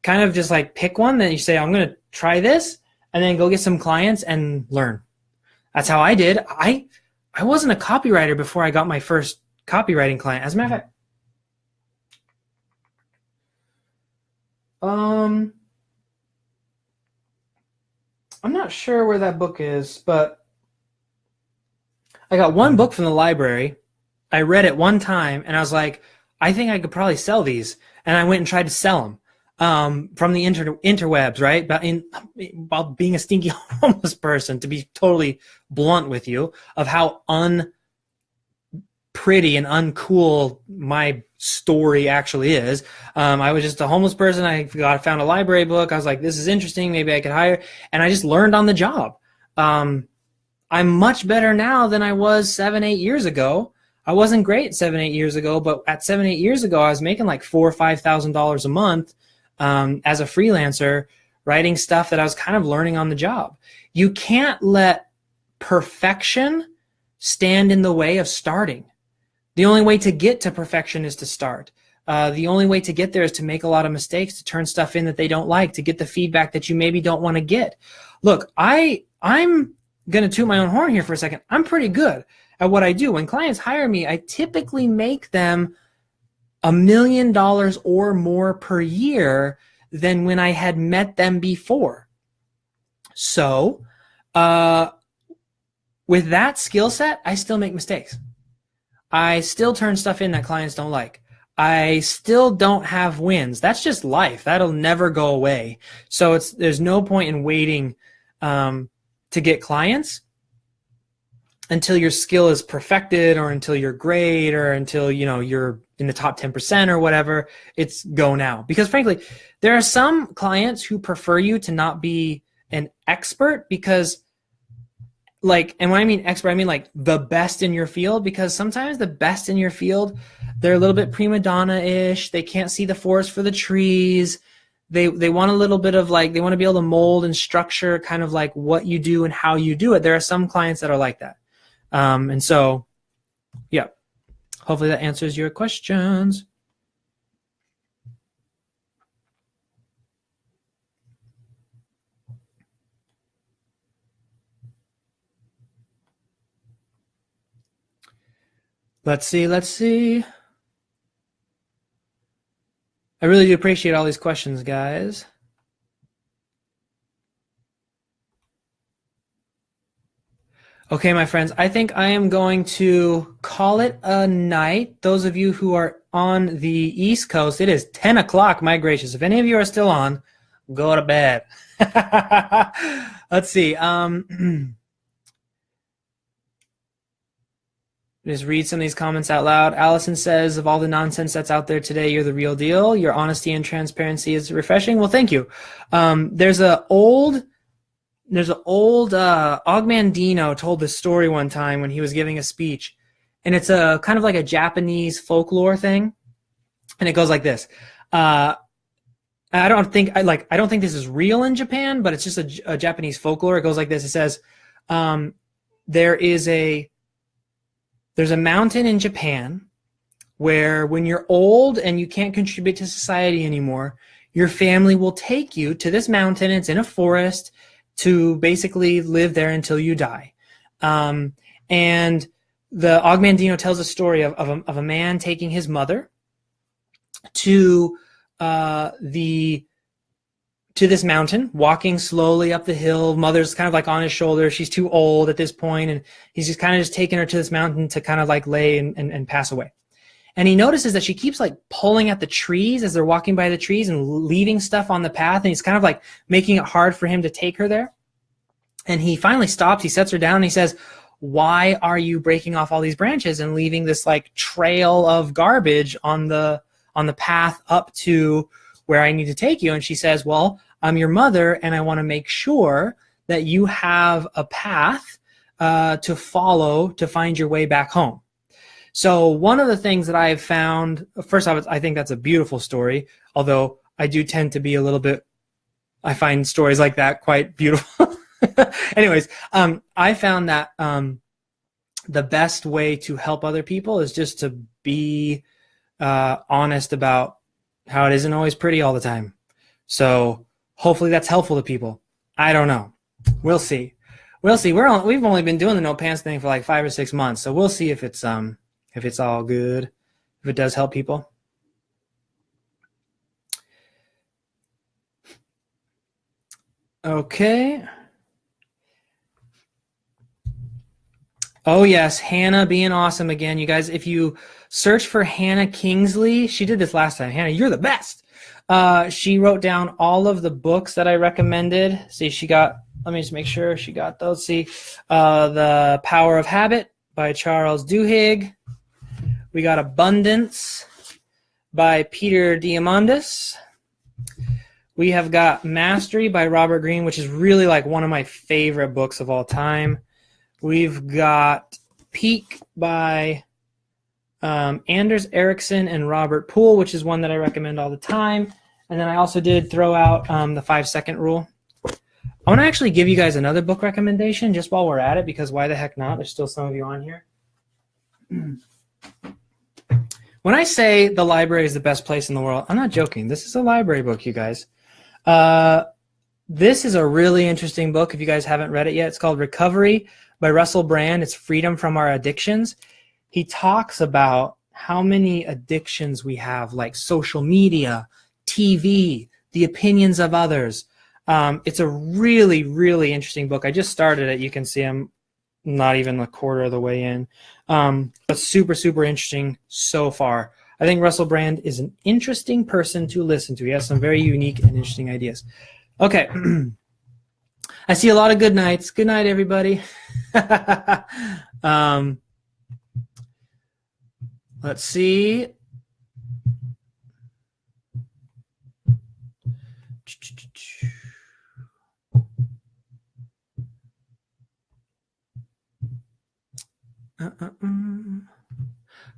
Speaker 1: kind of just like pick one, then you say, I'm going to try this, and then go get some clients and learn. That's how I did. I wasn't a copywriter before I got my first copywriting client. As a matter of fact, I'm not sure where that book is, but I got one book from the library. I read it one time, and I was like, I think I could probably sell these. And I went and tried to sell them from the interwebs, right? About being a stinky homeless person, to be totally blunt with you, of how unpretty and uncool my story actually is. I was just a homeless person. I found a library book. I was like, this is interesting. Maybe I could hire. And I just learned on the job. I'm much better now than I was 7-8 years ago. I wasn't great 7-8 years ago, but at 7-8 years ago, I was making like $4,000 or $5,000 a month as a freelancer, writing stuff that I was kind of learning on the job. You can't let perfection stand in the way of starting. The only way to get to perfection is to start. The only way to get there is to make a lot of mistakes, to turn stuff in that they don't like, to get the feedback that you maybe don't want to get. Look, I'm going to toot my own horn here for a second. I'm pretty good at what I do. When clients hire me, I typically make them $1 million or more per year than when I had met them before. So with that skill set, I still make mistakes. I still turn stuff in that clients don't like. I still don't have wins. That's just life. That'll never go away. So there's no point in waiting to get clients until your skill is perfected, or until you're great, or until you're in the top 10% or whatever. It's go now. Because frankly, there are some clients who prefer you to not be an expert, because and when I mean expert, I mean like the best in your field, because sometimes the best in your field, they're a little bit prima donna-ish. They can't see the forest for the trees. They want a little bit of they want to be able to mold and structure kind of like what you do and how you do it. There are some clients that are like that. And so, yeah, hopefully that answers your questions. Let's see. I really do appreciate all these questions, guys. Okay, my friends, I think I am going to call it a night. Those of you who are on the East Coast, it is 10 o'clock, my gracious. If any of you are still on, go to bed. Let's see. Just read some of these comments out loud. Allison says, of all the nonsense that's out there today, you're the real deal. Your honesty and transparency is refreshing. Well, thank you. There's an old Ogmandino told this story one time when he was giving a speech, and it's a kind of like a Japanese folklore thing, and it goes like this. I don't think this is real in Japan, but it's just a Japanese folklore. It goes like this. It says, there's a mountain in Japan where when you're old and you can't contribute to society anymore, your family will take you to this mountain. It's in a forest to basically live there until you die. And the Ogmandino tells a story of a man taking his mother to this mountain, walking slowly up the hill. Mother's kind of like on his shoulder. She's too old at this point, and he's just kind of taking her to this mountain to kind of like lay and pass away. And he notices that she keeps like pulling at the trees as they're walking by the trees and leaving stuff on the path. And he's kind of like making it hard for him to take her there. And he finally stops, he sets her down, and he says, why are you breaking off all these branches and leaving this like trail of garbage on the path up to where I need to take you? And she says, well, I'm your mother, and I want to make sure that you have a path to follow to find your way back home. So one of the things that I have found, first off, I think that's a beautiful story, although I do tend to be a little bit, I find stories like that quite beautiful. Anyways, I found that the best way to help other people is just to be honest about how it isn't always pretty all the time. So hopefully that's helpful to people. I don't know. We'll see. We'll see. We've only been doing the no pants thing for like 5 or 6 months, so we'll see if it's all good, if it does help people. Okay. Oh yes, Hannah being awesome again. You guys, if you search for Hannah Kingsley, she did this last time. Hannah, you're the best. She wrote down all of the books that I recommended. See, she got, let me just make sure she got those. See, The Power of Habit by Charles Duhigg. We got Abundance by Peter Diamandis. We have got Mastery by Robert Greene, which is really like one of my favorite books of all time. We've got Peak by Anders Ericsson and Robert Poole, which is one that I recommend all the time. And then I also did throw out the 5-second rule. I want to actually give you guys another book recommendation just while we're at it, because why the heck not? There's still some of you on here. When I say the library is the best place in the world, I'm not joking. This is a library book, you guys. This is a really interesting book if you guys haven't read it yet. It's called Recovery by Russell Brand. It's Freedom from Our Addictions. He talks about how many addictions we have, like social media, TV, the opinions of others. It's a really, really interesting book. I just started it. You can see I'm not even a quarter of the way in. But super, super interesting so far. I think Russell Brand is an interesting person to listen to. He has some very unique and interesting ideas. Okay. I see a lot of good nights. Good night, everybody. Let's see.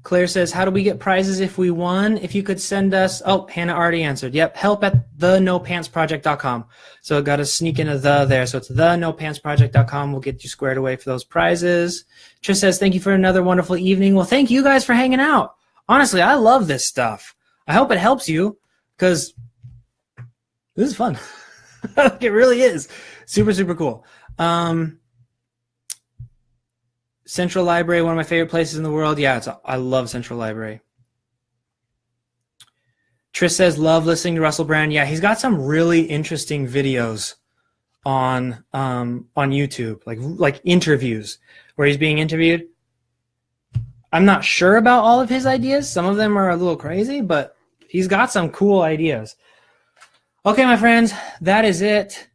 Speaker 1: Claire says, how do we get prizes if we won? If you could send us, oh, Hannah already answered. Yep, help at thenopantsproject.com. So I got to sneak in a the there. So it's thenopantsproject.com. We'll get you squared away for those prizes. Trish says, thank you for another wonderful evening. Well, thank you guys for hanging out. Honestly, I love this stuff. I hope it helps you, because this is fun. It really is. Super, super cool. Central Library, one of my favorite places in the world. Yeah, I love Central Library. Trish says, love listening to Russell Brand. Yeah, he's got some really interesting videos on YouTube, like interviews where he's being interviewed. I'm not sure about all of his ideas. Some of them are a little crazy, but he's got some cool ideas. Okay, my friends, that is it.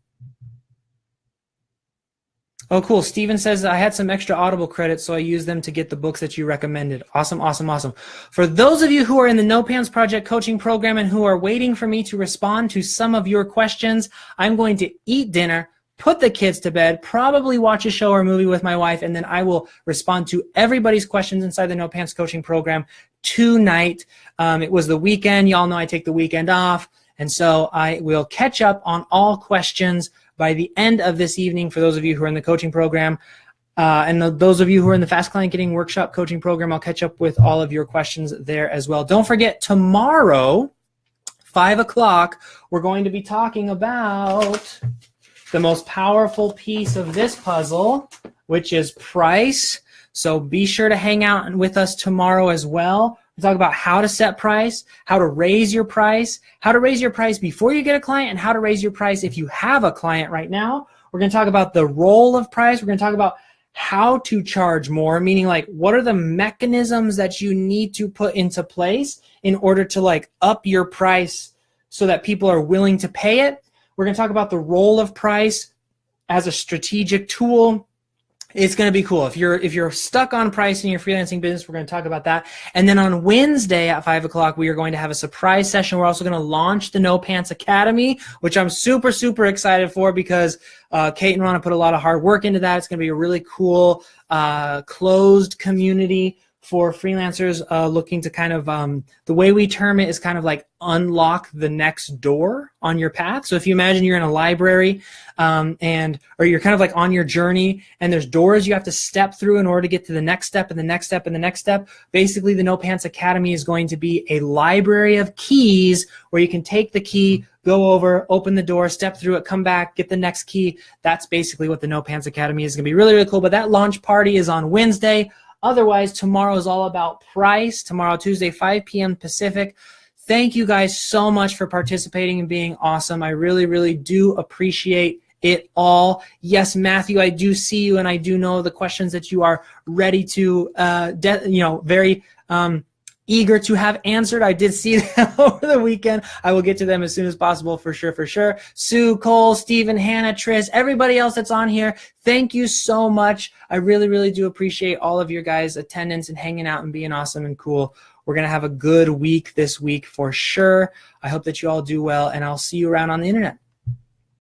Speaker 1: Oh, cool. Steven says, I had some extra Audible credits, so I used them to get the books that you recommended. Awesome, awesome, awesome. For those of you who are in the No Pants Project coaching program and who are waiting for me to respond to some of your questions, I'm going to eat dinner, put the kids to bed, probably watch a show or movie with my wife, and then I will respond to everybody's questions inside the No Pants coaching program tonight. It was the weekend. Y'all know I take the weekend off, and so I will catch up on all questions by the end of this evening for those of you who are in the coaching program. And those of you who are in the Fast Client Getting Workshop coaching program, I'll catch up with all of your questions there as well. Don't forget, tomorrow, 5 o'clock, we're going to be talking about the most powerful piece of this puzzle, which is price. So be sure to hang out with us tomorrow as well. We talk about how to set price, how to raise your price before you get a client, and how to raise your price if you have a client right now. We're going to talk about the role of price. We're going to talk about how to charge more, meaning like what are the mechanisms that you need to put into place in order to like up your price so that people are willing to pay it. We're going to talk about the role of price as a strategic tool. It's going to be cool. If you're stuck on price in your freelancing business, we're going to talk about that. And then on Wednesday at 5 o'clock, we are going to have a surprise session. We're also going to launch the No Pants Academy, which I'm super, super excited for because Kate and Ron put a lot of hard work into that. It's going to be a really cool closed community for freelancers looking to kind of, the way we term it is kind of like unlock the next door on your path. So if you imagine you're in a library or you're kind of like on your journey and there's doors you have to step through in order to get to the next step and the next step and the next step, basically the No Pants Academy is going to be a library of keys where you can take the key, go over, open the door, step through it, come back, get the next key. That's basically what the No Pants Academy is going to be. Really, really cool. But that launch party is on Wednesday. Otherwise, tomorrow is all about price. Tomorrow, Tuesday, 5 p.m. Pacific. Thank you guys so much for participating and being awesome. I really, really do appreciate it all. Yes, Matthew, I do see you, and I do know the questions that you are ready to, very eager to have answered. I did see them over the weekend. I will get to them as soon as possible for sure, for sure. Sue, Cole, Stephen, Hannah, Triz, everybody else that's on here, thank you so much. I really, really do appreciate all of your guys' attendance and hanging out and being awesome and cool. We're going to have a good week this week for sure. I hope that you all do well, and I'll see you around on the internet.